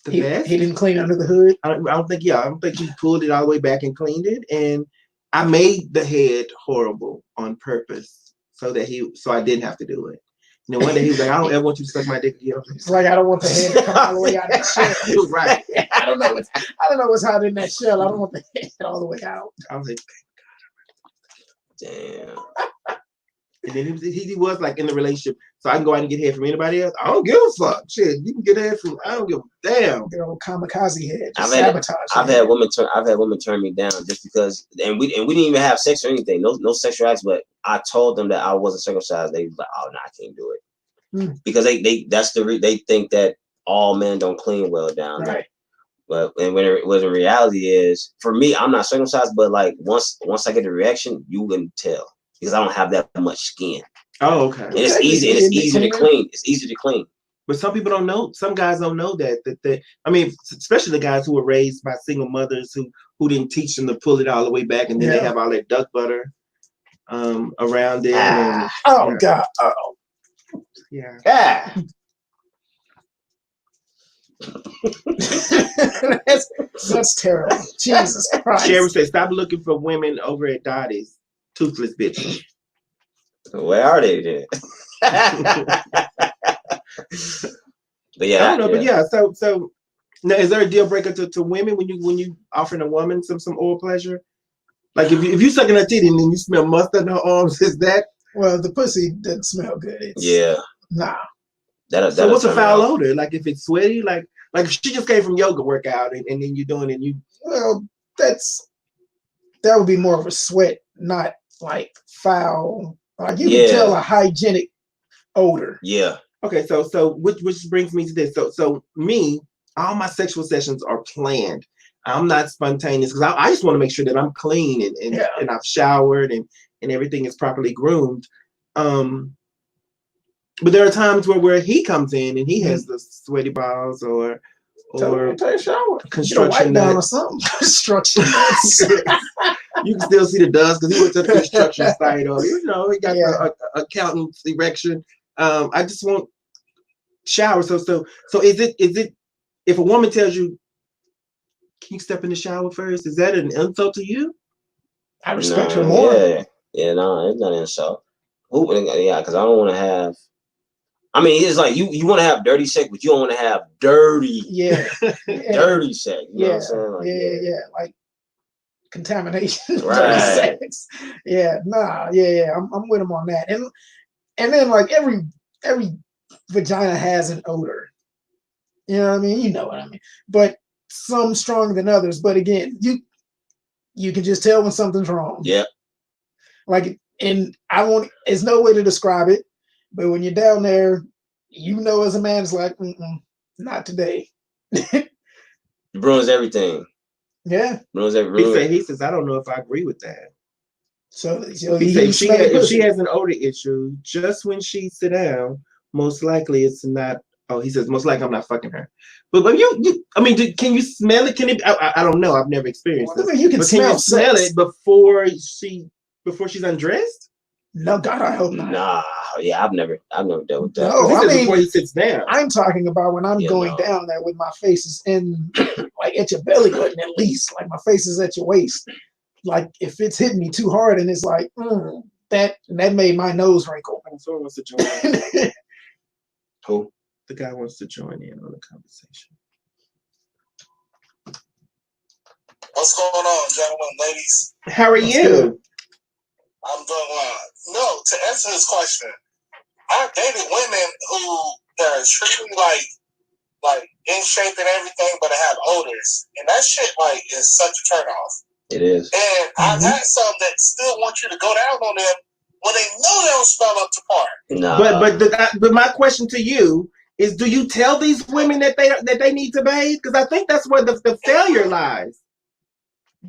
best. He didn't clean under the hood. I don't think he pulled it all the way back and cleaned it, and I made the head horrible on purpose so I didn't have to do it. And then one day he was like, I don't ever want you to suck my dick again. It's like, I don't want the head to come all the way out of the shell. He was right. I don't know what's hot in that shell. I don't want the head all the way out. I was like, damn. And then he was like in the relationship, so I can go out and get head from anybody else. I don't give a fuck. Shit, you can get head from. I don't give a damn. Their old kamikaze head. I've had women turn me down just because, and we didn't even have sex or anything. No sexual acts, but I told them that I wasn't circumcised. They was like, oh no, I can't do it because they think that all men don't clean well down there. But when the reality is, for me, I'm not circumcised, but like once I get the reaction, you wouldn't tell. Because I don't have that much skin. Oh, okay. And it's easy. And it's easy to clean. It's easy to clean. But some people don't know. Some guys don't know that. I mean, especially the guys who were raised by single mothers who didn't teach them to pull it all the way back, and then they have all that duck butter around it. God. Yeah. That's terrible. Jesus Christ. Sherry said, "Stop looking for women over at Dottie's. Toothless bitches." Where are they then? But yeah, I don't know. But yeah, so now, is there a deal breaker to women when you offering a woman some oral pleasure? Like if you sucking her titty and then you smell mustard in her arms, is that? Well, the pussy doesn't smell good. Nah. So what's a foul odor? Like if it's sweaty, like if she just came from yoga workout and then you're doing it, and you. Well, that would be more of a sweat, not like foul. Like you can tell a hygienic odor. Yeah. Okay, so which brings me to this. So me, all my sexual sessions are planned. I'm not spontaneous because I just want to make sure that I'm clean and I've showered and everything is properly groomed. But there are times where he comes in and he has the sweaty balls or take a shower. Construction down or something. Construction nuts. You can still see the dust because he went to the construction site, or he got the accountant's erection. I just want shower. So is it if a woman tells you, "Can you step in the shower first?" Is that an insult to you? I respect her more. Yeah, no, it's not an insult. Because I don't want to have. I mean, it's like you want to have dirty sex, but you don't want to have dirty, dirty sex. You know what I'm saying? Like, like contamination, right? Sex. I'm with him on that. And then like every vagina has an odor. You know what I mean? You know what I mean. But some stronger than others. But again, you can just tell when something's wrong. Yeah. Like, and there's no way to describe it. But when you're down there, as a man, it's like, not today. It ruins everything. Yeah. He says, I don't know if I agree with that. So he said if she has an odor issue, just when she sit down, most likely it's not. Oh, he says most likely I'm not fucking her. But I mean, can you smell it? Can it? I don't know. I've never experienced this. I mean, you can smell it before she's undressed? No, God, I hope not. Nah, yeah, I've never dealt with that. No, I mean, before he sits down. I'm talking about when I'm going down there with my face is in, like at your belly button at least, like my face is at your waist. Like if it's hitting me too hard and it's like that made my nose wrinkle. Someone wants to join in. Who? The guy wants to join in on the conversation. What's going on, gentlemen, ladies? How are you? Good. I'm doing well. No, to answer this question, I've dated women who are extremely like in shape and everything, but have odors, and that shit like is such a turnoff. It is. And I've had some that still want you to go down on them when they know they don't smell up to par. No. But my question to you is: do you tell these women that they need to bathe? Because I think that's where the failure lies.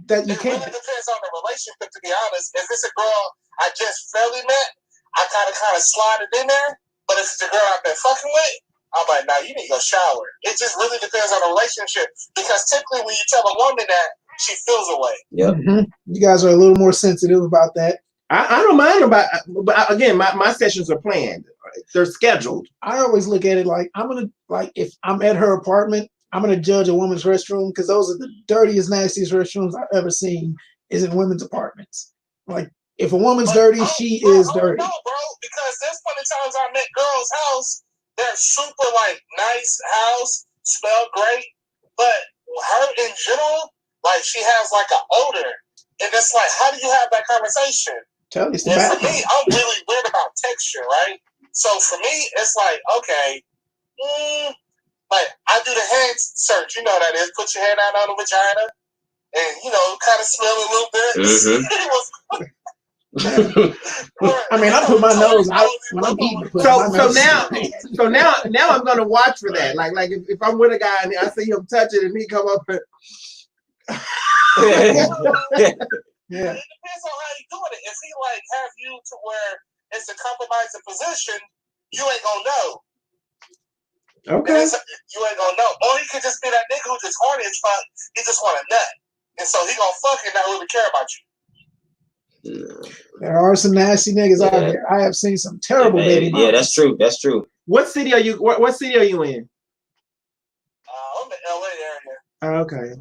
That you it can't. really depends on the relationship, to be honest. If it's a girl I just fairly met, I kind of slide it in there. But if it's a girl I've been fucking with, I'm like, nah, you need to go shower. It just really depends on the relationship. Because typically when you tell a woman that, she feels away. Yep. Mm-hmm. You guys are a little more sensitive about that. I don't mind but again, my sessions are planned. They're scheduled. I always look at it like if I'm at her apartment, I'm gonna judge a woman's restroom because those are the dirtiest, nastiest restrooms I've ever seen is in women's apartments. Like if a woman's dirty, she is dirty. No, bro, because there's plenty of times I met girls' house, they're super like nice house, smell great, but her in general, like she has like an odor, and it's like, how do you have that conversation? Tell me, and for me, I'm really weird about texture, right? So for me, it's like, okay, like I do the hand search, you know what that is. Put your hand out on the vagina, and kind of smell a little bit. I mean, I put my nose out when I'm eating. So now I'm gonna watch for that. Like if I'm with a guy and I see him touch it and he come up and yeah. It depends on how you doing it. If he like have you to where it's a compromising position, you ain't gonna know. Okay. You ain't gonna know. Or he could just be that nigga who just horny as fuck. He just want a nut, and so he gonna fuck and not really care about you. There are some nasty niggas out there. I have seen some terrible baby mamas. Yeah, that's true. That's true. What city are you? What city are you in? I'm in LA area. Okay.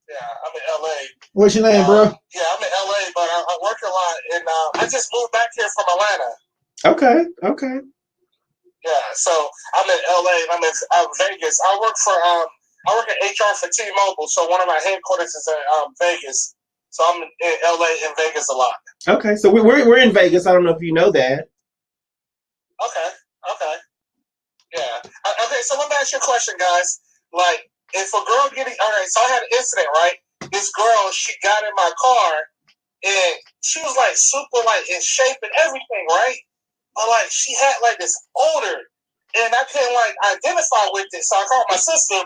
Yeah, I'm in LA. What's your name, bro? Yeah, I'm in LA, but I work a lot, and I just moved back here from Atlanta. Okay. Yeah, so I'm in LA and I'm in Vegas. I work in HR for T-Mobile, so one of my headquarters is in Vegas. So I'm in LA and Vegas a lot. Okay, so we're in Vegas. I don't know if you know that. Okay. Yeah. Okay, so let me ask you a question, guys. Like, if a girl so I had an incident, right? This girl, she got in my car and she was like super like in shape and everything, right? But like she had like this odor and I couldn't like identify with it. So I called my sister,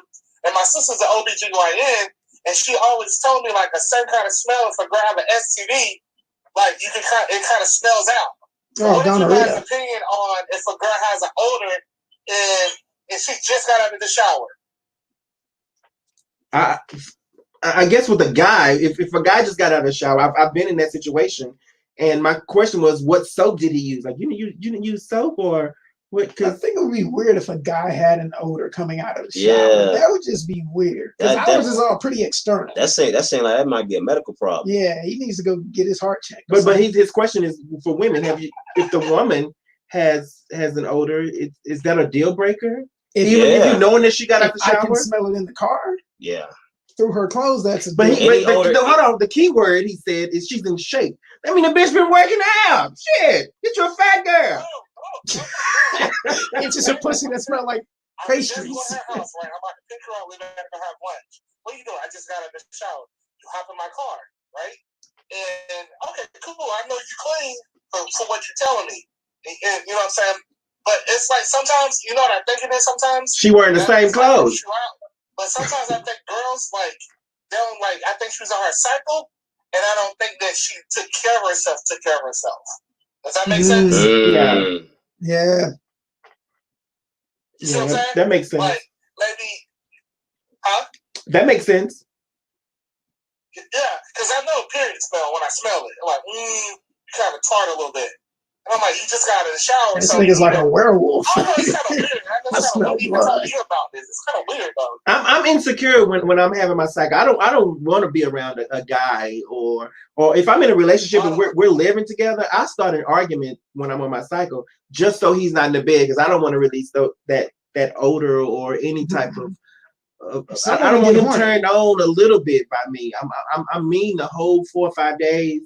and my sister's an OBGYN, and she always told me like a certain kind of smell. If a girl have an STD, like it kind of smells out. So what is your guys' opinion on if a girl has an odor and she just got out of the shower? I guess with a guy, if a guy just got out of the shower, I've been in that situation, and my question was, what soap did he use? Like, you didn't use soap or what? I think it would be weird if a guy had an odor coming out of the shower. Yeah. That would just be weird. Because ours is all pretty external. That's saying like that might be a medical problem. Yeah, he needs to go get his heart checked. But his question is for women: if the woman has an odor, is that a deal breaker? If you knowing that she got out the shower, I can smell it in the car. Yeah. Through her clothes, that's a hold on. The key word he said is she's in shape. I mean, the bitch been working out. Shit, get you a fat girl. It's just a pussy that smell like pastries. I'm just going to her house, right? I'm about to pick her up. We're going to have lunch. What are you doing? I just got out of the shower. You hop in my car, right? And okay, cool. I know you clean for what you're telling me. And you know what I'm saying? But it's like sometimes, you know what I'm thinking is sometimes? She wearing the same clothes. But sometimes I think girls like they don't like. I think she was on her cycle, and I don't think that she took care of herself. Does that make sense? Yeah. Yeah. You see what I'm saying? That makes sense. Like maybe, huh? That makes sense. Yeah, because I know a period smell when I smell it. I'm like, you kind of tart a little bit. And I'm like, you just got out of the shower. This nigga's like a werewolf. I know it's kind of weird. I smell blood. Hear about this. It's kind of weird though. I'm insecure when I'm having my cycle. I don't want to be around a guy or if I'm in a relationship and we're living together. I start an argument when I'm on my cycle just so he's not in the bed because I don't want to release that odor or any type of. I don't want him turned on a little bit by me. I mean the whole 4 or 5 days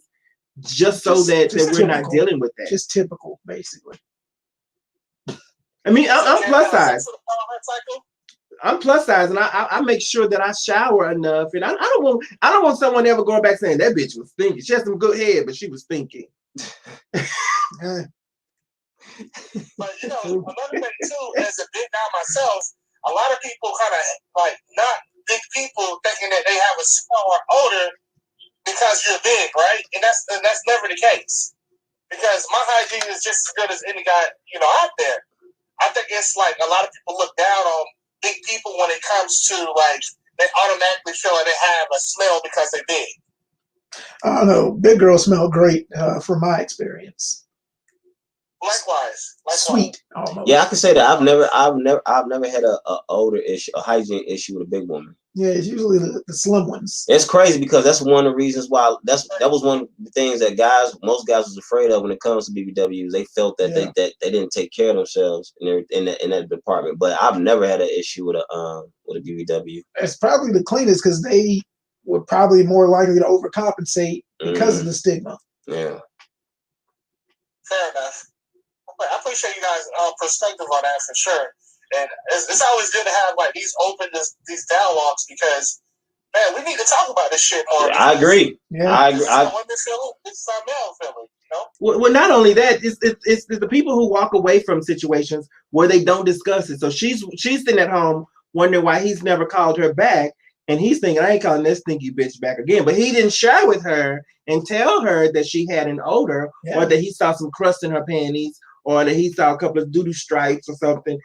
just so that we're not dealing with that. Just typical, basically. I mean, I'm plus size. I'm plus size, and I make sure that I shower enough. And I don't want someone ever going back saying that bitch was stinky. She had some good head, but she was stinky. Yeah. But another thing too, as a big guy myself, a lot of people kind of like not big people thinking that they have a smell or odor because you're big, right? And that's never the case. Because my hygiene is just as good as any guy out there. I think it's like a lot of people look down on big people when it comes to like they automatically feel like they have a smell because they're big. I don't know. Big girls smell great from my experience. Likewise. Sweet, almost. Yeah, I can say that I've never had a odor issue, a hygiene issue with a big woman. Yeah, it's usually the slim ones. It's crazy because that's one of the reasons why that was one of the things that most guys was afraid of when it comes to BBWs. They felt that they didn't take care of themselves in that department. But I've never had an issue with a BBW. It's probably the cleanest because they were probably more likely to overcompensate because of the stigma. Yeah. Fair enough. I appreciate you guys' perspective on that for sure. And it's always good to have like these dialogues because, man, we need to talk about this shit more. Yeah, I agree. Yeah. I agree. This is our women feeling. This is our male feeling. Well, not only that, it's the people who walk away from situations where they don't discuss it. So she's sitting at home wondering why he's never called her back, and he's thinking, I ain't calling this stinky bitch back again. But he didn't share with her and tell her that she had an odor or that he saw some crust in her panties or that he saw a couple of doo-doo stripes or something.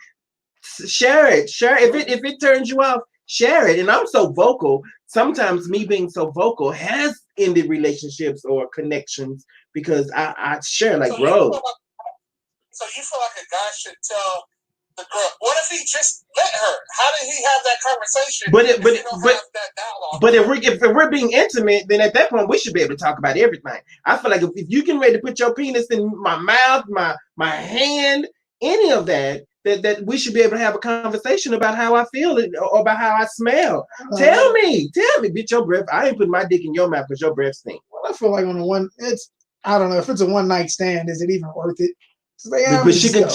Share it. If it turns you off, share it. And I'm so vocal. Sometimes me being so vocal has ended relationships or connections because I share like, bro. So you feel like a guy should tell the girl, what if he just let her? How did he have that conversation? But if we're being intimate, then at that point we should be able to talk about everything. I feel like if you can ready to put your penis in my mouth, my hand, any of that we should be able to have a conversation about how I feel or about how I smell. Tell me, bitch, your breath. I ain't putting my dick in your mouth because your breath stinks. Well, I feel like I don't know if it's a one night stand. Is it even worth it? But she can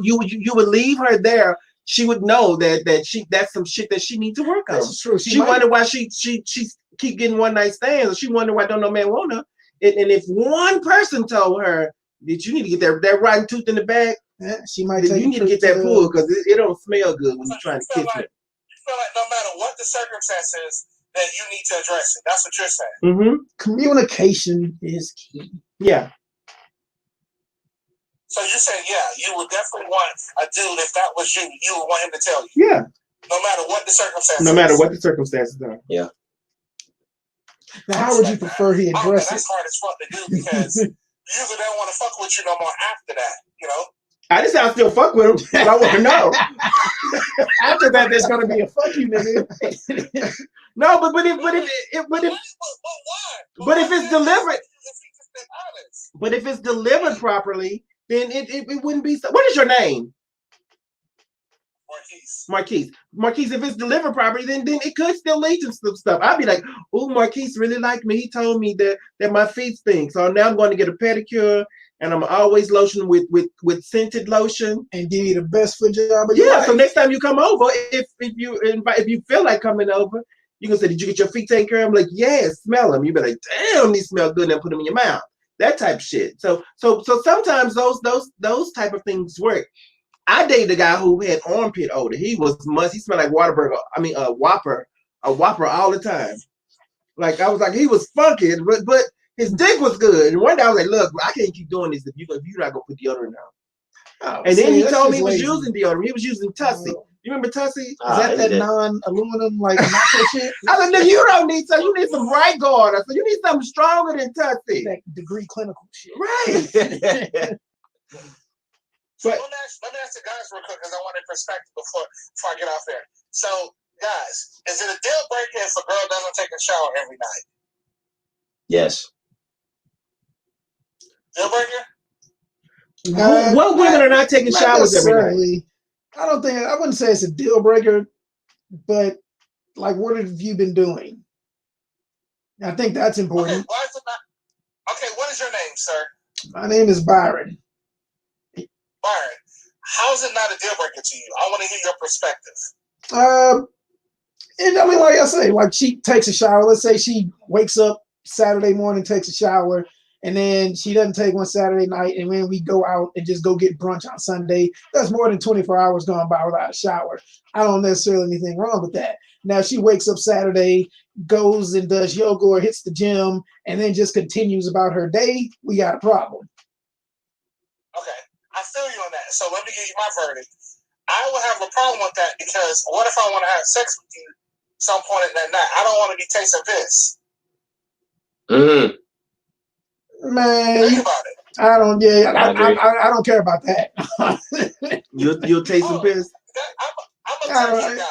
you would leave her there. She would know that's some shit that she needs to work on. That's true. She wondered why she keep getting one night stands. She wondered why don't no man want her. And if one person told her that you need to get that rotten tooth in the bag, she might. You need to get that pulled because it don't smell good when you're trying to kiss her. You feel like no matter what the circumstances, that you need to address it. That's what you're saying. Mm-hmm. Communication is key. Yeah. So you're saying, you would definitely want a dude, if that was you would want him to tell you. Yeah. No matter what the circumstances. No matter what the circumstances are. Yeah. Now, how would you prefer he address it? That's hard as fuck to do because usually they don't want to fuck with you no more after that, I just I still fuck with him, but I want to know. After that, there's gonna be a fuck you, nigga. No, but if it's delivered, but if it's delivered properly, then it wouldn't be. What is your name? Marquise. If it's delivered properly, then it could still lead to some stuff. I'd be like, oh, Marquise really liked me. He told me that my feet stink, so now I'm going to get a pedicure. And I'm always lotion with scented lotion and give you the best foot job. So next time you come over, if you feel like coming over, you can say, "Did you get your feet taken care of?" I'm like, "Yeah, smell them." You be like, "Damn, these smell good," and put them in your mouth. That type of shit. So sometimes those type of things work. I dated a guy who had armpit odor. He smelled like Whopper all the time. Like I was like, he was funky, but his dick was good. And one day I was like, look, I can't keep doing this if you're not gonna put deodorant on. Oh, And then he told me he was lazy. using deodorant. He was using Tussie. You remember Tussie? Is that non-aluminum like nacho shit? I was like, you don't need some. You need some right guard. So you need something stronger than Tussie. That degree clinical shit. Right. So let me ask the guys real quick because I want a perspective before I get off there. So, guys, is it a deal breaker if a girl doesn't take a shower every night? Yes. Deal breaker? What women are not taking showers every night? I wouldn't say it's a deal breaker, but like, what have you been doing? I think that's important. Okay, why is it not? Okay, what is your name, sir? My name is Byron. Byron, how is it not a deal breaker to you? I want to hear your perspective. And I mean, like I say, like she takes a shower. Let's say she wakes up Saturday morning, takes a shower, and then she doesn't take one Saturday night, and then we go out and just go get brunch on Sunday. That's more than 24 hours gone by without a shower. I don't necessarily anything wrong with that. Now, if she wakes up Saturday, goes and does yoga or hits the gym, and then just continues about her day, we got a problem. Okay, I feel you on that. So let me give you my verdict. I would have a problem with that because what if I want to have sex with you some point in that night? I don't want to be tasting piss. Mm-hmm. Man, think about it. I don't. Yeah, I don't care about that. You'll taste some piss. I'm a touchy guy.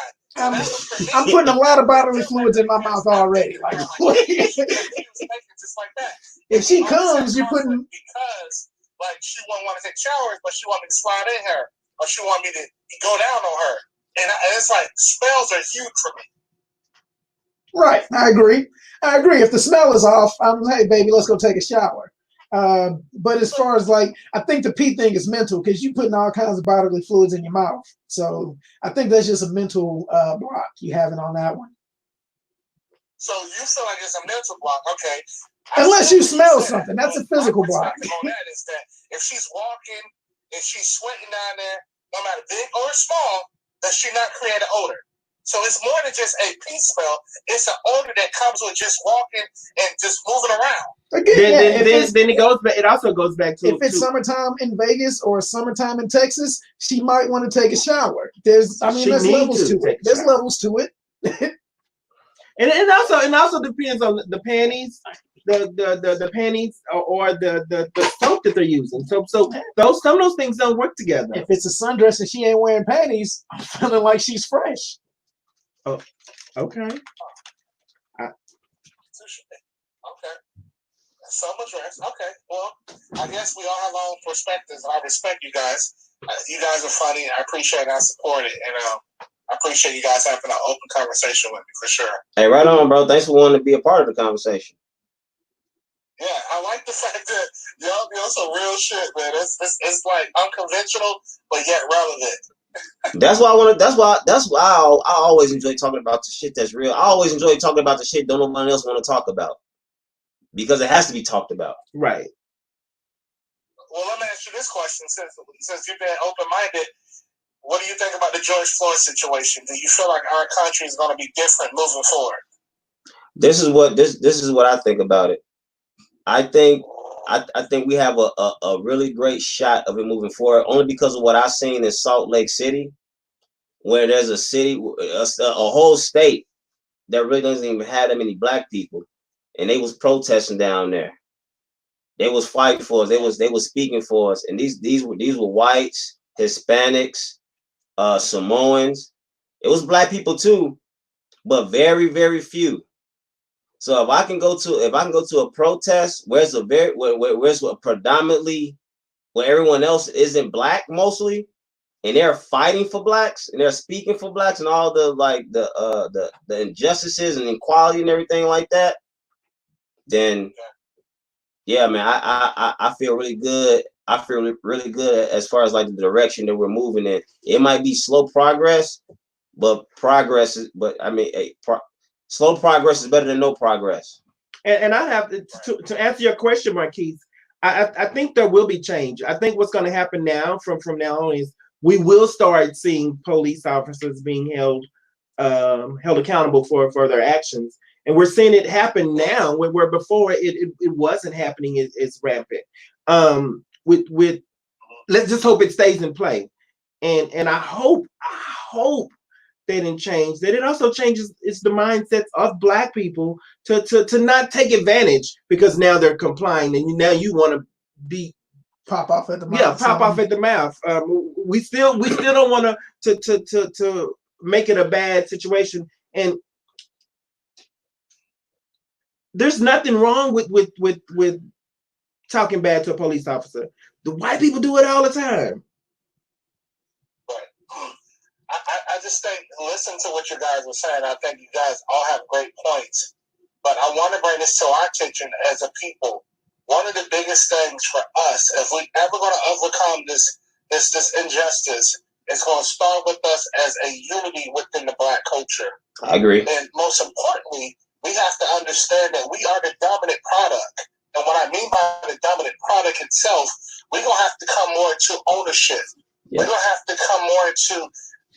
I'm putting a lot of bodily fluids in my mouth already. Like, just like that. If she comes, you're putting because like she won't want to take showers, but she want me to slide in her, or she want me to go down on her, and it's like smells are huge for me. Right, I agree. If the smell is off, hey baby, let's go take a shower. But as far as like, I think the pee thing is mental because you're putting all kinds of bodily fluids in your mouth. So I think that's just a mental block you having on that one. So you feel like it's a mental block, okay? Unless you smell something, that's a physical block. On that is that if she's walking and she's sweating down there, no matter big or small, does she not create an odor? So it's more than just a pee smell. It's an odor that comes with just walking and just moving around. Again, then it goes back. It also goes back to if it's summertime in Vegas or summertime in Texas, she might want to take a shower. There's levels to it. There's levels to it. And it also depends on the panties, the panties or the soap that they're using. So some of those things don't work together. If it's a sundress and she ain't wearing panties, I'm feeling like she's fresh. Oh, okay. Okay. Summer dress. Okay. Well, I guess we all have our own perspectives, and I respect you guys. You guys are funny. I appreciate it. I support it, and I appreciate you guys having an open conversation with me for sure. Hey, right on, bro. Thanks for wanting to be a part of the conversation. Yeah, I like the fact that y'all be on some real shit, man. It's like unconventional, but yet relevant. That's why I always enjoy talking about the shit that's real. I always enjoy talking about the shit that nobody else want to talk about because it has to be talked about. Right. Well, let me ask you this question: since you've been open-minded, what do you think about the George Floyd situation? Do you feel like our country is going to be different moving forward? This is what I think about it. I think we have a really great shot of it moving forward, only because of what I've seen in Salt Lake City, where there's a whole state that really doesn't even have that many black people, and they was protesting down there. They was fighting for us. They was speaking for us, and these were whites, Hispanics, Samoans. It was black people too, but very, very few. So if I can go to a protest where's predominantly where everyone else isn't black mostly, and they're fighting for blacks and they're speaking for blacks and all the injustices and inequality and everything like that, then yeah, man, I feel really good. I feel really good as far as like the direction that we're moving in. It might be slow progress, but slow progress is better than no progress. And I have to answer your question, Marquise. I think there will be change. I think what's going to happen now from now on is we will start seeing police officers being held accountable for their actions. And we're seeing it happen now, where before it wasn't happening as rampant. With let's just hope it stays in play. And I hope they didn't change, that it also changes the mindsets of Black people to not take advantage because now they're complying and now you want to be pop off at the mouth. Yeah, pop off at the mouth. We still don't want to make it a bad situation. And there's nothing wrong with talking bad to a police officer. The white people do it all the time. Right. I just think, listen to what you guys were saying. I think you guys all have great points. But I want to bring this to our attention as a people. One of the biggest things for us, if we ever going to overcome this injustice, it's going to start with us as a unity within the Black culture. I agree. And most importantly, we have to understand that we are the dominant product. And what I mean by the dominant product itself, we're going to have to come more into ownership. Yeah. We're going to have to come more into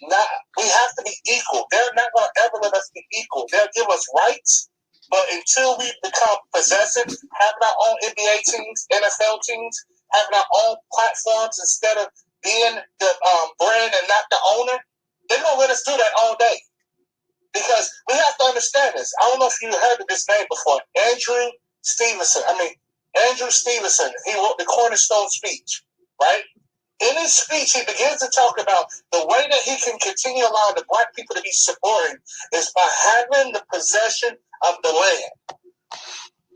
we have to be equal. They're not going to ever let us be equal. They'll give us rights, but until we become possessive, having our own NBA teams, NFL teams, having our own platforms instead of being the brand and not the owner, they're going to let us do that all day. Because we have to understand this. I don't know if you heard of this name before. Andrew Stevenson. He wrote the Cornerstone speech, right? In his speech, he begins to talk about the way that he can continue allowing the Black people to be supported is by having the possession of the land.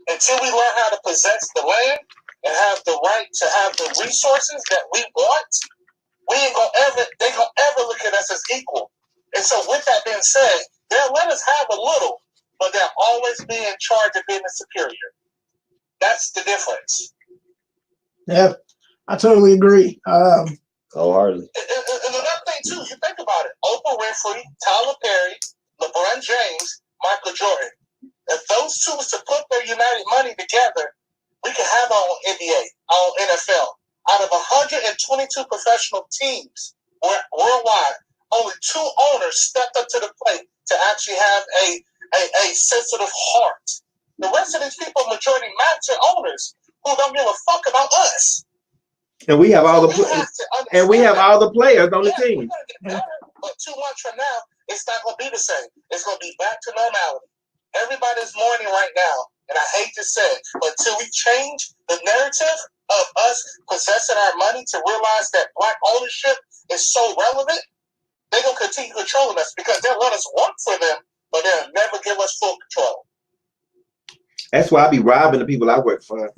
Until we learn how to possess the land and have the right to have the resources that we want, they gonna ever look at us as equal. And so with that being said, they'll let us have a little, but they'll always be in charge of being the superior. That's the difference. Yeah, I totally agree. Wholeheartedly. And another thing too, you think about it. Oprah Winfrey, Tyler Perry, LeBron James, Michael Jordan. If those two was to put their united money together, we could have our own NBA, our own NFL. Out of 122 professional teams worldwide, only 2 owners stepped up to the plate to actually have a sensitive heart. The rest of these people, majority match owners who don't give a fuck about us. And we have all the players on the team. But 2 months from now, it's not going to be the same. It's going to be back to normality. Everybody's mourning right now, and I hate to say it, but until we change the narrative of us possessing our money to realize that Black ownership is so relevant, they're going to continue controlling us because they'll let us work for them, but they'll never give us full control. That's why I be robbing the people I work for.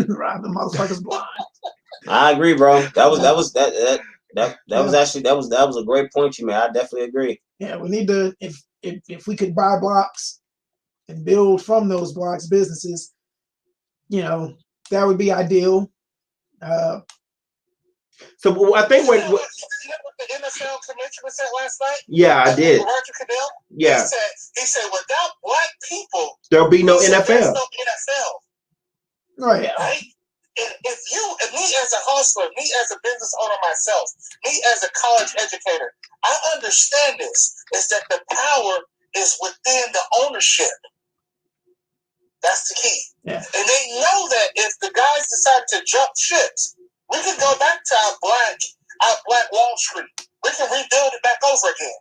Robbing motherfuckers blind. I agree, bro. That was a great point you made. I definitely agree. Yeah, we need to if we could buy blocks and build from those blocks businesses, that would be ideal. So I think you know what the NFL commissioner said last night? Yeah, I did. Roger Goodell? Yeah. He said without Black people, there'll be no NFL. There's no NFL. Oh yeah. Right? If me as a hustler, me as a business owner myself, me as a college educator, I understand this, is that the power is within the ownership. That's the key. Yeah. And they know that if the guys decide to jump ships, we can go back to our black Wall Street. We can rebuild it back over again.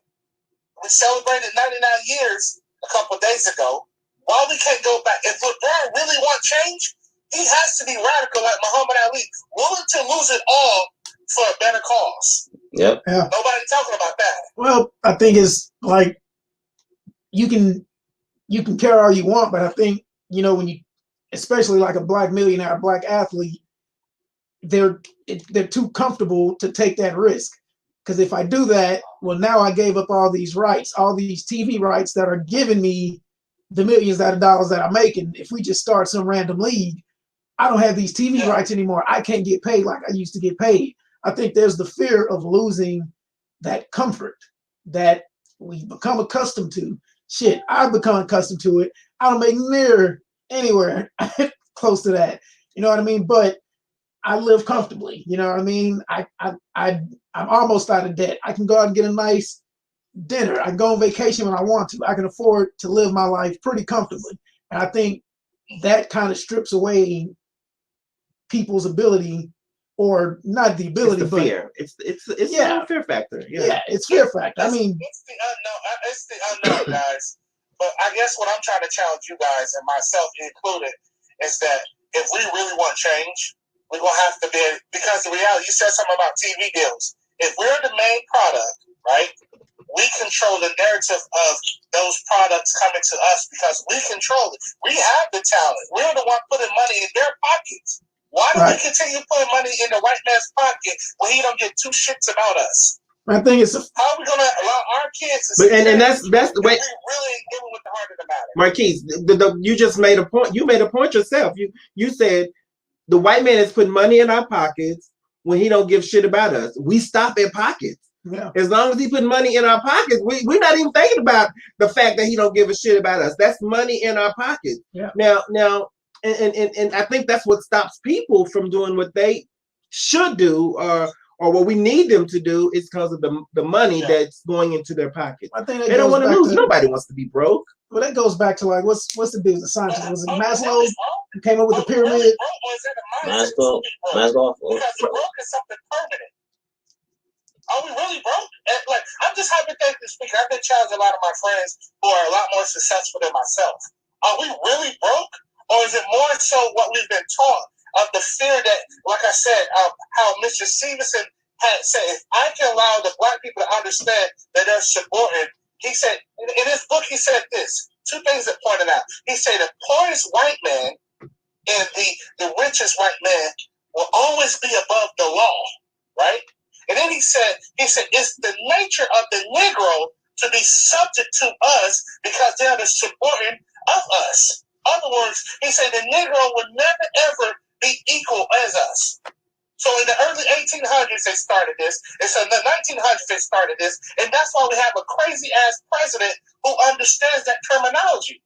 We celebrated 99 years a couple of days ago. Why we can't go back? If LeBron really wants change, he has to be radical like Muhammad Ali, willing to lose it all for a better cause. Yep. Yeah. Nobody talking about that. Well, I think it's like you can care all you want, but I think, when you, especially like a Black millionaire, a Black athlete, they're too comfortable to take that risk. Because if I do that, well, now I gave up all these rights, all these TV rights that are giving me the millions of dollars that I'm making. If we just start some random league, I don't have these TV rights anymore. I can't get paid like I used to get paid. I think there's the fear of losing that comfort that we become accustomed to. Shit, I've become accustomed to it. I don't make near anywhere close to that. You know what I mean? But I live comfortably. You know what I mean? I'm almost out of debt. I can go out and get a nice dinner. I can go on vacation when I want to. I can afford to live my life pretty comfortably. And I think that kind of strips away people's ability, or not the ability, it's the but fear. It's yeah, a fear factor. Yeah, it's fear factor. I mean, it's the unknown, guys. But I guess what I'm trying to challenge you guys, and myself included, is that if we really want change, we're gonna have to be, because the reality, you said something about TV deals. If we're the main product, right, we control the narrative of those products coming to us because we control it. We have the talent. We're the one putting money in their pockets. Why do we continue putting money in the white man's pocket when he don't get two shits about us? I think it's how are we gonna allow our kids to? But and that's the way. We really dealing with the heart of the matter. Marquise, you just made a point. You made a point yourself. You said the white man is putting money in our pockets when he don't give shit about us. We stop at pockets. Yeah. As long as he put money in our pockets, we're not even thinking about the fact that he don't give a shit about us. That's money in our pockets. Yeah. Now, and I think that's what stops people from doing what they should do, or what we need them to do, is because of the money that's going into their pockets. I think they don't want to lose. Nobody wants to be broke. Well, that goes back to like what's the business scientist? Was it Maslow who came up with the pyramid? Maslow. Because the broke is something permanent. Are we really broke? Like, I'm just hypothetically speaking. I've been challenging a lot of my friends who are a lot more successful than myself. Are we really broke? Or is it more so what we've been taught of the fear that, like I said, how Mr. Stevenson had said, if I can allow the black people to understand that they're subordinate, he said, in his book, he said this, two things that pointed out. He said the poorest white man and the richest white man will always be above the law, right? And then he said, it's the nature of the Negro to be subject to us because they're the subordinate of us. In other words, he said the Negro would never, ever be equal as us. So in the early 1800s, they started this. And so in the 1900s, they started this. And that's why we have a crazy-ass president who understands that terminology.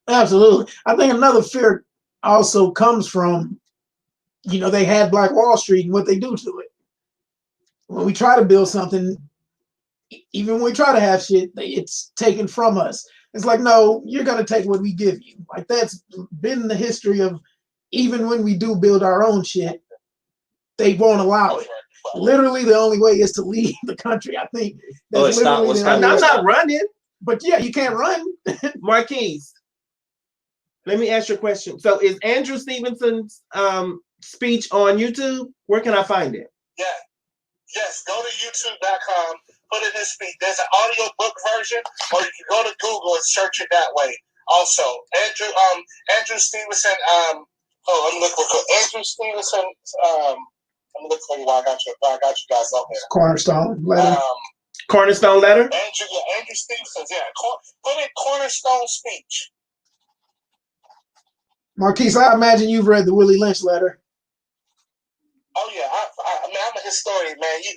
Absolutely. I think another fear also comes from, they had Black Wall Street and what they do to it. When we try to build something, even when we try to have shit, it's taken from us. It's like, no, you're going to take what we give you. Like, that's been the history of, even when we do build our own shit, they won't allow it. Literally, the only way is to leave the country. I think that's I'm not running. But yeah, you can't run. Marquise, let me ask you a question. So is Andrew Stevenson's speech on YouTube? Where can I find it? Yeah. Yes, go to youtube.com, put in his speech. There's an audio book version, or you can go to Google and search it that way. Also, Andrew Stevenson, let me look real quick. Andrew Stevenson, let me look for you while I got you guys up here. Cornerstone letter. Cornerstone letter? Andrew Stevenson's, put in Cornerstone speech. Marquise, I imagine you've read the Willie Lynch letter. Oh yeah, I mean, I'm a historian, man. You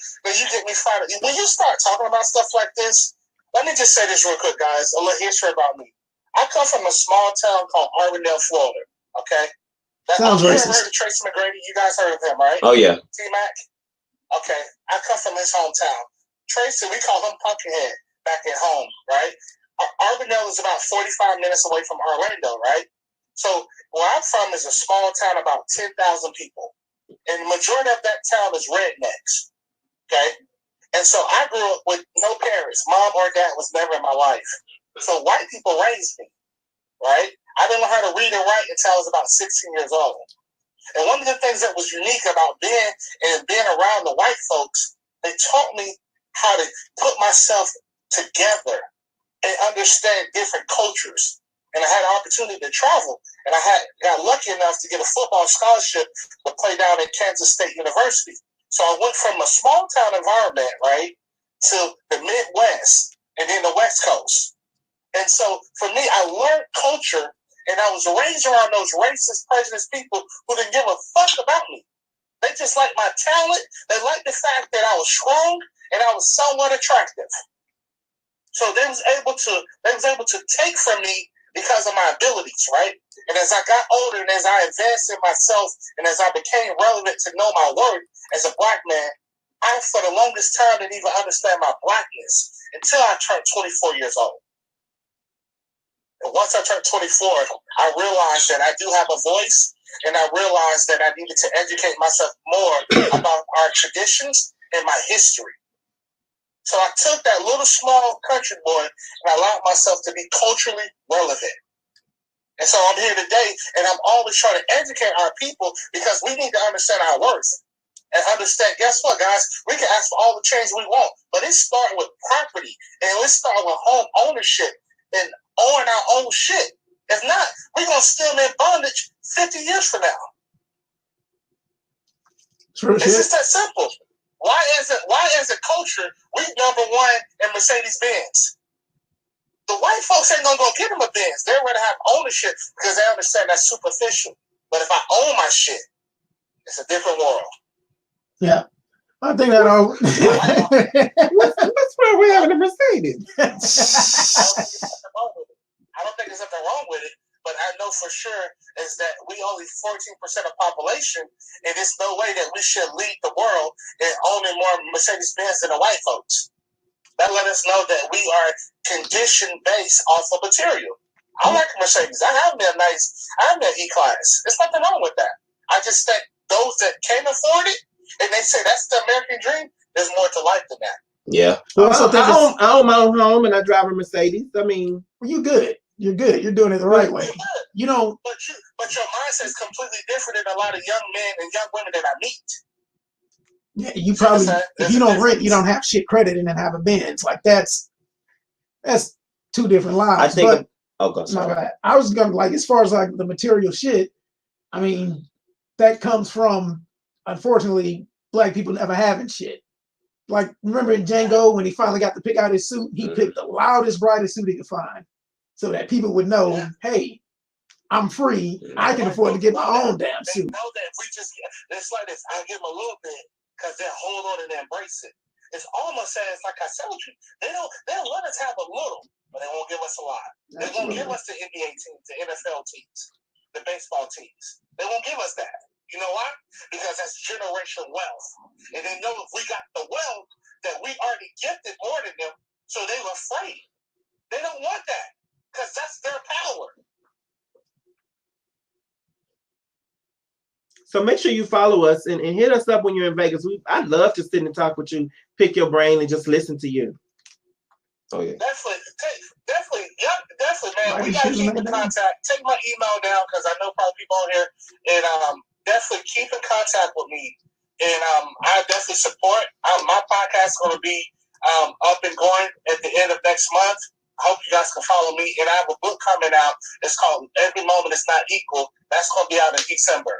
get me fired up. When you start talking about stuff like this, let me just say this real quick, guys. A little history about me. I come from a small town called Arvindale, Florida. Okay, sounds racist. You heard of Tracy McGrady? You guys heard of him, right? Oh yeah. T-Mac. Okay, I come from his hometown. Tracy, we call him Pumpkinhead back at home, right? Arvindale is about 45 minutes away from Orlando, right? So where I'm from is a small town, about 10,000 people. And the majority of that town is rednecks, okay? And so I grew up with no parents. Mom or dad was never in my life. So white people raised me, right? I didn't know how to read and write until I was about 16 years old. And one of the things that was unique about being around the white folks, they taught me how to put myself together and understand different cultures. And I had an opportunity to travel, and I got lucky enough to get a football scholarship to play down at Kansas State University. So I went from a small town environment, right, to the Midwest and then the West Coast. And so for me, I learned culture, and I was raised around those racist, prejudiced people who didn't give a fuck about me. They just liked my talent. They liked the fact that I was strong and I was somewhat attractive. So they was able to take from me because of my abilities, right? And as I got older and as I advanced in myself and as I became relevant to know my worth as a black man, I, for the longest time, didn't even understand my blackness until I turned 24 years old. And once I turned 24, I realized that I do have a voice, and I realized that I needed to educate myself more about our traditions and my history. So I took that little small country boy and I allowed myself to be culturally relevant. And so I'm here today, and I'm always trying to educate our people because we need to understand our worth. And understand, guess what, guys? We can ask for all the change we want, but it starts with property, and let's start with home ownership and owning our own shit. If not, we're going to still in bondage 50 years from now. It's just that simple. Why is it culture, we number one in Mercedes-Benz? The white folks ain't going to go get them a Benz. They'd rather have ownership because they understand that's superficial. But if I own my shit, it's a different world. Yeah. I think that all. What's wrong with having a Mercedes? I don't think there's nothing wrong with it, but I know for sure is that we only 14% of population, and there's no way that we should lead the world in owning more Mercedes-Benz than the white folks. That let us know that we are conditioned based off of material. I like Mercedes. I have me a E-Class. There's nothing wrong with that. I just think those that can't afford it, and they say that's the American dream, there's more to life than that. Yeah. Well, I own my own home and I drive a Mercedes. I mean, you good. You're good. You're doing it the right way. You know, but your mindset is completely different than a lot of young men and young women that I meet. Yeah, you probably if you don't rent, you don't have shit credit and then have a Benz. Like that's two different lives. I think. I was gonna like as far as like the material shit. I mean, that comes from unfortunately black people never having shit. Like remember in Django when he finally got to pick out his suit, he picked the loudest, brightest suit he could find, so that people would know, hey, I'm free. I can afford to get my own damn suit. They know that if we just it's like this, I give them a little bit because they'll hold on and embrace it. It's almost as like I said with you, they'll let us have a little, but they won't give us a lot. They won't give us the NBA teams, the NFL teams, the baseball teams. They won't give us that. You know why? Because that's generational wealth. And they know if we got the wealth that we already gifted more than them, so they were afraid. They don't want that because that's their power. So make sure you follow us and hit us up when you're in Vegas. I'd love to sit and talk with you, pick your brain, and just listen to you. Oh yeah. Definitely, man. We gotta keep in contact. Take my email down because I know probably people on here, and definitely keep in contact with me. And I definitely support. My podcast is going to be up and going at the end of next month. I hope you guys can follow me. And I have a book coming out. It's called Every Moment Is Not Equal. That's going to be out in December.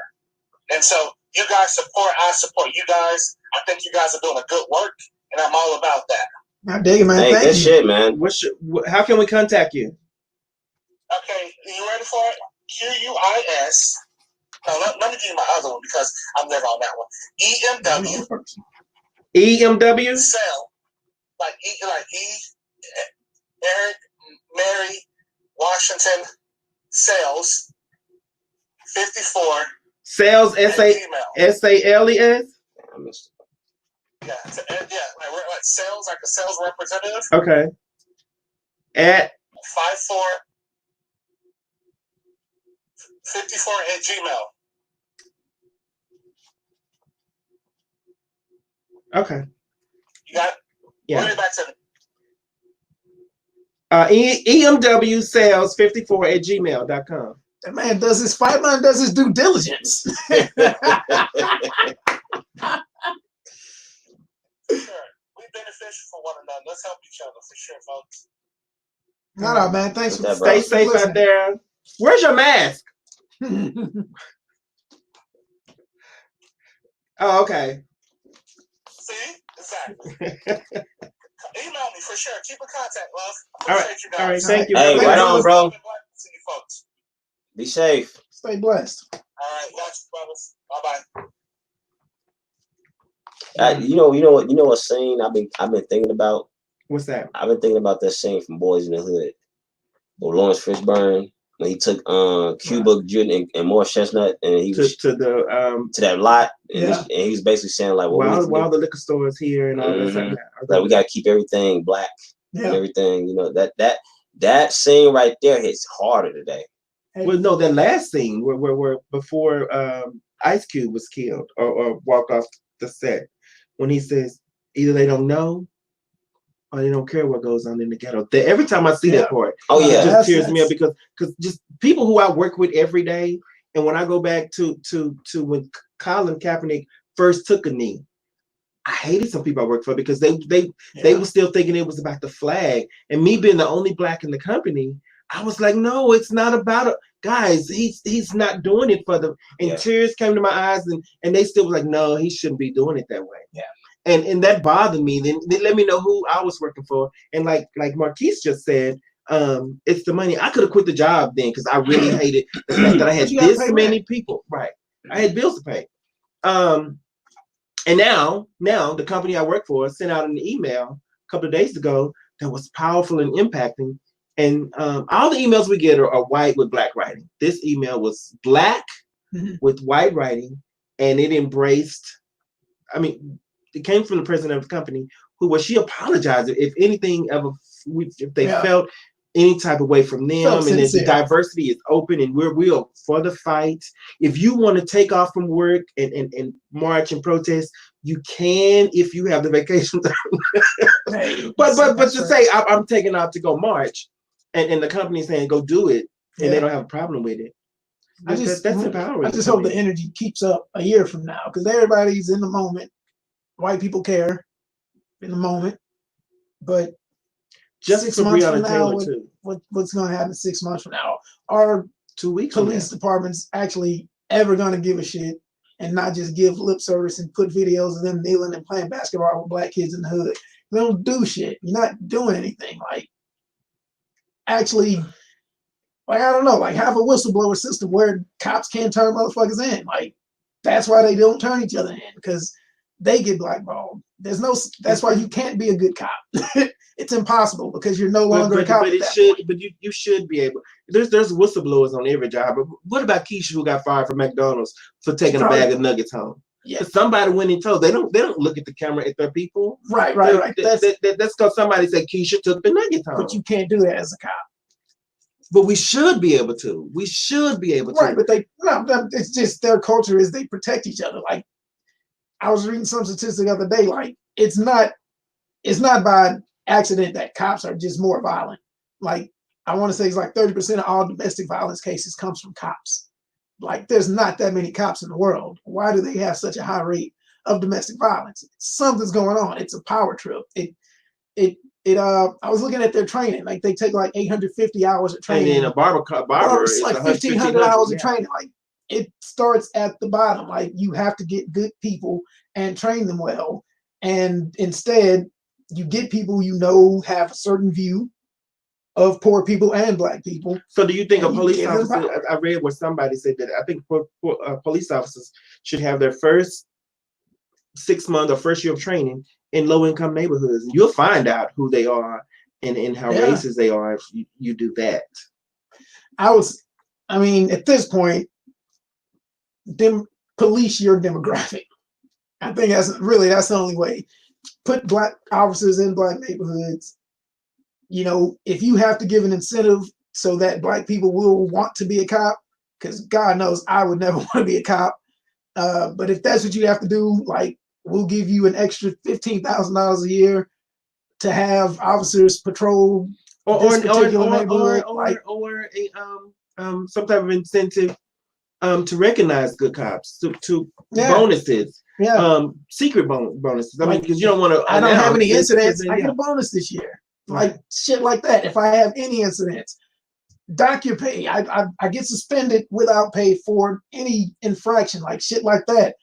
And so you guys support. I support you guys. I think you guys are doing a good work, and I'm all about that. I dig it, man. Hey, good shit, man. How can we contact you? Okay, you ready for it? QUIS. No, let me give you my other one because I'm never on that one. EMW. EMW? Cell. Like Eric, Mary, Washington, Sales, 54. Sales, SALES? Yeah, like sales, like a sales representative. Okay. At 54 at Gmail. Okay. You got it? Yeah. Bring it back to me. EMW sales 54 at gmail.com. That man does his pipeline, does his due diligence. Sure. We beneficial for one another. Let's help each other for sure, folks. No, man. Thanks for stay safe out there. Where's your mask? Oh, okay. See? Exactly. Email me for sure. Keep in contact, love. All right. You guys. All right. Thank you. Hey, right on, bro. See you, folks. Be safe. Stay blessed. All right. Watch, brothers. Bye-bye. You know what scene I've been thinking about? What's that? I've been thinking about that scene from Boys in the Hood. or Lawrence Fishburne when he took Cuba Gooding and Morris Chestnut, and he was to that lot, and, Yeah. and he was basically saying like, while the liquor stores here and all that stuff. Like we gotta keep everything black and Yeah. everything. You know that scene right there hits harder today. Well, no, that last scene where before Ice Cube was killed or walked off the set, when he says either they don't know or they don't care what goes on in the ghetto. Every time I see that part, it just tears me up because just people who I work with every day, and when I go back to when Colin Kaepernick first took a knee, I hated some people I worked for because they were still thinking it was about the flag, and me being the only black in the company, I was like, no, it's not about it. Guys, he's not doing it for them. And tears came to my eyes, and they still was like, no, he shouldn't be doing it that way. Yeah. And that bothered me. Then they let me know who I was working for. And like Marquise just said, it's the money. I could have quit the job then because I really hated the fact that I had this many people. Right. I had bills to pay. And now the company I work for sent out an email a couple of days ago that was powerful and impacting. And all the emails we get are white with black writing. This email was black with white writing, and it embraced, it came from the president of the company, she apologized if anything ever, if they felt any type of way from them, and the diversity is open, and we're for the fight. If you want to take off from work and march and protest, you can if you have the vacation time. but to say I'm taking off to go march, and the company saying go do it, and they don't have a problem with it. That's empowering. I just hope the energy keeps up a year from now, because everybody's in the moment. White people care in the moment, but just 6 months from now, what's going to happen 6 months from now? Are 2 weeks police departments actually ever going to give a shit and not just give lip service and put videos of them kneeling and playing basketball with black kids in the hood? They don't do shit. You're not doing anything. Like, actually, like, I don't know, like have a whistleblower system where cops can't turn motherfuckers in. Like, that's why they don't turn each other in, because they get blackballed. That's why you can't be a good cop. It's impossible because you're no longer a cop. But you should be able. There's whistleblowers on every job. But what about Keisha, who got fired from McDonald's for taking a bag of nuggets home? Yeah, somebody went and told. They don't look at the camera at their people. Right. That's because somebody said Keisha took the nuggets home. But you can't do that as a cop. But we should be able to. Right, but it's just their culture is they protect each other. Like, I was reading some statistic the other day, like it's not by accident that cops are just more violent. Like, I want to say it's like 30% of all domestic violence cases comes from cops. Like, there's not that many cops in the world. Why do they have such a high rate of domestic violence? Something's going on. It's a power trip. I was looking at their training. Like, they take like 850 hours of training. And then a barber is like 1,500 hours of training. Like, it starts at the bottom. Like, you have to get good people and train them well. And instead, you get people have a certain view of poor people and black people. So do you think a police officer, I read where somebody said that I think police officers should have their first 6 months or first year of training in low-income neighborhoods. And you'll find out who they are and how racist they are if you do that. At this point, police your demographic. I think that's the only way. Put black officers in black neighborhoods. You know, if you have to give an incentive so that black people will want to be a cop, because God knows I would never want to be a cop. But if that's what you have to do, like, we'll give you an extra $15,000 a year to have officers patrol this particular neighborhood, or some type of incentive to recognize good cops, to bonuses. Yeah. Secret bonuses. I mean, because you don't want to. I don't have any incidents. I get a bonus this year. Like, shit like that. If I have any incidents, dock your pay. I get suspended without pay for any infraction, like shit like that.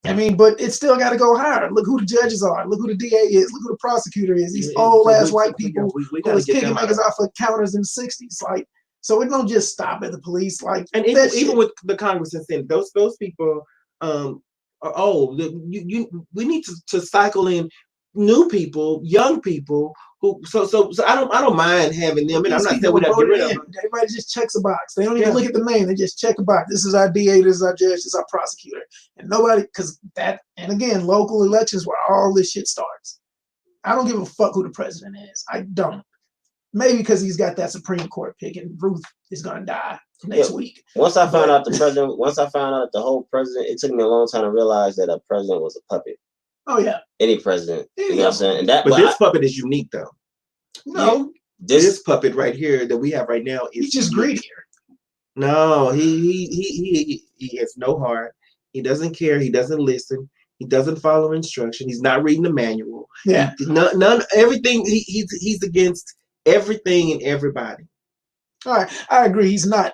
I mean, but it's still got to go higher. Look who the judges are. Look who the DA is. Look who the prosecutor is. These old ass white people who was kicking niggas off of counters in the 60s. Like, so it don't just stop at the police. Like, and even with the Congress and Senate, those people are old. We need to cycle in new people, young people who. So I don't mind having them. And I'm These not people saying we got to get rid of in. them. Everybody just checks a box. They don't even Yeah. look at the name. They just check a box. This is our DA. This is our judge. This is our prosecutor. And nobody, because that, and again, local elections where all this shit starts. I don't give a fuck who the president is. I don't. Maybe because he's got that Supreme Court pick and Ruth is going to die next week. Once I found out the whole president, it took me a long time to realize that a president was a puppet. Oh, yeah. Any president. You know what I'm saying? And But this puppet is unique, though. No. This puppet right here that we have right now is he's just greedier. No, he has no heart. He doesn't care. He doesn't listen. He doesn't follow instruction. He's not reading the manual. Yeah. None everything. He's against everything and everybody. All right. I agree. He's not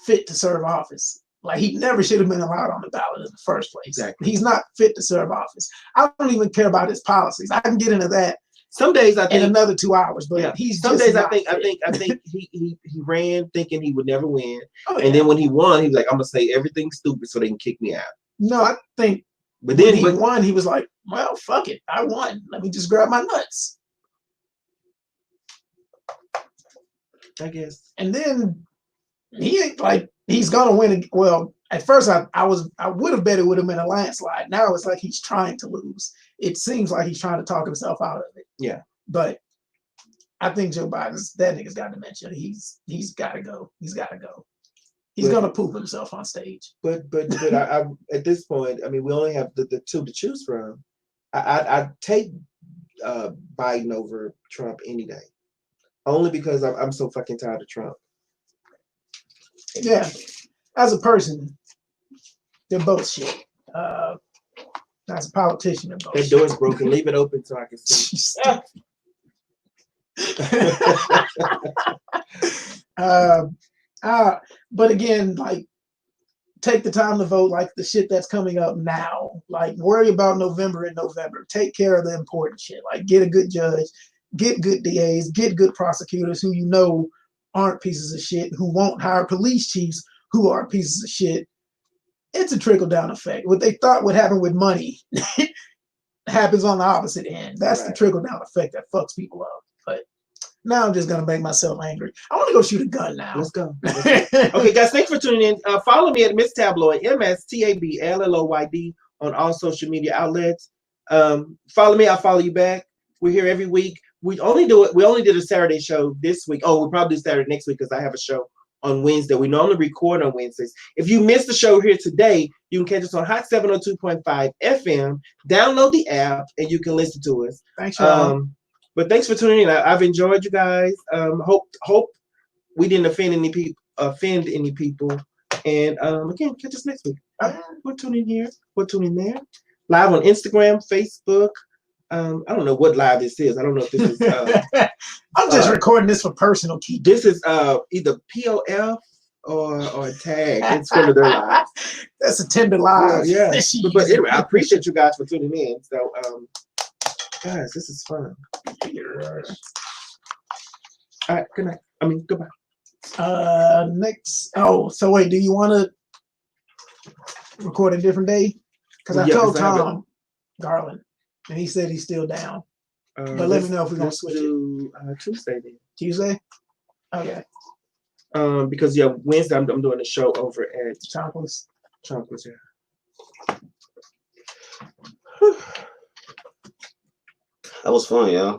fit to serve office. Like, he never should have been allowed on the ballot in the first place. Exactly. He's not fit to serve office. I don't even care about his policies. I can get into that. Some days I think in another 2 hours, but he's some just days not I think he ran thinking he would never win, and then when he won, he was like, I'm gonna say everything stupid so they can kick me out. No, I think. But then when he won, he was like, well, fuck it, I won. Let me just grab my nuts. I guess. And then he ain't like he's gonna win. Well, at first I would have bet it would have been a landslide. Now it's like he's trying to lose. It seems like he's trying to talk himself out of it. Yeah. But I think Joe Biden's that nigga's got dementia. He's got to go. He's got to go. He's gonna poop himself on stage. But I at this point, I mean, we only have the two to choose from. I'd take Biden over Trump any day, only because I'm so fucking tired of Trump. Yeah, as a person, they're both shit. As a politician, they're both that door's broken. Leave it open so I can see. But again, like, take the time to vote. Like the shit that's coming up now. Like, worry about November and November. Take care of the important shit. Like, get a good judge, get good DAs, get good prosecutors who you know aren't pieces of shit, who won't hire police chiefs who are pieces of shit. It's a trickle-down effect. What they thought would happen with money happens on the opposite end. That's the trickle-down effect that fucks people up. But now I'm just gonna make myself angry. I want to go shoot a gun now. Let's go. Okay, guys, thanks for tuning in. Follow me at Miss Tabloid, MSTABLLOYD on all social media outlets. Follow me, I'll follow you back. We're here every week. We only did a Saturday show this week. Oh, we'll probably do Saturday next week because I have a show on Wednesday. We normally record on Wednesdays. If you missed the show here today, you can catch us on Hot 702.5 FM. Download the app and you can listen to us. Thanks, y'all. But thanks for tuning in. I've enjoyed you guys. Hope we didn't offend any people. And again, catch us next week. We'll tune in here. We'll tune in there. Live on Instagram, Facebook. I don't know what live this is. I don't know if this is. I'm just recording this for personal keep. This is either POF or tag. It's one of their lives. That's a Tinder live. Yeah. But anyway, I appreciate you guys for tuning in. So, guys, this is fun. All right. Good night. Goodbye. Next. Oh, so wait. Do you want to record a different day? Because I told Tom Garland. And he said he's still down. But let me know if we're going to switch it. Tuesday then. Tuesday? Okay. Because, Wednesday I'm doing a show over at Chompless, yeah. That was fun, y'all.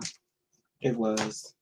It was.